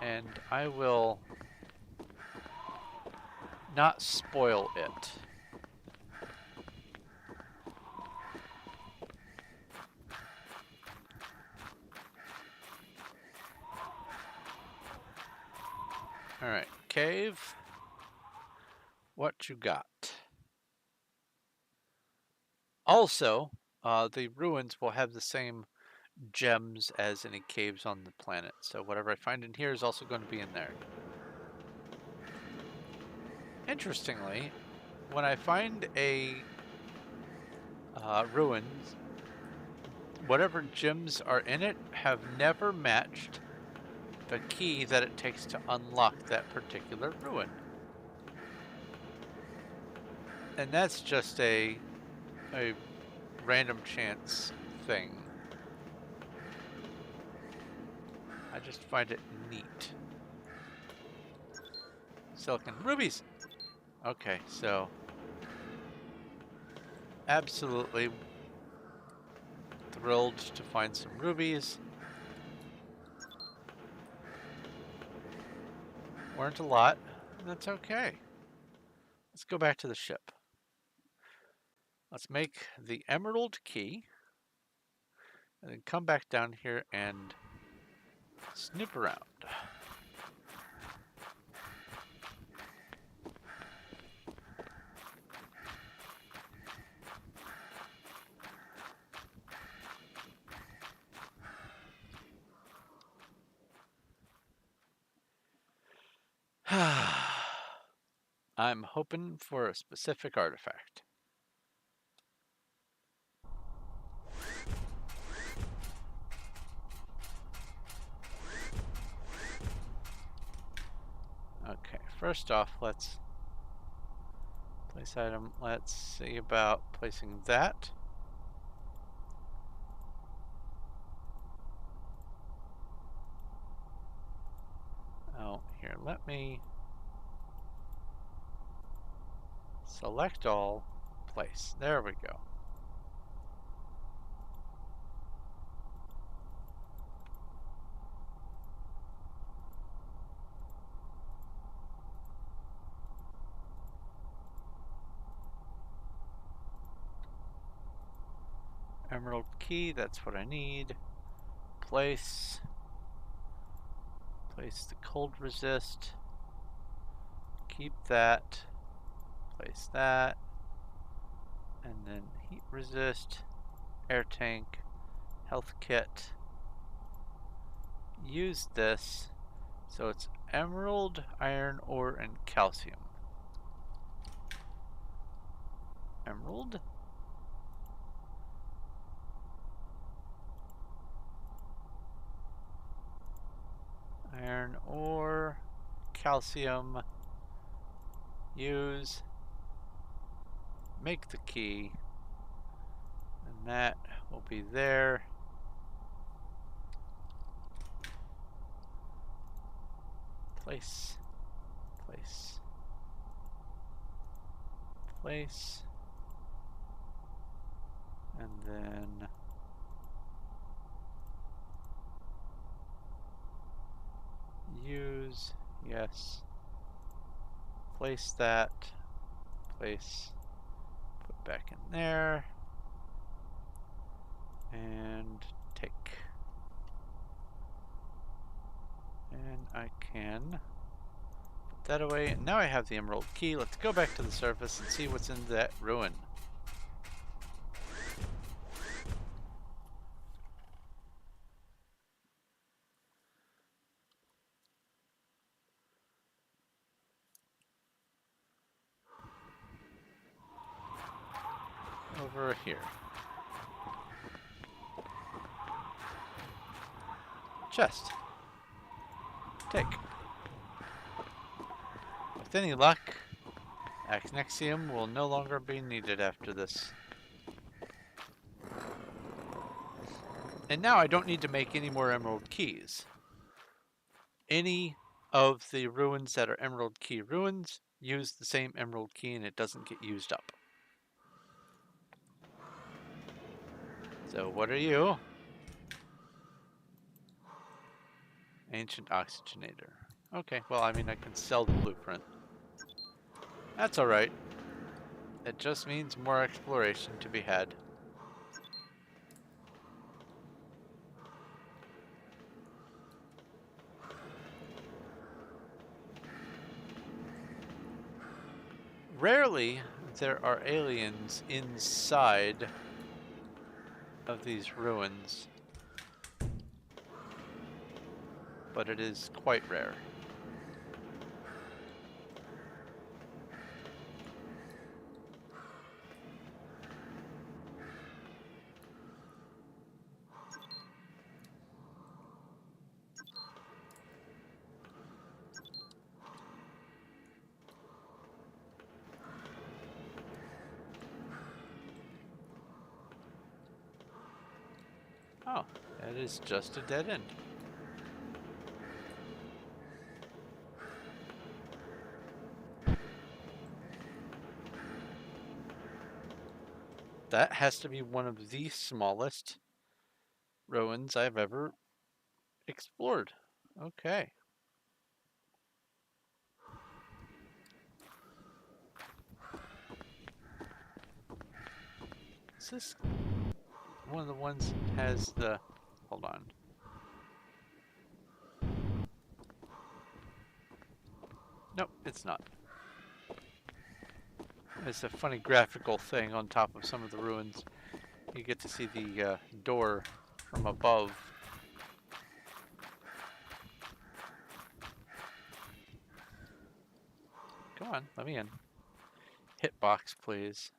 and I will not spoil it. Alright, cave. What you got? Also, the ruins will have the same gems as any caves on the planet. So whatever I find in here is also going to be in there. Interestingly, when I find a ruins, whatever gems are in it have never matched the key that it takes to unlock that particular ruin. And that's just a random chance thing. I just find it neat. Silicon rubies! Okay, so absolutely thrilled to find some rubies. Weren't a lot, that's okay. Let's go back to the ship. Let's make the emerald key, and then come back down here and snoop around. I'm hoping for a specific artifact. Okay, first off, let's place item. Let's see about placing that. Oh, here, let me select all, place. There we go. Emerald key, that's what I need. Place. Place the cold resist. Keep that. Place that. And then heat resist. Air tank. Health kit. Use this. So it's emerald, iron ore, and calcium. Emerald. Iron ore, calcium, use, make the key, and that will be there. Place, place, place, and then use, yes, place that, place, put back in there, and take. And I can put that away, and now I have the emerald key. Let's go back to the surface and see what's in that ruin. over here. Chest. Take. With any luck, Acnexium will no longer be needed after this. And now I don't need to make any more emerald keys. Any of the ruins that are emerald key ruins use the same emerald key and it doesn't get used up. So what are you? Ancient oxygenator. Okay, well, I mean, I can sell the blueprint. That's alright. It just means more exploration to be had. Rarely there are aliens inside of these ruins, but it is quite rare. Oh, that is just a dead end. That has to be one of the smallest ruins I've ever explored. Okay. Is this one of the ones that has the... Hold on. Nope, it's not. It's a funny graphical thing on top of some of the ruins. You get to see the door from above. Come on, let me in. Hitbox, please.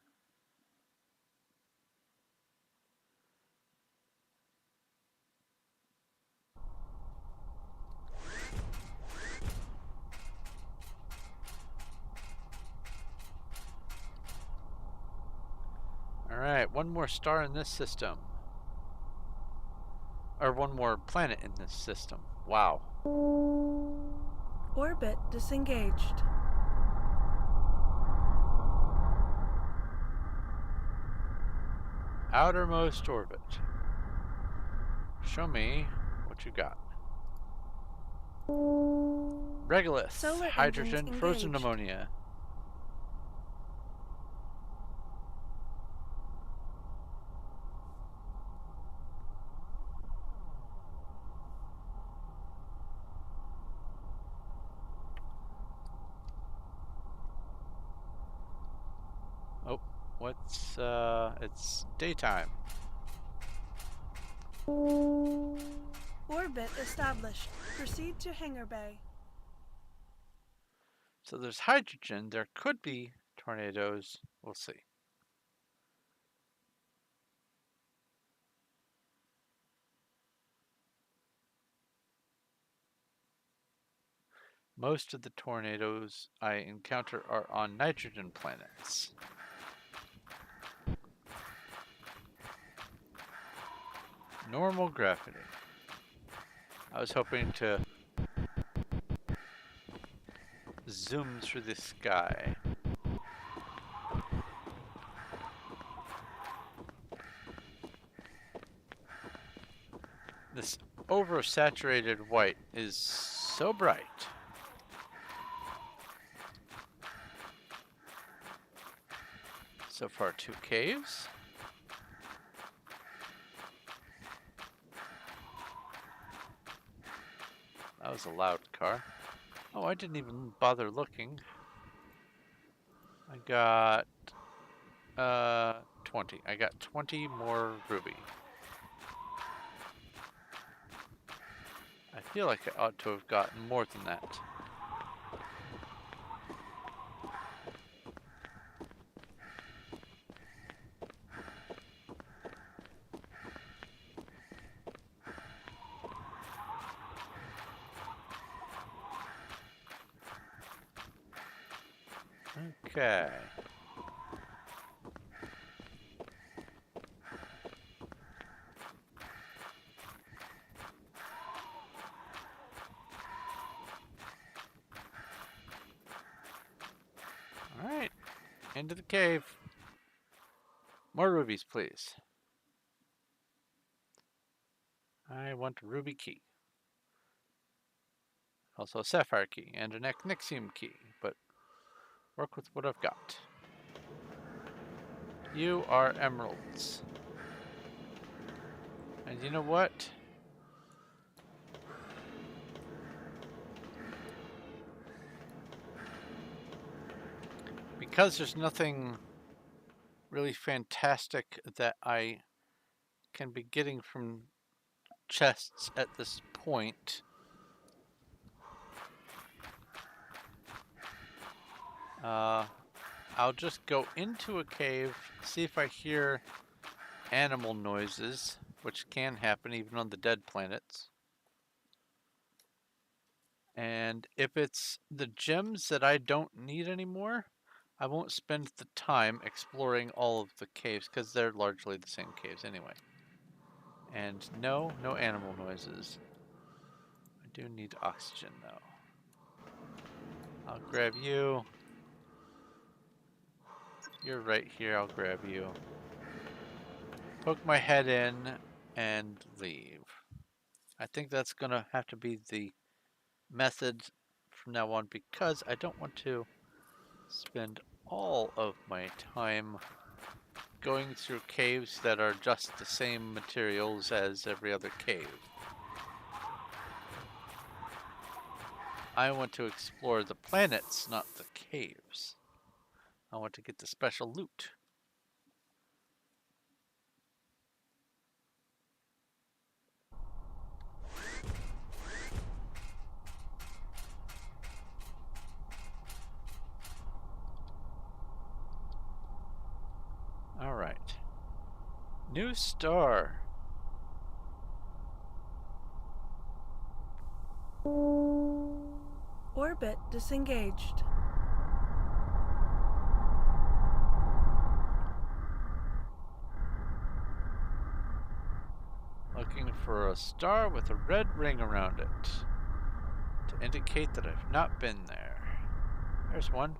Alright, one more star in this system. Or one more planet in this system. Wow. Orbit disengaged. Outermost orbit. Show me what you got. Regolith, Solar hydrogen, engines frozen engaged. ammonia. Oh, what's, it's daytime. Orbit established. Proceed to hangar bay. So there's hydrogen, there could be tornadoes, we'll see. Most of the tornadoes I encounter are on nitrogen planets. Normal gravity. I was hoping to zoom through the sky. This oversaturated white is so bright. So far, 2 caves. That was a loud car. Oh, I didn't even bother looking. I got 20. I got 20 more ruby. I feel like I ought to have gotten more than that. Okay. Alright. Into the cave. More rubies, please. I want a ruby key. Also a sapphire key and an ecnyxium key, but work with what I've got. You are emeralds. And you know what? Because there's nothing really fantastic that I can be getting from chests at this point, I'll just go into a cave, see if I hear animal noises, which can happen even on the dead planets. And if it's the gems that I don't need anymore, I won't spend the time exploring all of the caves because they're largely the same caves anyway. And no animal noises. I do need oxygen though. I'll grab you. You're right here, I'll grab you. Poke my head in and leave. I think that's gonna have to be the method from now on because I don't want to spend all of my time going through caves that are just the same materials as every other cave. I want to explore the planets, not the caves. I want to get the special loot. Alright. New star. Orbit disengaged. Looking for a star with a red ring around it to indicate that I've not been there. There's one.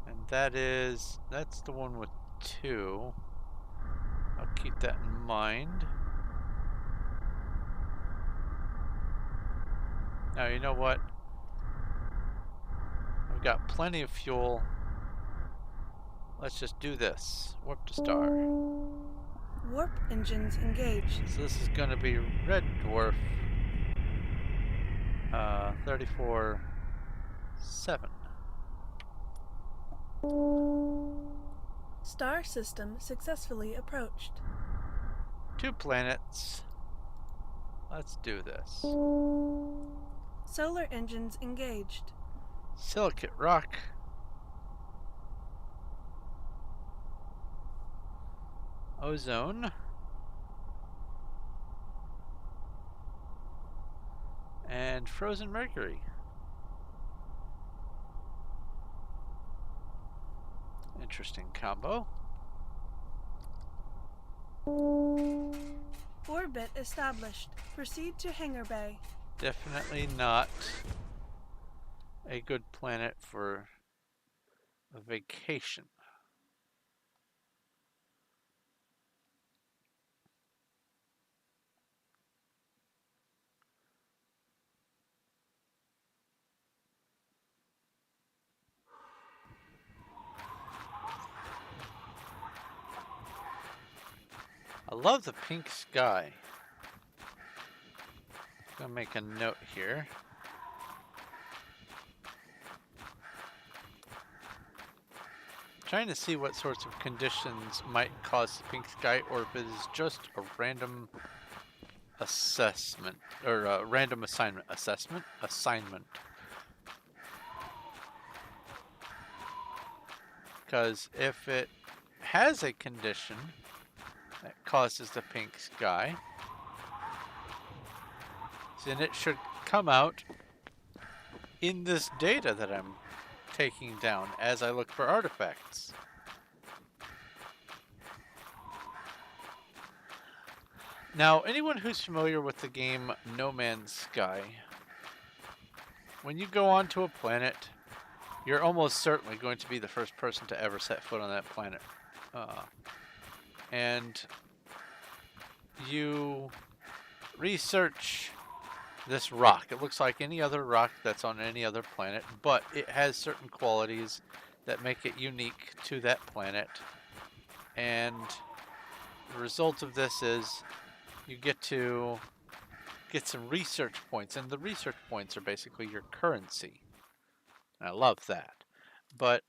And that's the one with 2. I'll keep that in mind. Now, you know what? I've got plenty of fuel. Let's just do this. Warp to star. Warp engines engaged. So this is going to be red dwarf 34-7. Star system successfully approached. 2 planets. Let's do this. Solar engines engaged. Silicate rock. Ozone. And frozen mercury. Interesting combo. Orbit established. Proceed to hangar bay. Definitely not a good planet for a vacation. I love the pink sky. I'm gonna make a note here. Trying to see what sorts of conditions might cause the pink sky, or if it is just a random assessment or a random assignment. Assignment. Because if it has a condition that causes the pink sky, then it should come out in this data that I'm taking down as I look for artifacts. Now, anyone who's familiar with the game No Man's Sky, when you go onto a planet, you're almost certainly going to be the first person to ever set foot on that planet. And you research this rock. It looks like any other rock that's on any other planet, but it has certain qualities that make it unique to that planet. And the result of this is you get to get some research points, and the research points are basically your currency. And I love that. But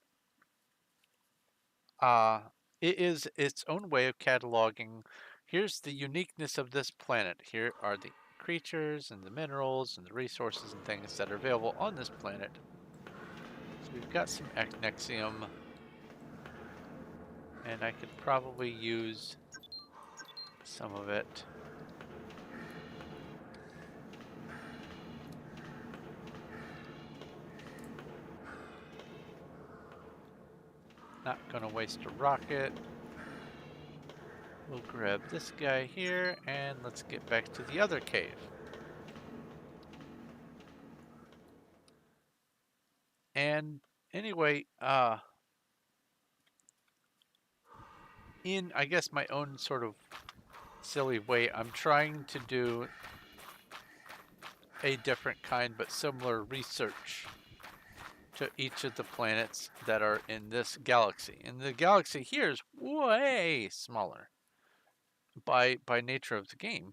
it is its own way of cataloging. Here's the uniqueness of this planet. Here are the creatures and the minerals and the resources and things that are available on this planet. So we've got some Nexium, and I could probably use some of it. Not gonna waste a rocket. We'll grab this guy here, and let's get back to the other cave. And anyway, in, I guess, my own sort of silly way, I'm trying to do a different kind but similar research to each of the planets that are in this galaxy. And the galaxy here is way smaller by nature of the game.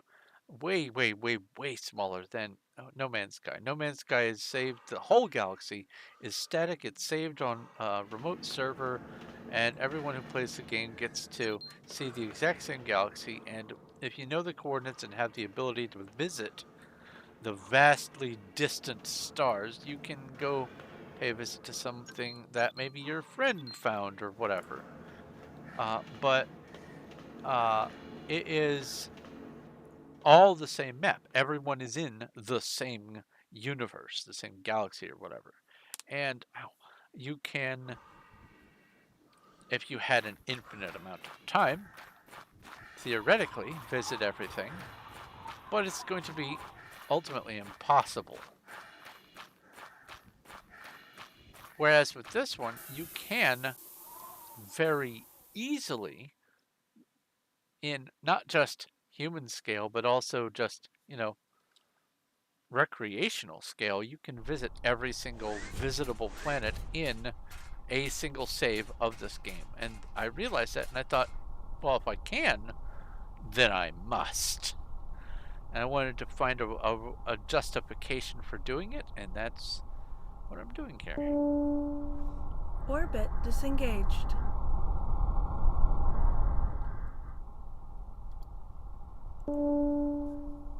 Way, way, way, way smaller than No Man's Sky. No Man's Sky is saved, the whole galaxy is static, it's saved on a remote server, and everyone who plays the game gets to see the exact same galaxy, and if you know the coordinates and have the ability to visit the vastly distant stars, you can go pay a visit to something that maybe your friend found or whatever. But it is all the same map. Everyone is in the same universe, the same galaxy or whatever. And you can, if you had an infinite amount of time, theoretically visit everything, but it's going to be ultimately impossible. Whereas with this one, you can very easily, in not just human scale, but also just, recreational scale, you can visit every single visitable planet in a single save of this game. And I realized that, and I thought, well, if I can, then I must. And I wanted to find a justification for doing it, and that's what I'm doing here. Orbit disengaged.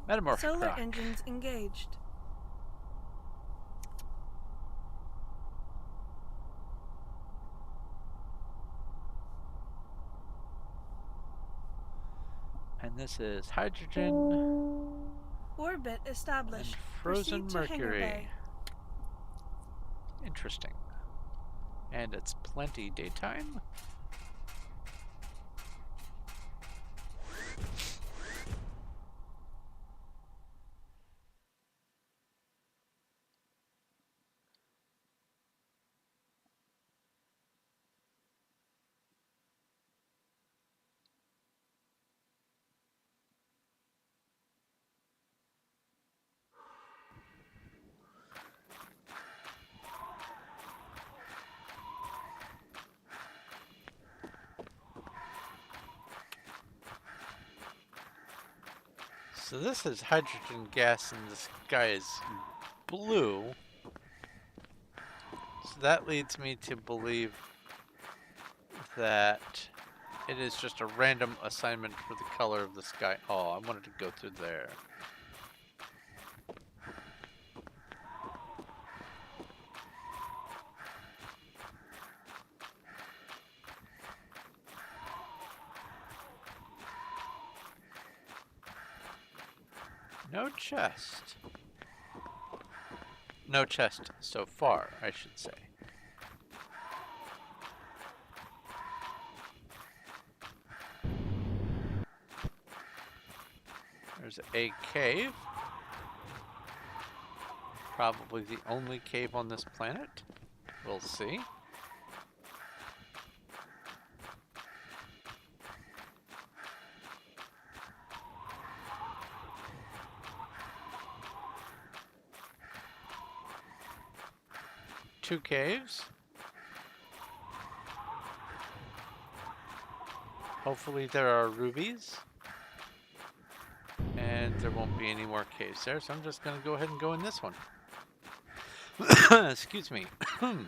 Metamorphic Solar rock. engines engaged. And this is hydrogen. Orbit established. And frozen Proceed to hangar mercury. bay. Interesting. And it's plenty daytime. So this is hydrogen gas and the sky is blue. So that leads me to believe that it is just a random assignment for the color of the sky. Oh, I wanted to go through there. No chest. No chest so far, I should say. There's a cave. Probably the only cave on this planet. We'll see. Two caves. Hopefully there are rubies. And there won't be any more caves there, so I'm just going to go ahead and go in this one. Excuse me. I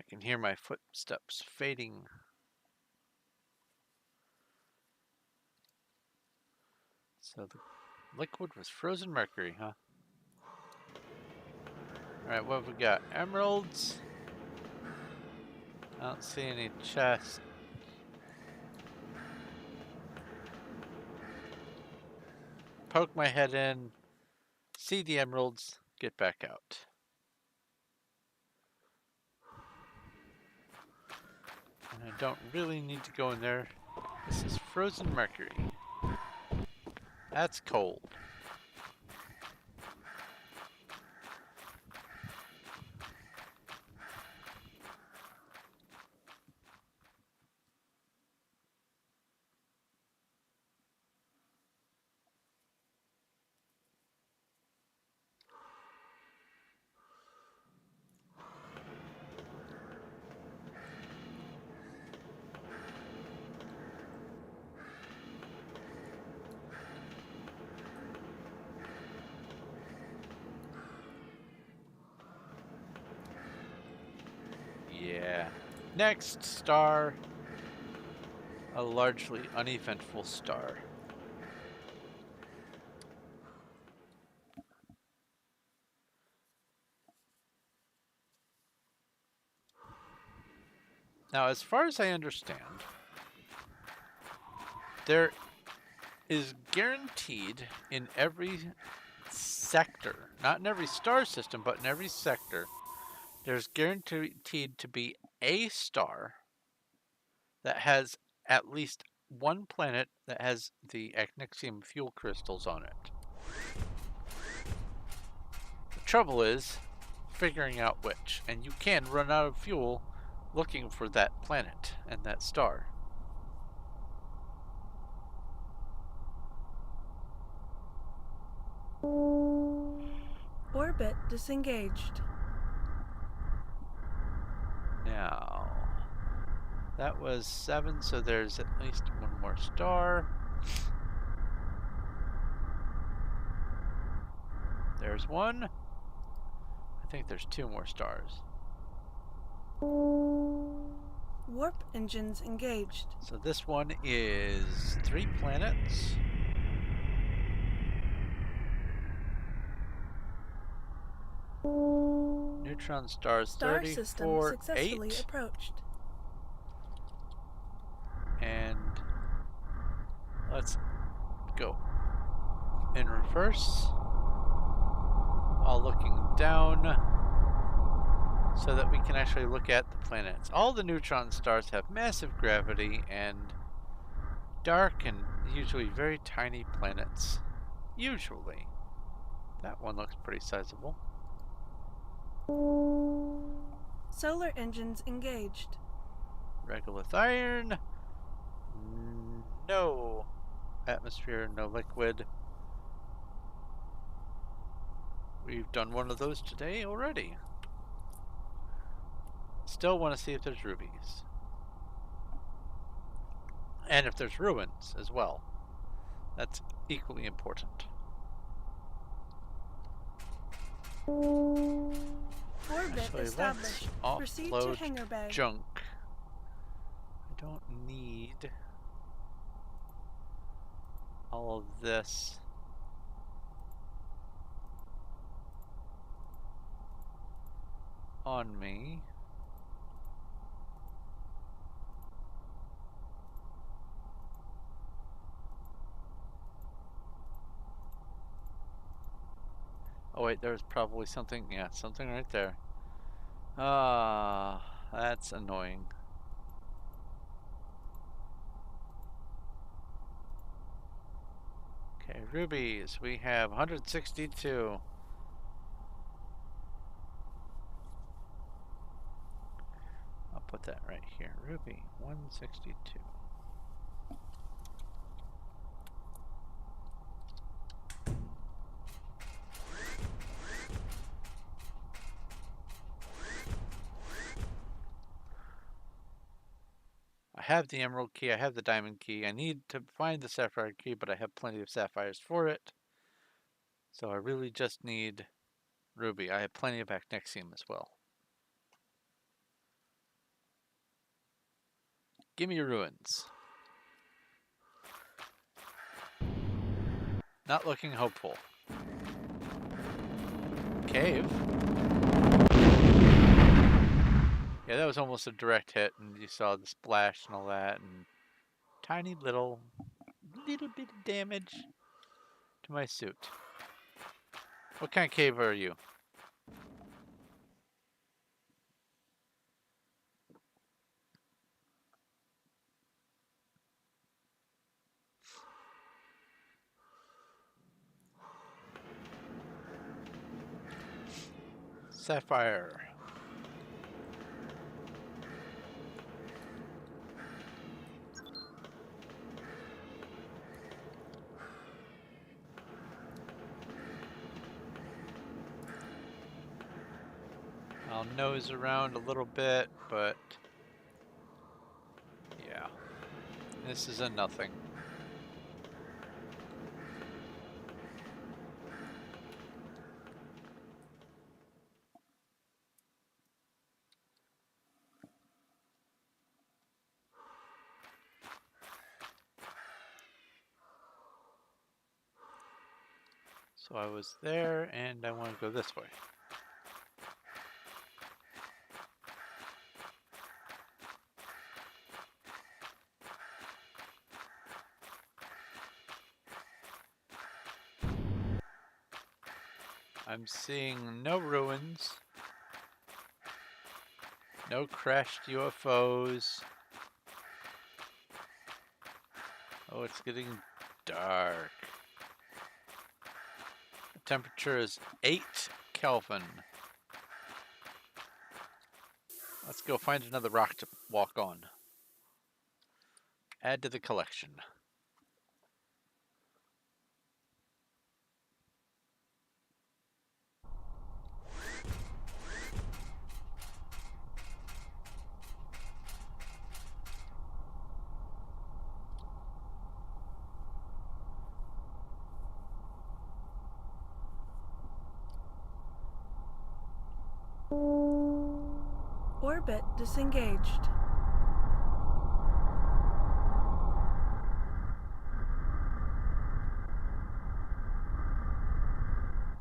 can hear my footsteps fading. So the liquid was frozen mercury, huh? Alright, what have we got? Emeralds. I don't see any chests. Poke my head in, see the emeralds, get back out. And I don't really need to go in there. This is frozen mercury. That's cold. Yeah. Next star. A largely uneventful star. Now, as far as I understand, there is guaranteed in every sector, not in every star system, but in every sector, there's guaranteed to be a star that has at least one planet that has the actinium fuel crystals on it. The trouble is figuring out which, and you can run out of fuel looking for that planet and that star. Orbit disengaged. Now, that was 7, so there's at least one more star. There's one. I think there's 2 more stars. Warp engines engaged. So this one is 3 planets. Neutron stars Star system 34, successfully 8. approached. And let's go in reverse while looking down so that we can actually look at the planets. All the neutron stars have massive gravity and dark and usually very tiny planets. Usually. That one looks pretty sizable. Solar engines engaged. Regolith iron. No atmosphere, no liquid. We've done one of those today already. Still want to see if there's rubies. And if there's ruins as well. That's equally important. Orbit Actually, established. let's Proceed to offload hangar bay. junk. I don't need all of this. On me. Oh wait, there's probably something, yeah, something right there. Ah, that's annoying. Okay, rubies. We have 162. I'll put that right here. Ruby, 162. I have the emerald key, I have the diamond key. I need to find the sapphire key, but I have plenty of sapphires for it. So I really just need ruby. I have plenty of acnexium as well. Give me your ruins. Not looking hopeful. Cave? Yeah, that was almost a direct hit, and you saw the splash and all that, and tiny little bit of damage to my suit. What kind of cave are you? Sapphire. I'll nose around a little bit, but yeah, this is a nothing. So I was there, and I want to go this way. I'm seeing no ruins, no crashed UFOs. Oh, it's getting dark. The temperature is 8 Kelvin. Let's go find another rock to walk on. Add to the collection. Orbit disengaged.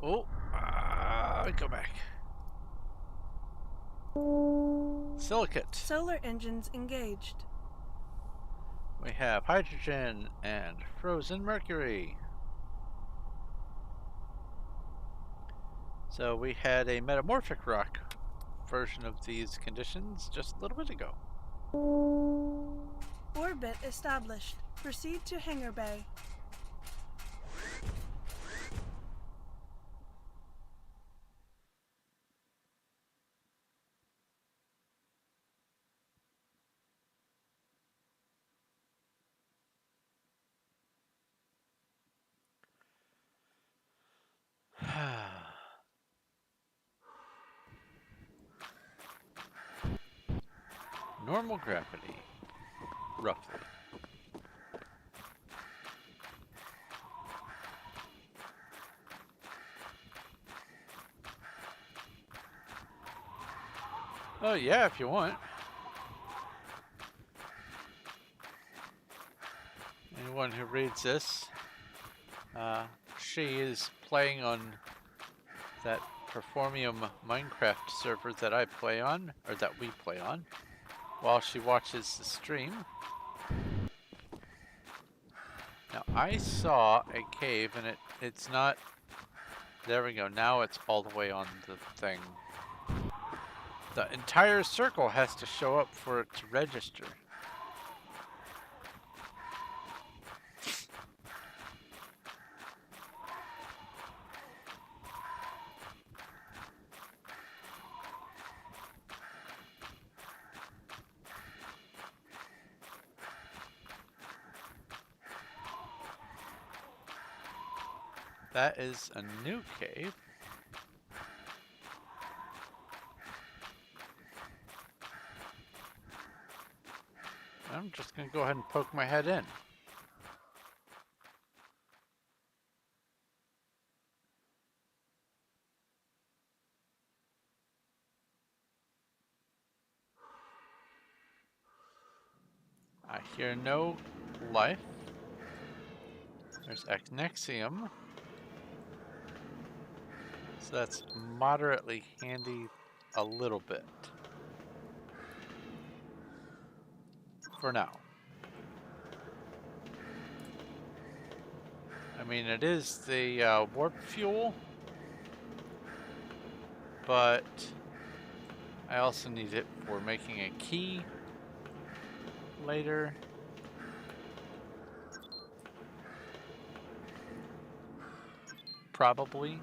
Oh, go back. Silicate. Solar engines engaged. We have hydrogen and frozen mercury. So we had a metamorphic rock version of these conditions just a little bit ago. Orbit established. Proceed to hangar bay. Normal gravity, roughly. Oh yeah, if you want. Anyone who reads this, she is playing on that Performium Minecraft server that I play on, or that we play on, while she watches the stream. Now I saw a cave, and it's not. There we go. Now it's all the way on the thing. The entire circle has to show up for it to register. That is a new cave. I'm just gonna go ahead and poke my head in. I hear no life. There's Exnexium. So that's moderately handy a little bit. For now. I mean, it is the warp fuel, but I also need it for making a key later. Probably.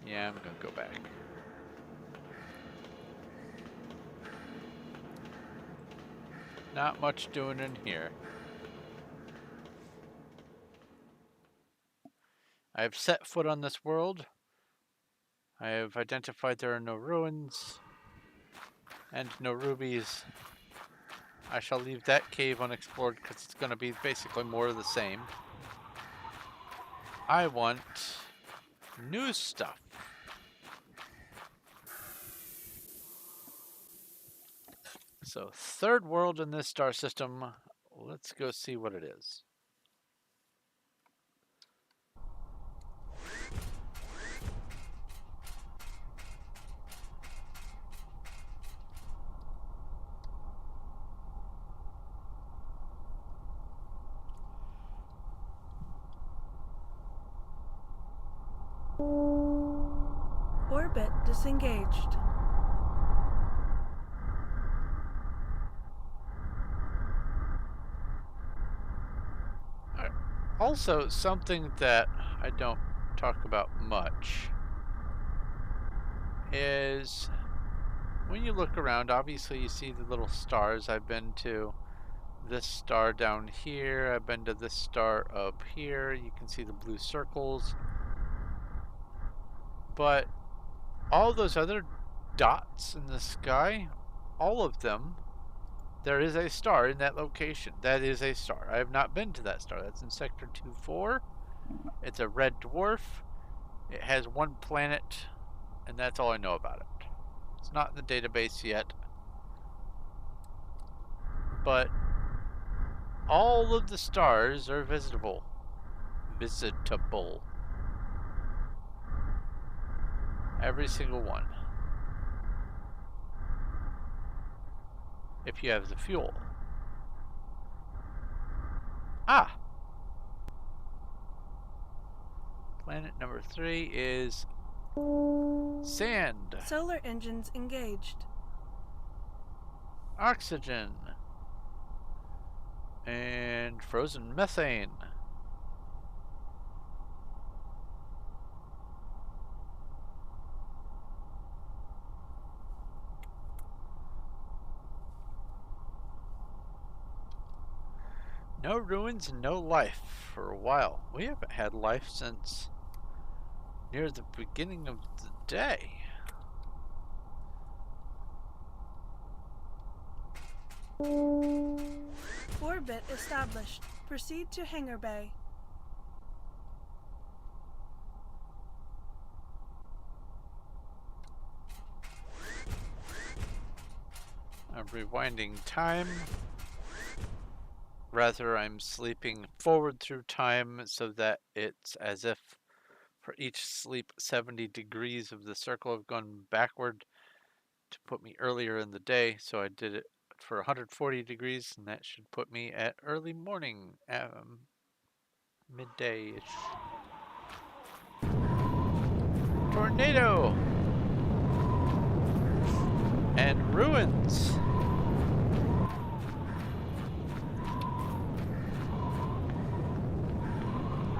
Yeah, I'm gonna go back. Not much doing in here. I have set foot on this world. I have identified there are no ruins and no rubies. I shall leave that cave unexplored because it's going to be basically more of the same. I want new stuff. So, third world in this star system. Let's go see what it is. Orbit disengaged. Also, something that I don't talk about much is when you look around, obviously you see the little stars. I've been to this star down here. I've been to this star up here. You can see the blue circles. But all those other dots in the sky, all of them, there is a star in that location. That is a star. I have not been to that star. That's in Sector 2-4. It's a red dwarf. It has one planet, and that's all I know about it. It's not in the database yet. But all of the stars are visitable. Every single one. If you have the fuel. Ah! Planet number 3 is sand. Solar engines engaged. Oxygen. And frozen methane. No ruins and no life for a while. We haven't had life since near the beginning of the day. Orbit established. Proceed to hangar bay. I'm rewinding time. Rather, I'm sleeping forward through time so that it's as if for each sleep 70 degrees of the circle have gone backward to put me earlier in the day. So I did it for 140 degrees, and that should put me at early morning, midday-ish. Tornado! And ruins!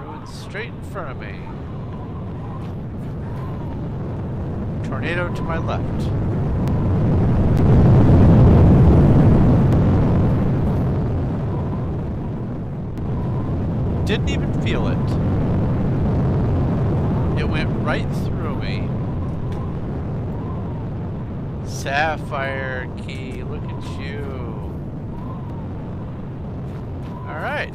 Ruins straight in front of me. Tornado to my left. Didn't even feel it. It went right through me. Sapphire key, look at you. Alright.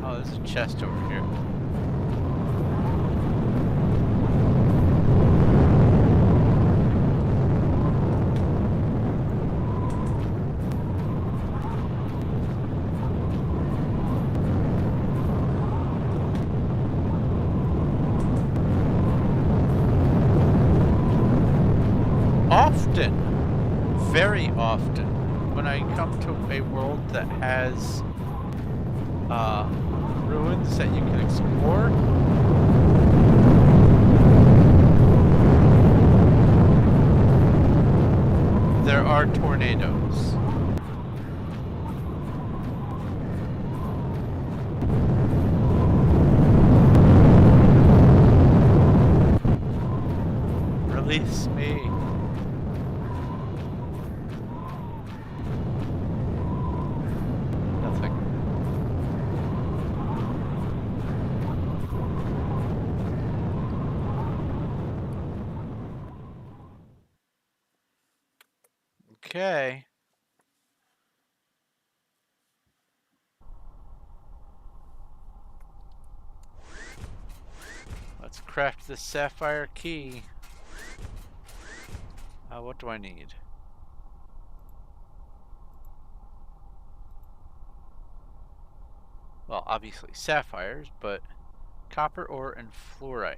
Oh, there's a chest over here. Often, very often, when I come to a world that has ruins that you can explore, there are tornadoes. Release me. Nothing. Okay. Let's craft this sapphire key. What do I need? Well, obviously sapphires, but copper ore and fluorite.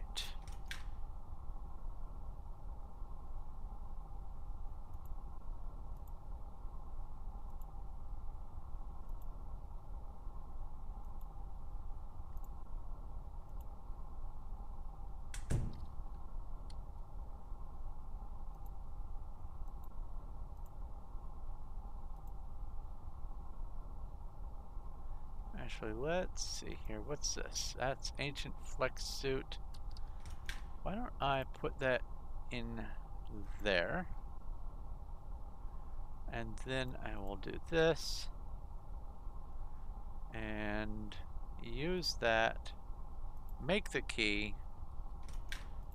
Actually, let's see here. What's this? That's ancient flex suit. Why don't I put that in there? And then I will do this and use that, make the key.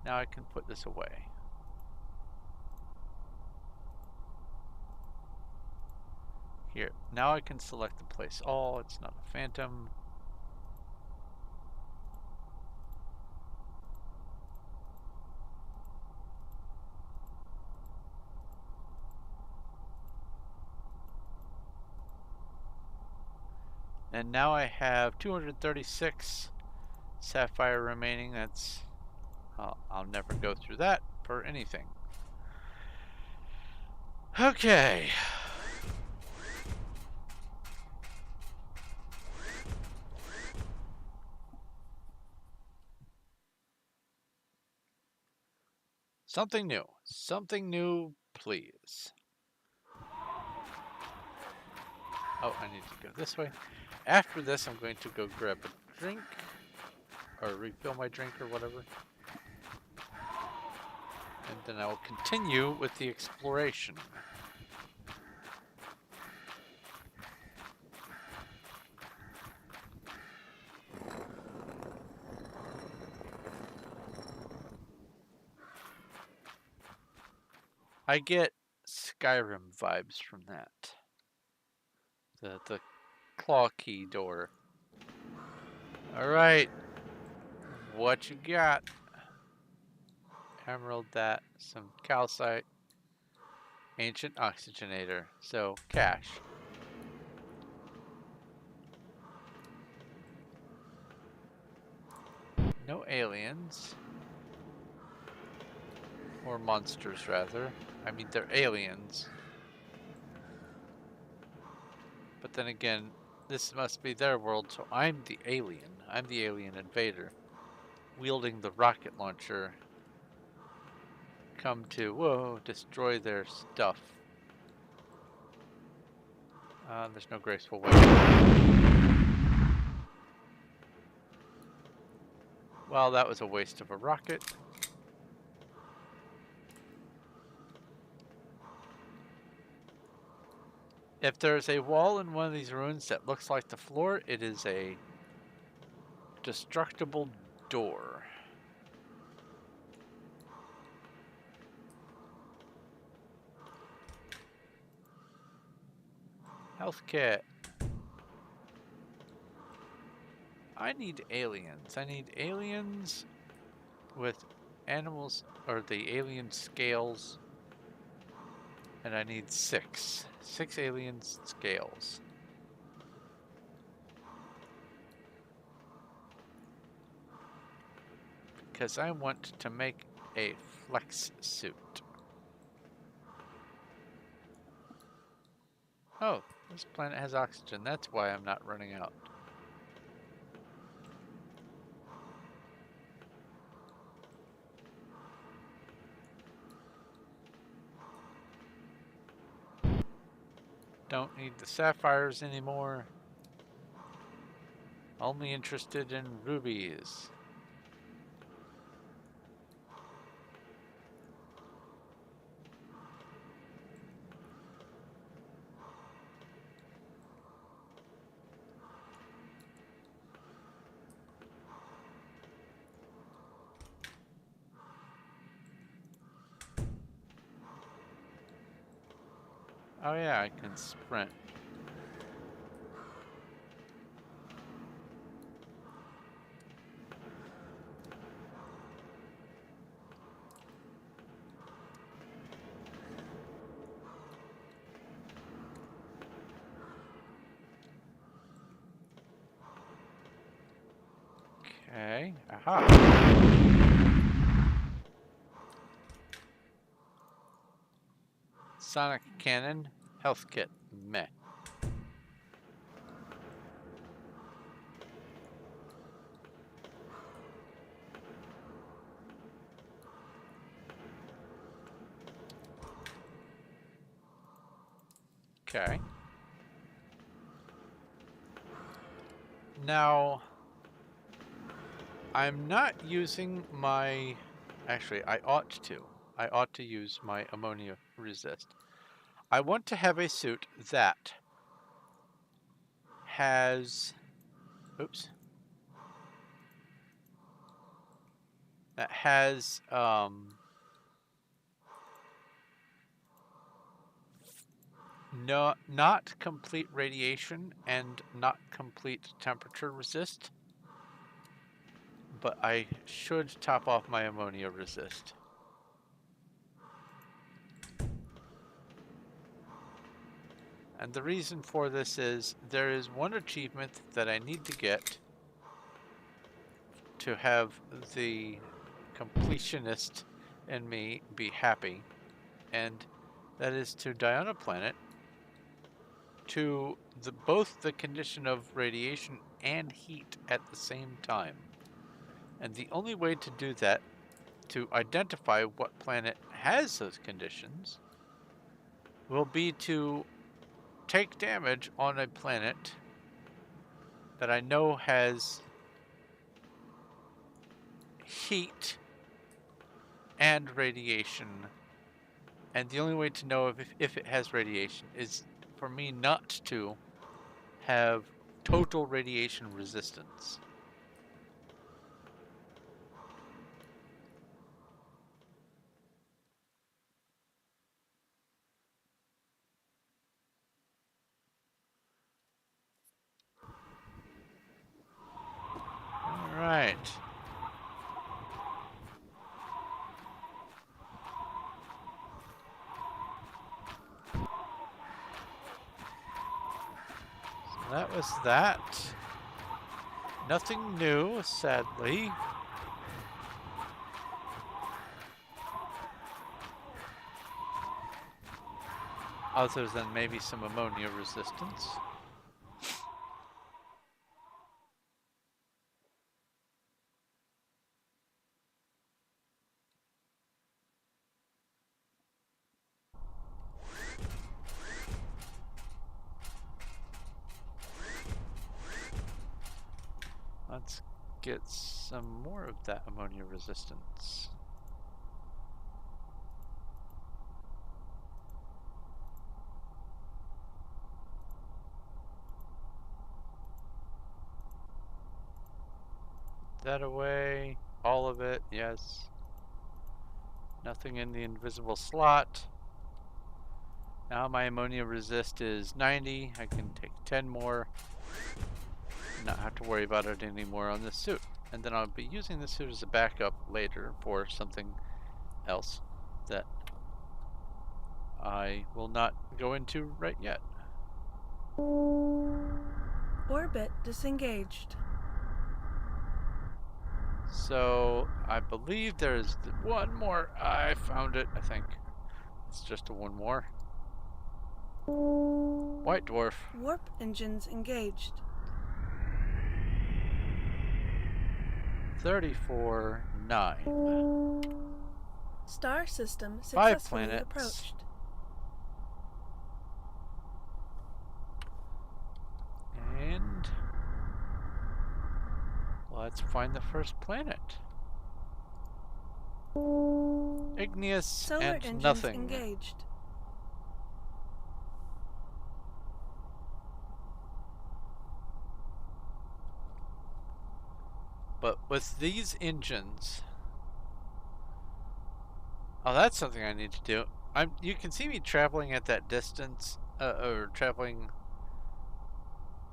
Now I can put this away. Here, now I can select and place all. It's not a phantom. And now I have 236 sapphire remaining. That's, I'll never go through that for anything. Okay. Something new. Something new, please. Oh, I need to go this way. After this, I'm going to go grab a drink. Or refill my drink or whatever. And then I will continue with the exploration. I get Skyrim vibes from that. The claw key door. Alright. What you got? Emerald that. Some calcite. Ancient oxygenator. So, cash. No aliens. Or monsters, rather. I mean, they're aliens. But then again, this must be their world, so I'm the alien. I'm the alien invader. Wielding the rocket launcher. Come to, whoa, destroy their stuff. There's no graceful way. Well, that was a waste of a rocket. If there's a wall in one of these ruins that looks like the floor, it is a destructible door. Health kit. I need aliens. I need aliens with animals, or the alien scales. And I need 6. 6 alien scales. Because I want to make a flex suit. Oh, this planet has oxygen. That's why I'm not running out. Don't need the sapphires anymore. Only interested in rubies. Oh yeah, I can sprint. Okay, aha. Sonic cannon, health kit, meh. Okay. Now, I'm not using my... Actually, I ought to. I ought to use my ammonia resist. I want to have a suit that has... Oops. That has, not complete radiation and not complete temperature resist. But I should top off my ammonia resist. And the reason for this is there is one achievement that I need to get to have the completionist in me be happy, and that is to die on a planet to both the condition of radiation and heat at the same time. And the only way to do that, to identify what planet has those conditions, will be to take damage on a planet that I know has heat and radiation. And the only way to know if it has radiation is for me not to have total radiation resistance. All right. So that was that. Nothing new, sadly. Other than maybe some ammonia resistance. Let's get some more of that ammonia resistance. that away. All of it, yes. Nothing in the invisible slot. Now my ammonia resist is 90. I can take 10 more. Not have to worry about it anymore on this suit. And then I'll be using this suit as a backup later for something else that I will not go into right yet. Orbit disengaged. So I believe there's one more. I found it, I think. It's just a one more. White dwarf. Warp engines engaged. 34-9. Star system 5 successfully planets. approached. And let's find the first planet. Igneous Solar and engines nothing. engaged. But with these engines, oh, that's something I need to do. You can see me traveling at that distance, or traveling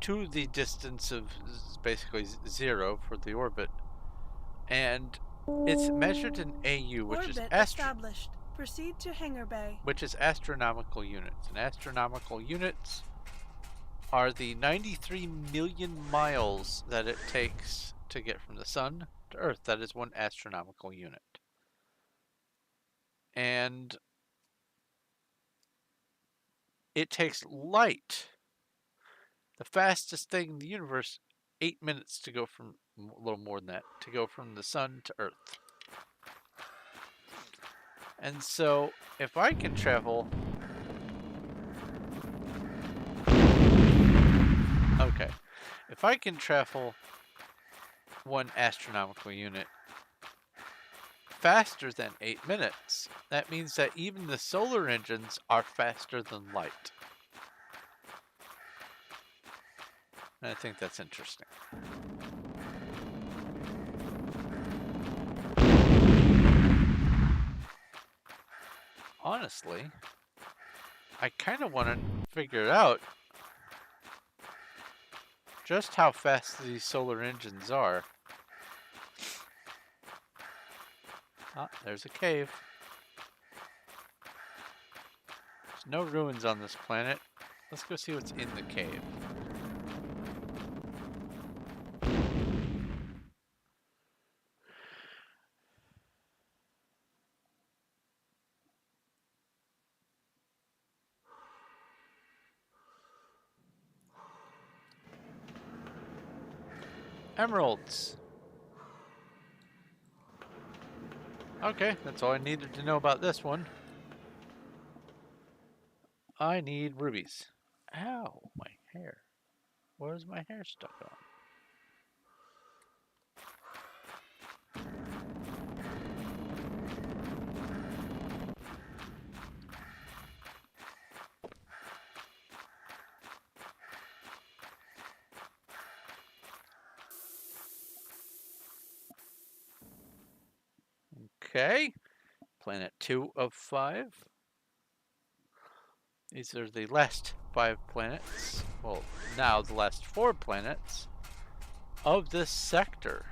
to the distance of basically 0 for the orbit, and it's measured in AU, which Orbit is established. Proceed to hangar bay. which is astronomical units, and astronomical units are the 93 million miles that it takes to get from the sun to Earth. That is one astronomical unit. And it takes light, the fastest thing in the universe, 8 minutes to go from, a little more than that, to go from the sun to Earth. And so, if I can travel... Okay. If I can travel one astronomical unit faster than 8 minutes, that means that even the solar engines are faster than light. And I think that's interesting. Honestly, I kind of want to figure out just how fast these solar engines are. Ah, there's a cave. There's no ruins on this planet. Let's go see what's in the cave. Emeralds. Okay, that's all I needed to know about this one. I need rubies. Ow, my hair. Where's my hair stuck on? Okay, planet 2 of 5. These are the last 5 planets. Well, now the last 4 planets of this sector.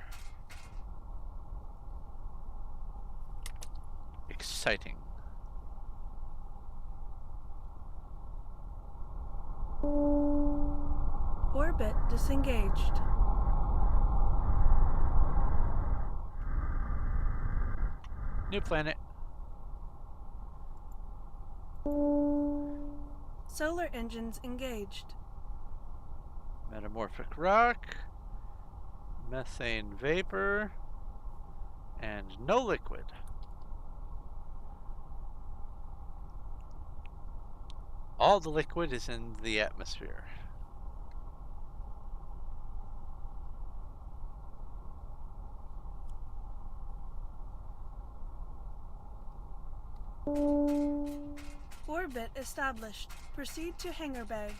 Exciting. Orbit disengaged. New planet. Solar engines engaged. Metamorphic rock. Methane vapor. And no liquid. All the liquid is in the atmosphere. Orbit established. Proceed to hangar bay.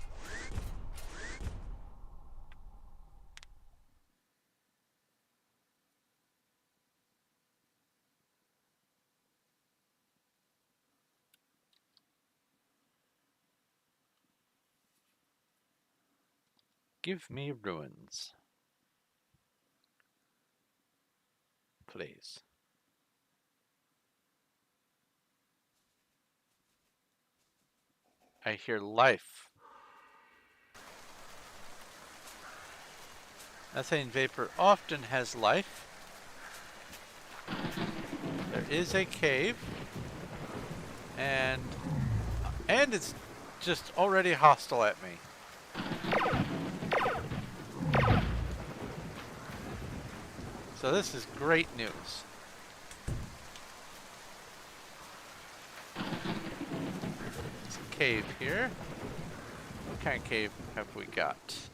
Give me ruins. Please. I hear life. Methane vapor often has life. There is a cave. And it's just already hostile at me. So this is great news. There's a cave here. What kind of cave have we got?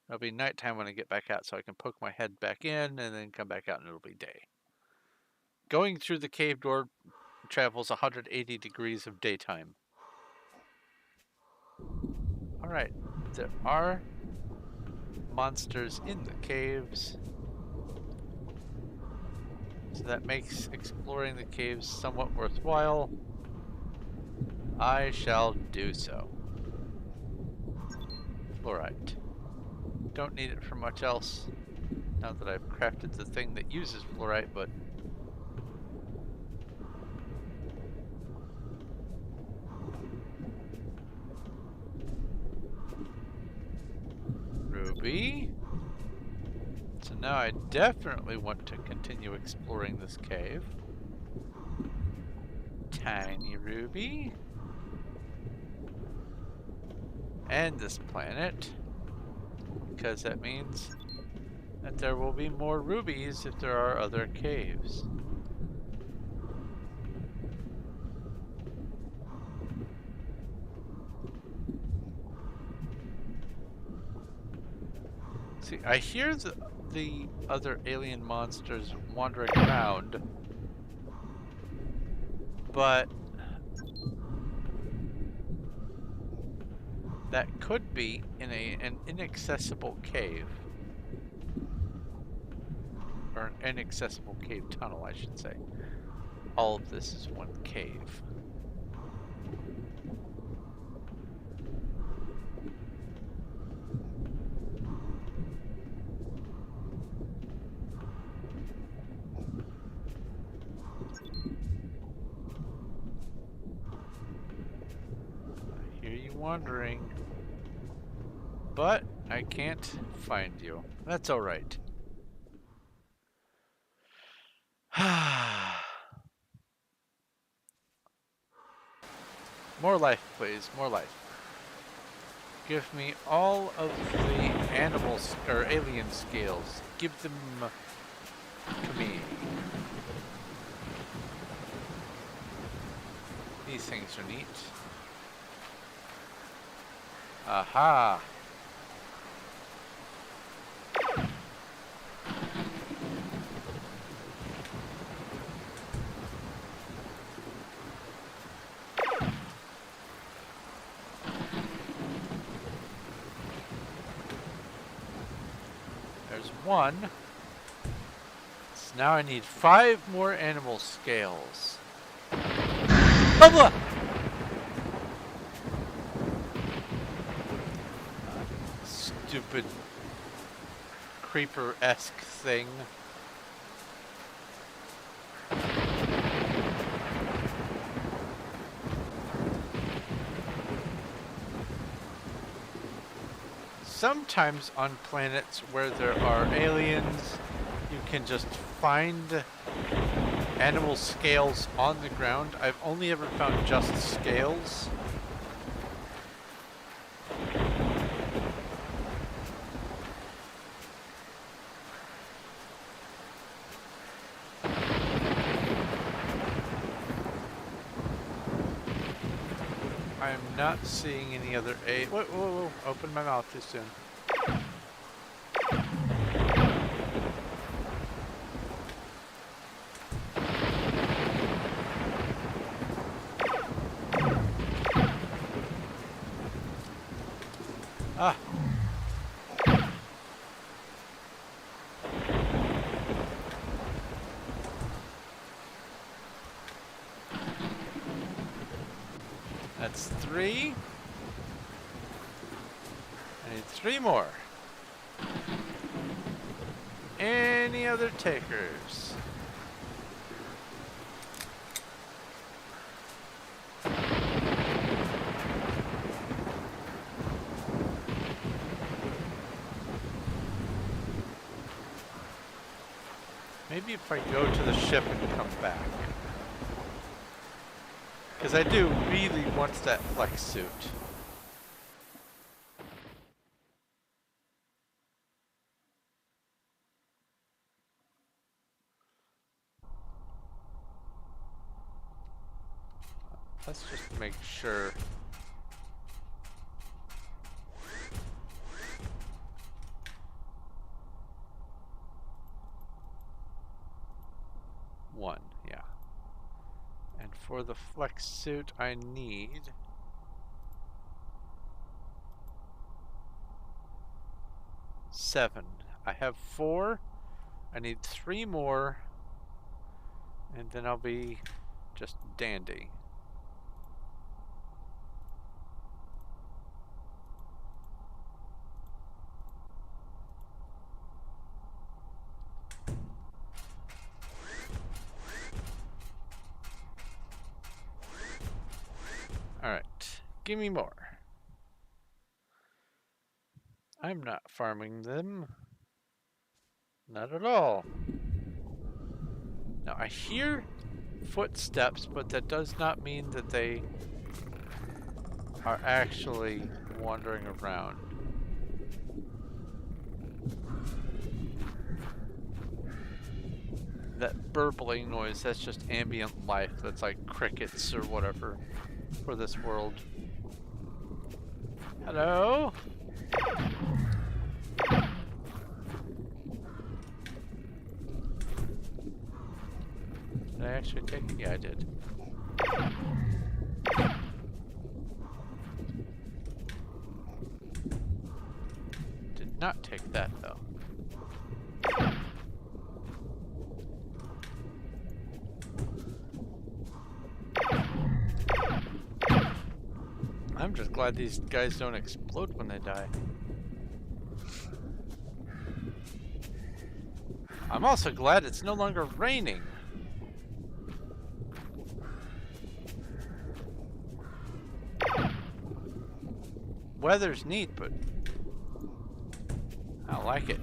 It'll be nighttime when I get back out, so I can poke my head back in and then come back out and it'll be day. Going through the cave door travels 180 degrees of daytime. Alright, there are monsters in the caves. So that makes exploring the caves somewhat worthwhile. I shall do so. Fluorite. Don't need it for much else now that I've crafted the thing that uses fluorite, but ruby. So now I definitely want to continue exploring this cave. Tiny ruby. And this planet. Because that means that there will be more rubies if there are other caves. See, I hear the other alien monsters wandering around, but that could be in an inaccessible cave. Or an inaccessible cave tunnel, I should say. All of this is one cave. I hear you wandering. But I can't find you. That's alright. More life, please. More life. Give me all of the animals or alien scales. Give them to me. These things are neat. Aha! There's one. So now I need 5 more animal scales. Bubba! Stupid creeper-esque thing. Sometimes on planets where there are aliens, you can just find animal scales on the ground. I've only ever found just scales. I'm not seeing any other whoa, whoa, whoa, open my mouth too soon. Ah. That's 3. I need 3 more. Any other takers? Maybe if I go to the ship and come back. Because I do really want that flex suit. Let's just make sure. One, yeah. And for the flex suit, I need 7. I have 4. I need 3 more, and then I'll be just dandy. Alright, give me more. I'm not farming them. Not at all. Now I hear footsteps, but that does not mean that they are actually wandering around. That burbling noise, that's just ambient life. That's like crickets or whatever for this world. Hello? Did I actually take it? Yeah, I did. Did not take that, though. I'm just glad these guys don't explode when they die. I'm also glad it's no longer raining. Weather's neat, but I don't like it.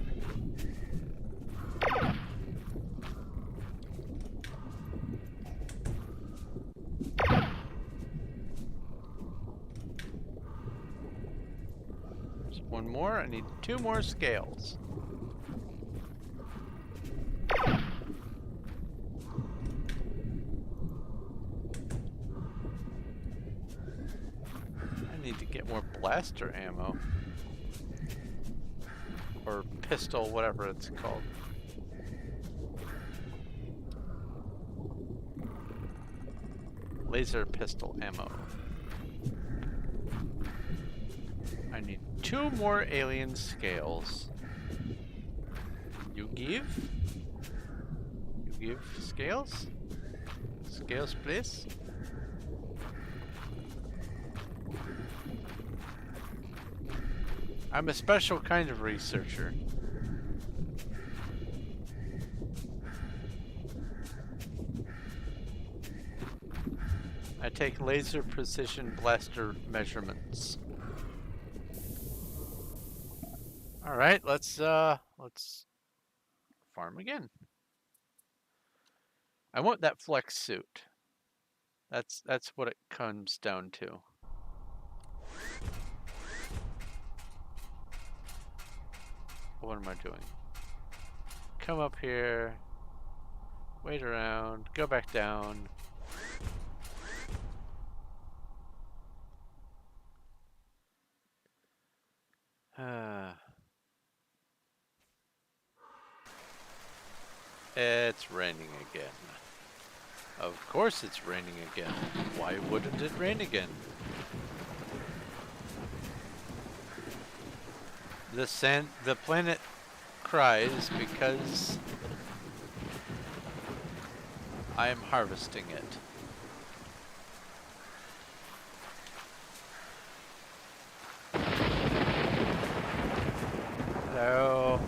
There's 1 more. I need 2 more scales. Need to get more blaster ammo. Or pistol, whatever it's called. Laser pistol ammo. I need 2 more alien scales. You give? You give scales? Scales, please? I'm a special kind of researcher. I take laser precision blaster measurements. All right, let's farm again. I want that flex suit. That's what it comes down to. What am I doing? Come up here, wait around, go back down. It's raining again. Of course it's raining again. Why wouldn't it rain again? The planet cries because I am harvesting it. Hello.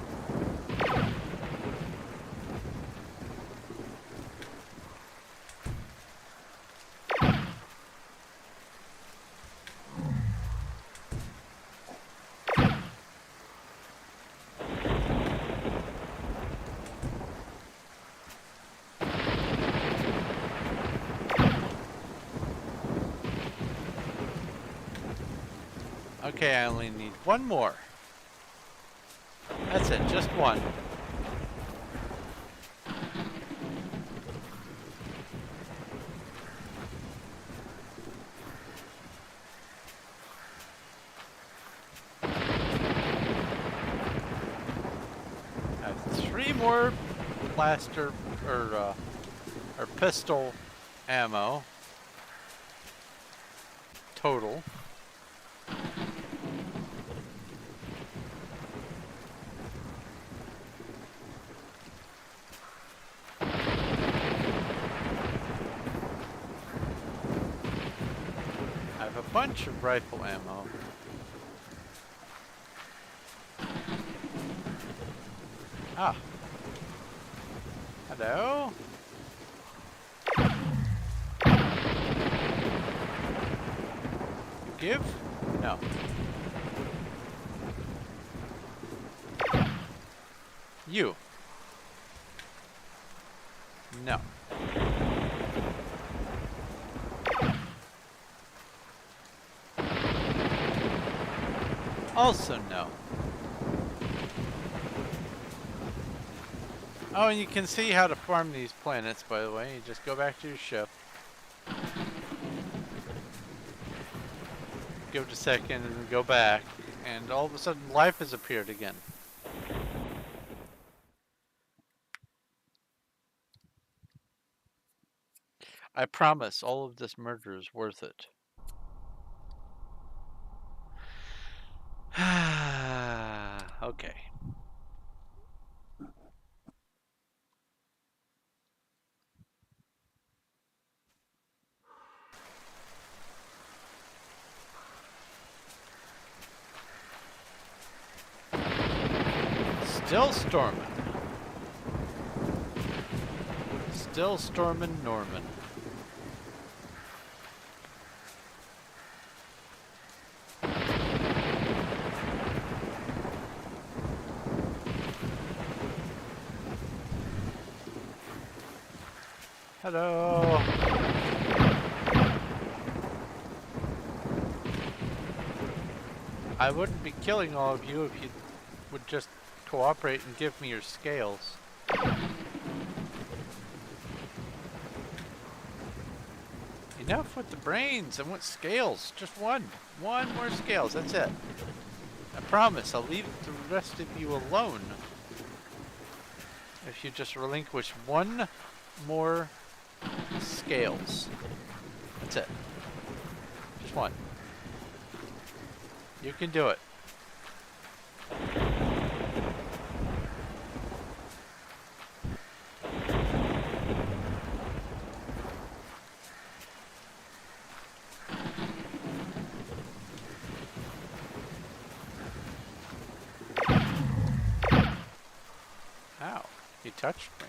Okay, I only need one more. That's it, just one. I have 3 more blaster or pistol ammo total. I have a bunch of rifle ammo. Ah. Hello? You give? No. You. No. Also no. Oh, and you can see how to farm these planets, by the way. You just go back to your ship. Give it a second and go back. And all of a sudden life has appeared again. I promise all of this murder is worth it. Okay. Still storming. Still storming Norman. Hello. I wouldn't be killing all of you if you would just cooperate and give me your scales. Enough with the brains. I want scales. Just one. One more scales. That's it. I promise I'll leave the rest of you alone. If you just relinquish one more scales. That's it. Just one. You can do it. Ow, you touched me.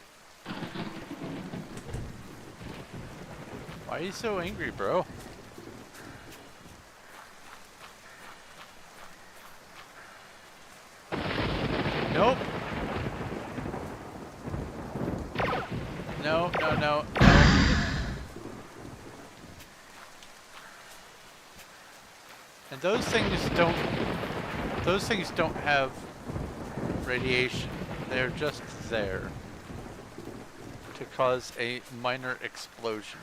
Why are you so angry, bro? Nope. No, no, no, no. And those things don't have radiation. They're just there to cause a minor explosion.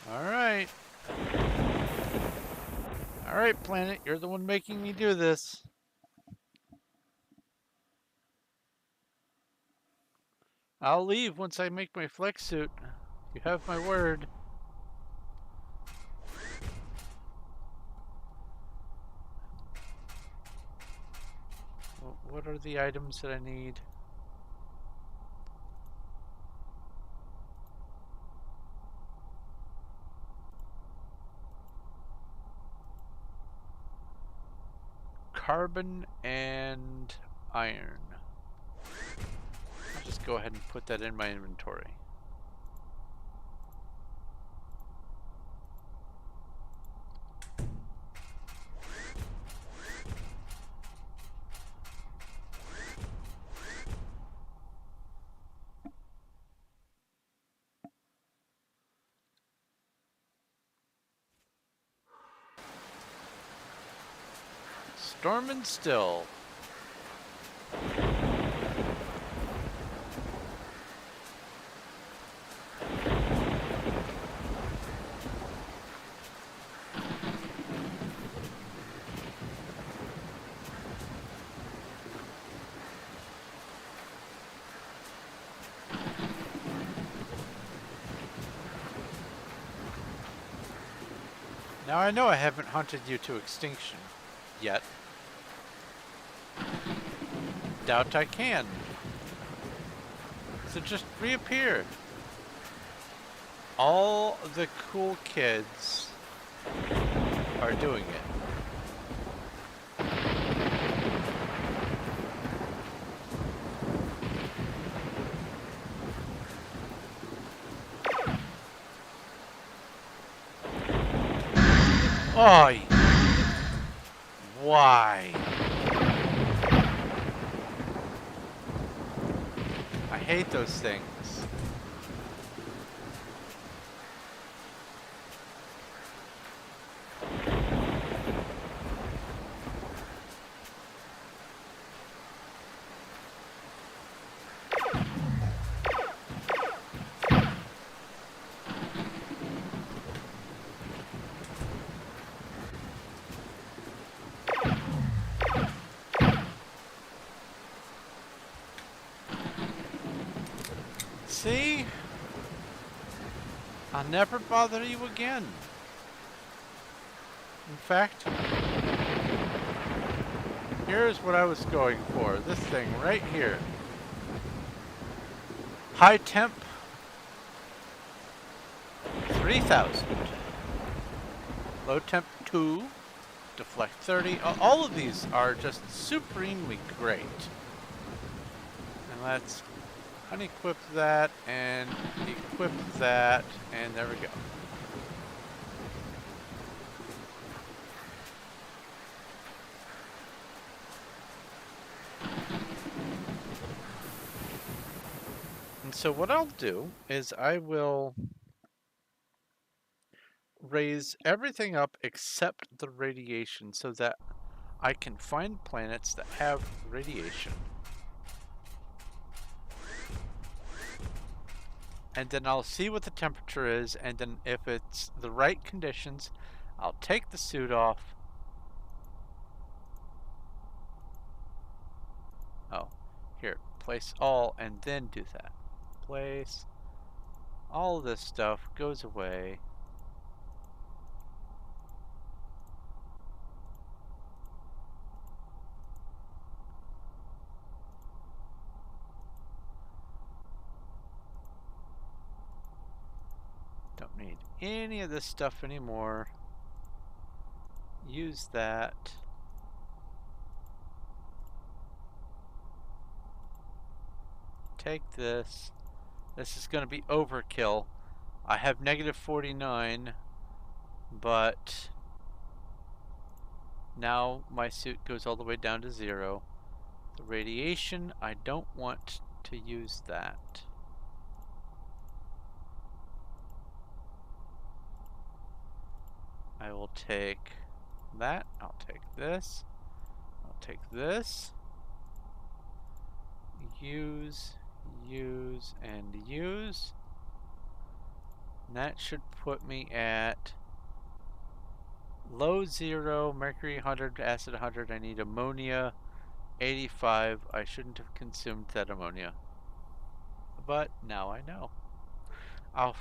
Alright. Alright, planet, you're the one making me do this. I'll leave once I make my flex suit. You have my word. what are the items that I need? Carbon and iron. I'll just go ahead and put that in my inventory. Storming still. Now I know I haven't hunted you to extinction yet. Doubt I can. So just reappear. All the cool kids are doing it. Oh, why? I hate those things. See? I'll never bother you again. In fact, here's what I was going for. This thing right here. High temp, 3000. Low temp 2, deflect 30. All of these are just supremely great. And let's unequip that and equip that, and there we go. And so what I'll do is I will raise everything up except the radiation so that I can find planets that have radiation. And then I'll see what the temperature is, and then if it's the right conditions, I'll take the suit off. Oh, here, place all, and then do that. Place. All of this stuff goes away. Don't need any of this stuff anymore. Use that. Take this. This is going to be overkill. I have negative 49, but now my suit goes all the way down to 0. The radiation, I don't want to use that. I will take that. I'll take this. I'll take this. Use, and use. And that should put me at low 0, mercury 100, acid 100. I need ammonia 85. I shouldn't have consumed that ammonia. But now I know. I'll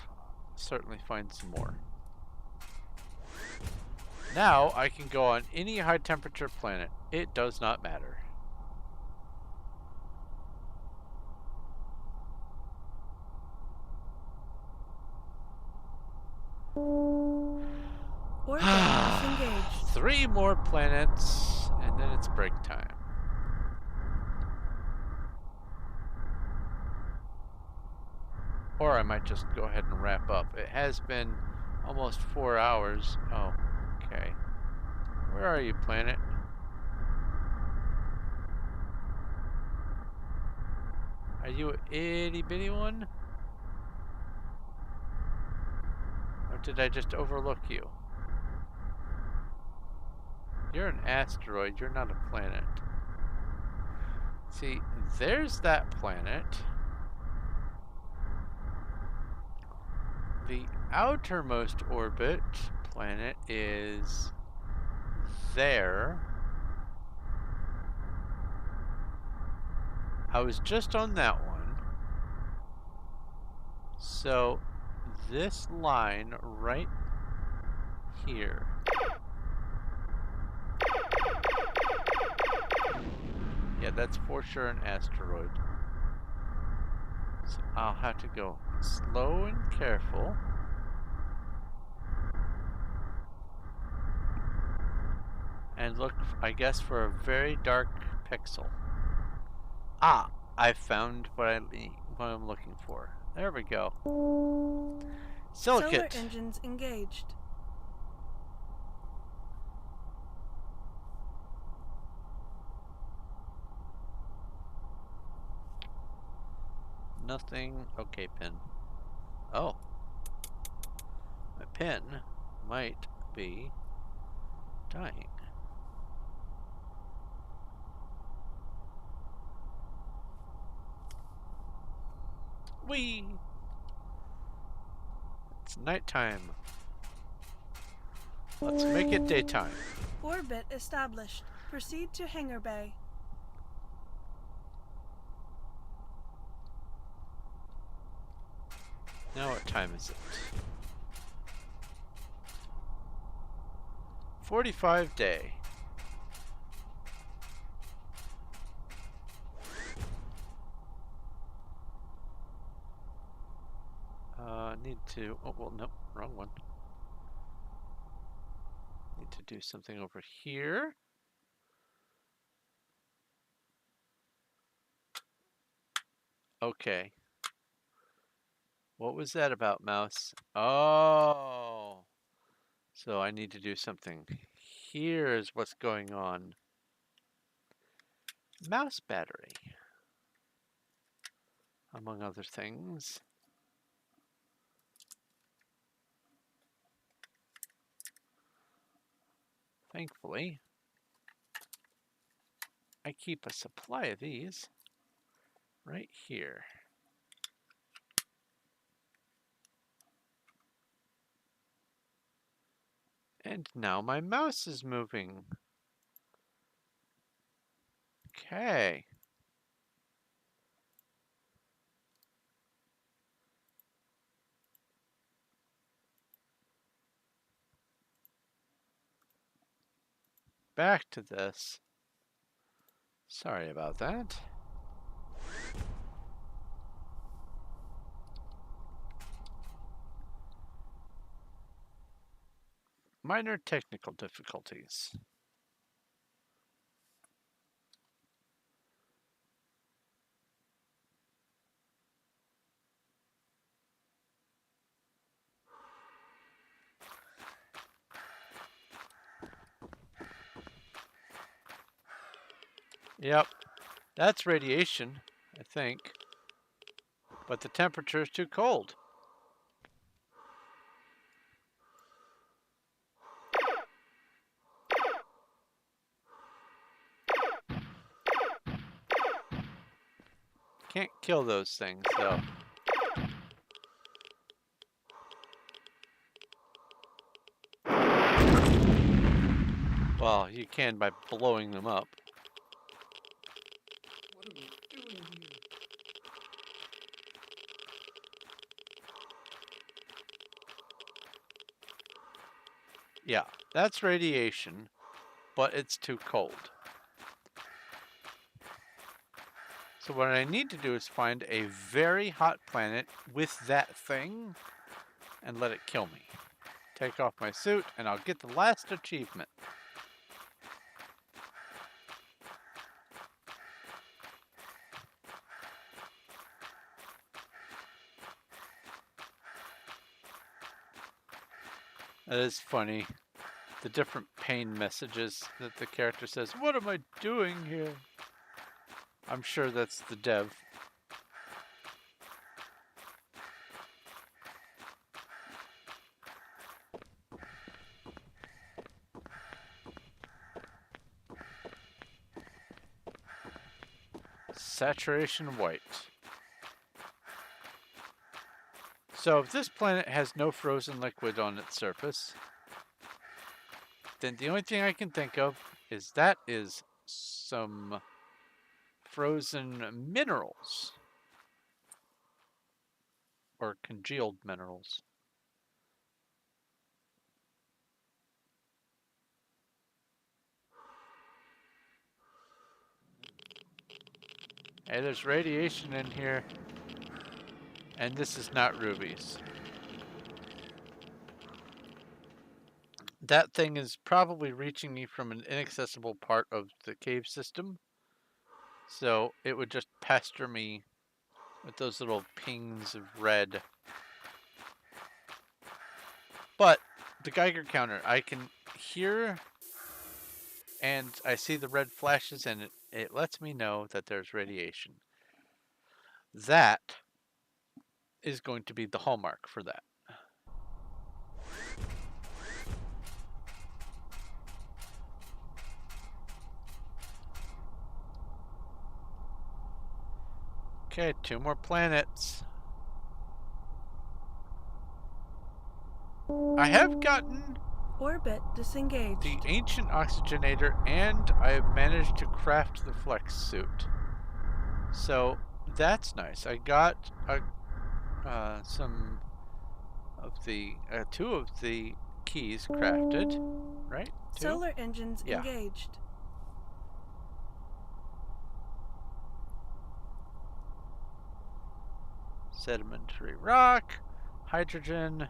certainly find some more. Now I can go on any high temperature planet. It does not matter. Orbit disengaged. 3 more planets, and then it's break time. Or I might just go ahead and wrap up. It has been almost 4 hours. Oh, okay. Where are you, planet? Are you a itty bitty one? Or did I just overlook you? You're an asteroid, you're not a planet. See, there's that planet. The outermost orbit planet is there. I was just on that one. So this line right here. Yeah, that's for sure an asteroid. So I'll have to go slow and careful. And look, I guess, for a very dark pixel. Ah, I found what I'm looking for. There we go. Solar Silicate. engines engaged. Nothing. Okay, pen. Oh. My pen might be dying. Whee! It's nighttime. Let's make it daytime. Orbit established. Proceed to hangar bay. Now what time is it? 45 day. Need to, oh well, nope, wrong one. Need to do something over here. Okay. What was that about, mouse? Oh. So I need to do something. Here's what's going on. Mouse battery. Among other things. Thankfully, I keep a supply of these right here. And now my mouse is moving. Okay. Back to this. Sorry about that. Minor technical difficulties. Yep, that's radiation, I think. But the temperature is too cold. Can't kill those things, though. Well, you can by blowing them up. What are we doing here? Yeah, that's radiation, but it's too cold. So what I need to do is find a very hot planet with that thing and let it kill me. take off my suit, and I'll get the last achievement. That is funny. The different pain messages that the character says, "What am I doing here?" I'm sure that's the dev. Saturation white. So if this planet has no frozen liquid on its surface, then the only thing I can think of is that is some frozen minerals. Or congealed minerals. Hey, there's radiation in here. And this is not rubies. That thing is probably reaching me from an inaccessible part of the cave system. So it would just pester me with those little pings of red. But the Geiger counter, I can hear and I see the red flashes and it lets me know that there's radiation. That is going to be the hallmark for that. Okay, 2 more planets. I have gotten Orbit disengaged. the ancient oxygenator and I have managed to craft the flex suit. So that's nice. I got some of the 2 of the keys crafted, right? 2? Solar engines Yeah. engaged. Sedimentary rock, hydrogen,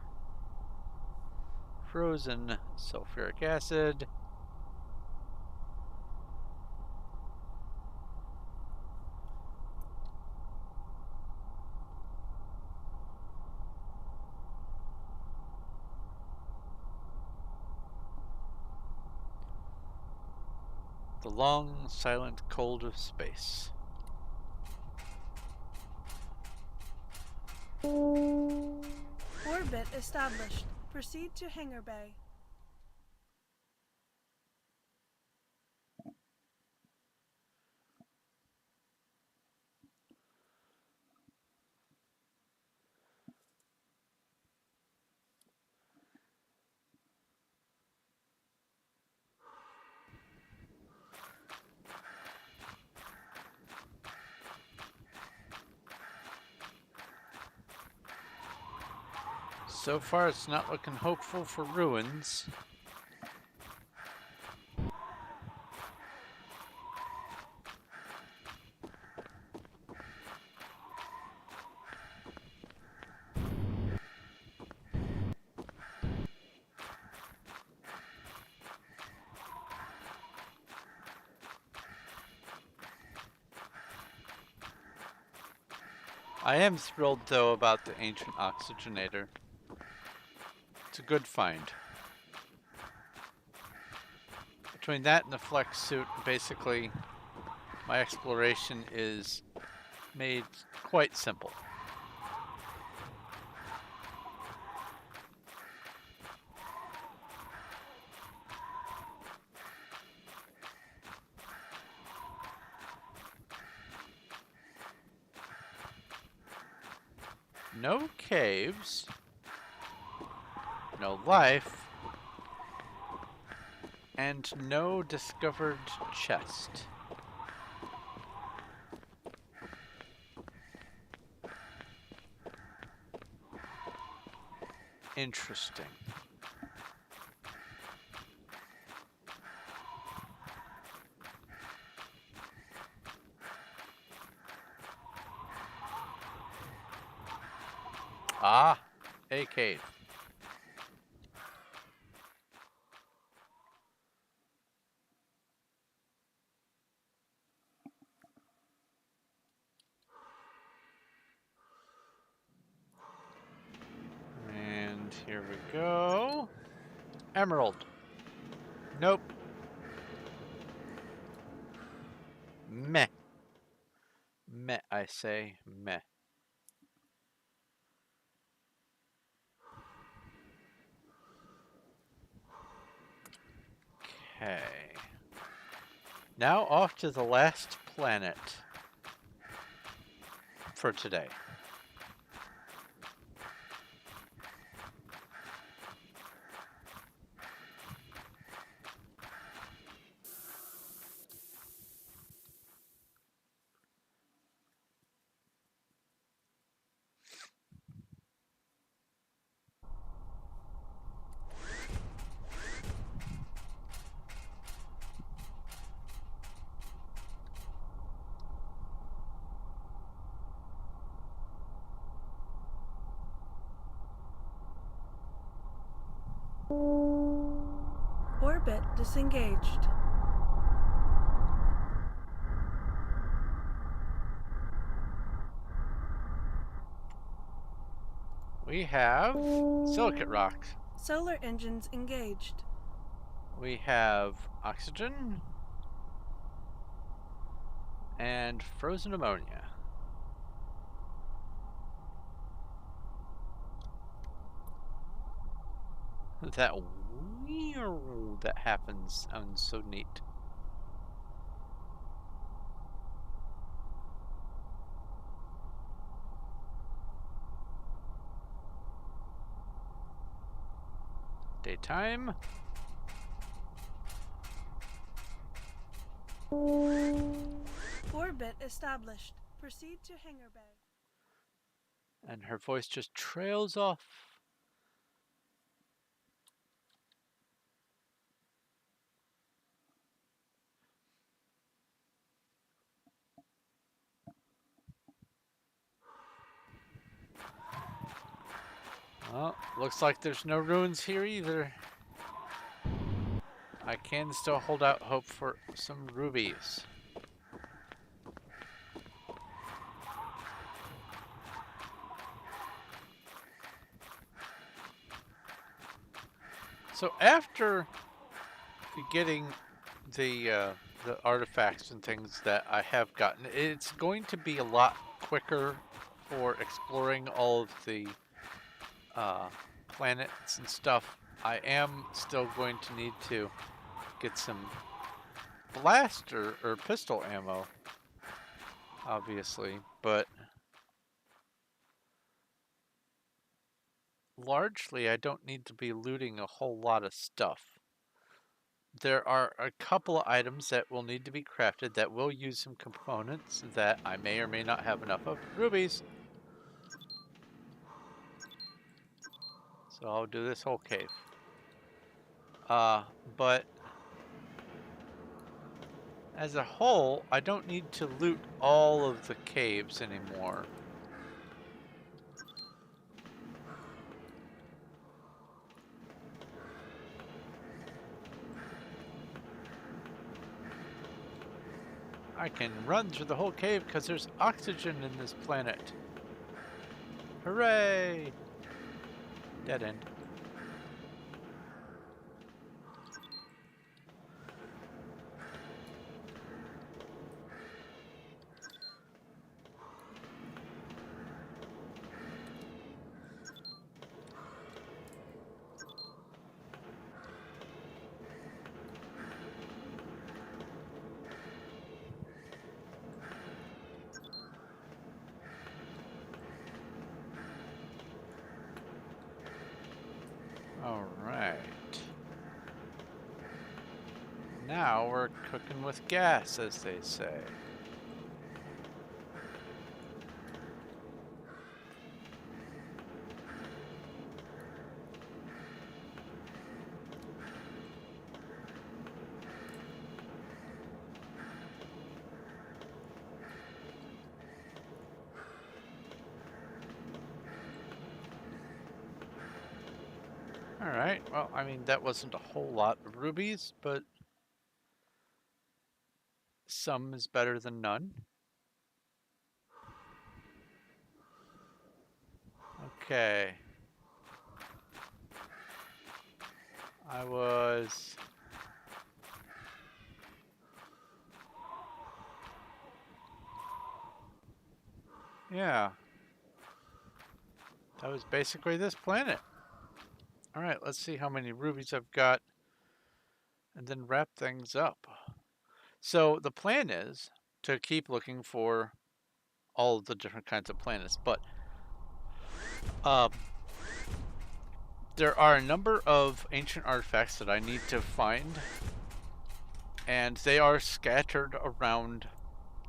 frozen sulfuric acid. The long, silent cold of space. Orbit established. Proceed to hangar bay. So far, it's not looking hopeful for ruins. I am thrilled, though, about the ancient oxygenator. It's a good find. Between that and the flex suit, basically, my exploration is made quite simple. No caves, no life, and no discovered chest. Interesting. Ah, a cave. Here we go. Emerald. Nope. Meh. Meh, I say. Meh. Okay. Now off to the last planet for today. Orbit disengaged. We have silicate rocks. Solar engines engaged. We have oxygen and frozen ammonia. That weird that happens sounds so neat. Daytime. Orbit established. Proceed to hangar bay. And her voice just trails off. Well, looks like there's no ruins here either. I can still hold out hope for some rubies. So after getting the artifacts and things that I have gotten, it's going to be a lot quicker for exploring all of the planets and stuff. I am still going to need to get some blaster or pistol ammo, obviously, but largely I don't need to be looting a whole lot of stuff. There are a couple of items that will need to be crafted that will use some components that I may or may not have enough of. Rubies! So I'll do this whole cave. But as a whole, I don't need to loot all of the caves anymore. I can run through the whole cave because there's oxygen in this planet. Hooray! Dead end. All right. Now we're cooking with gas, as they say. Alright, well, I mean, that wasn't a whole lot of rubies, but some is better than none. Okay. I was... Yeah. That was basically this planet. Alright, let's see how many rubies I've got and then wrap things up. So the plan is to keep looking for all of the different kinds of planets, but um, there are a number of ancient artifacts that I need to find, and they are scattered around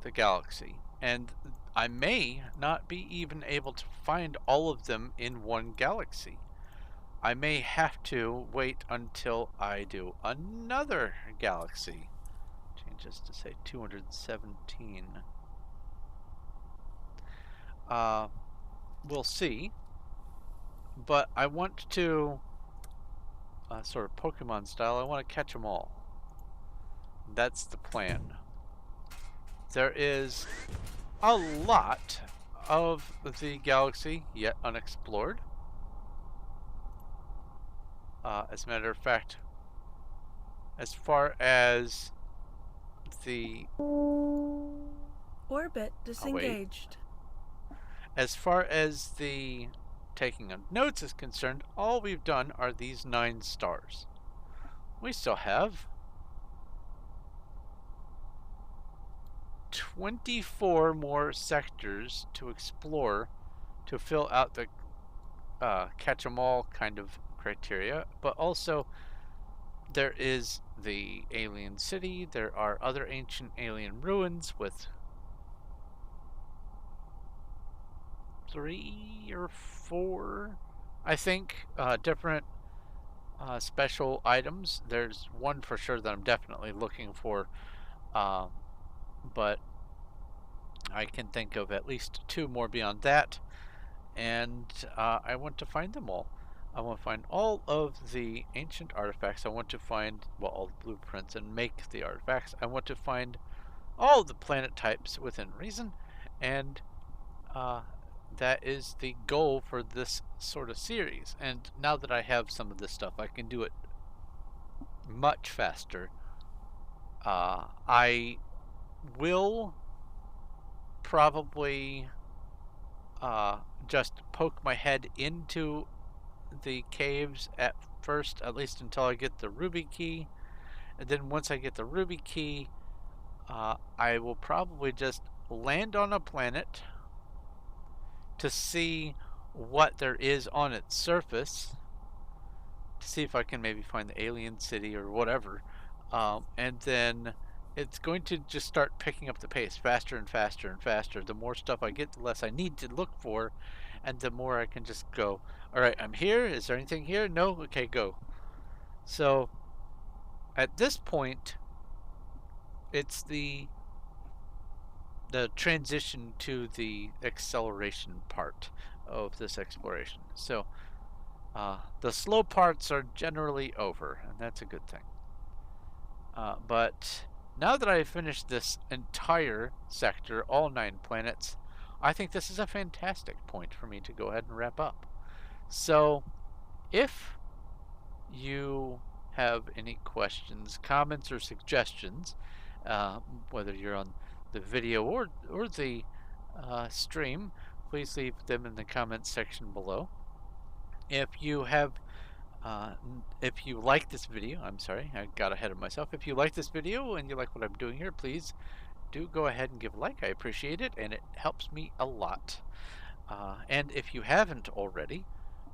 the galaxy. And I may not be even able to find all of them in one galaxy. I may have to wait until I do another galaxy. Change this to say 217. We'll see. But I want to, sort of Pokemon style, I want to catch them all. That's the plan. There is a lot of the galaxy yet unexplored. As a matter of fact, as far as the... Orbit disengaged. As far as the taking of notes is concerned, all we've done are these 9 stars. We still have 24 more sectors to explore to fill out the catch-em-all kind of criteria, but also there is the alien city, there are other ancient alien ruins with 3 or 4, I think, different special items. There's one for sure that I'm definitely looking for, but I can think of at least 2 more beyond that, and I want to find them all. I want to find all of the ancient artifacts. I want to find, well, all the blueprints and make the artifacts. I want to find all the planet types within reason, and that is the goal for this sort of series. And now that I have some of this stuff, I can do it much faster. I will probably just poke my head into the caves at first, at least until I get the ruby key. And then once I get the ruby key, I will probably just land on a planet to see what there is on its surface, to see if I can maybe find the alien city or whatever. And then it's going to just start picking up the pace faster and faster and faster. The more stuff I get, the less I need to look for, and the more I can just go, alright, I'm here, is there anything here? No? Okay, go. So, at this point, it's the transition to the acceleration part of this exploration. So, the slow parts are generally over, and that's a good thing. But now that I've finished this entire sector, all 9 planets, I think this is a fantastic point for me to go ahead and wrap up. So, if you have any questions, comments, or suggestions, whether you're on the video or the stream, please leave them in the comments section below. If you have if you like this video, I'm sorry, I got ahead of myself. If you like this video and you like what I'm doing here, please do go ahead and give a like. I appreciate it, and it helps me a lot. And if you haven't already,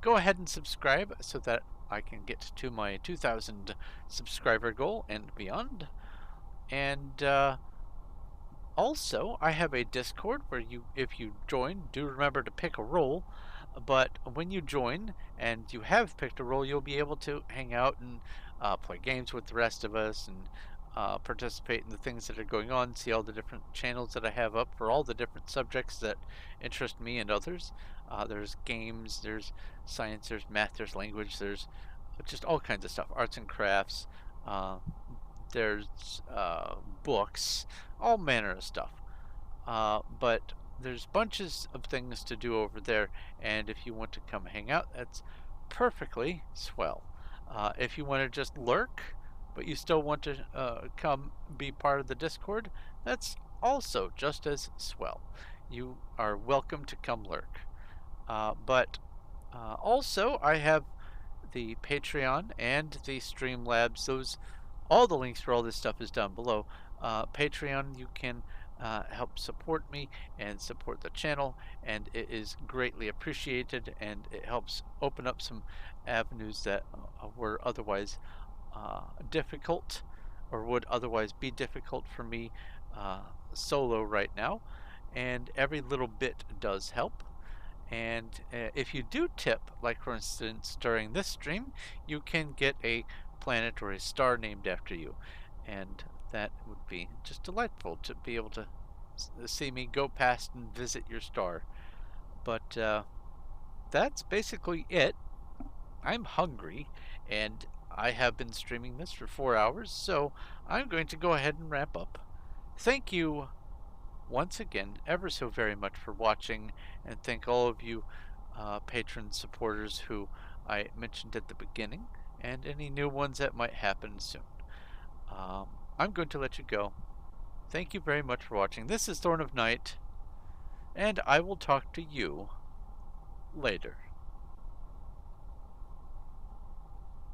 go ahead and subscribe so that I can get to my 2,000 subscriber goal and beyond. And also, I have a Discord where if you join, do remember to pick a role. But when you join and you have picked a role, you'll be able to hang out and play games with the rest of us and participate in the things that are going on, see all the different channels that I have up for all the different subjects that interest me and others. There's games, there's science, there's math, there's language, there's just all kinds of stuff, arts and crafts, there's books, all manner of stuff. But there's bunches of things to do over there, and if you want to come hang out, that's perfectly swell. If you want to just lurk, but you still want to come be part of the Discord, that's also just as swell. You are welcome to come lurk. But also, I have the Patreon and the Streamlabs. All the links for all this stuff is down below. Patreon, you can help support me and support the channel, and it is greatly appreciated, and it helps open up some avenues that were otherwise difficult, or would otherwise be difficult for me solo right now. And every little bit does help. And if you do tip, like for instance during this stream, you can get a planet or a star named after you. And that would be just delightful to be able to see me go past and visit your star. But that's basically it. I'm hungry, and I have been streaming this for 4 hours, so I'm going to go ahead and wrap up. Thank you once again ever so very much for watching, and thank all of you patron supporters who I mentioned at the beginning, and any new ones that might happen soon. I'm going to let you go. Thank you very much for watching. This is Thorn of Night, and I will talk to you later.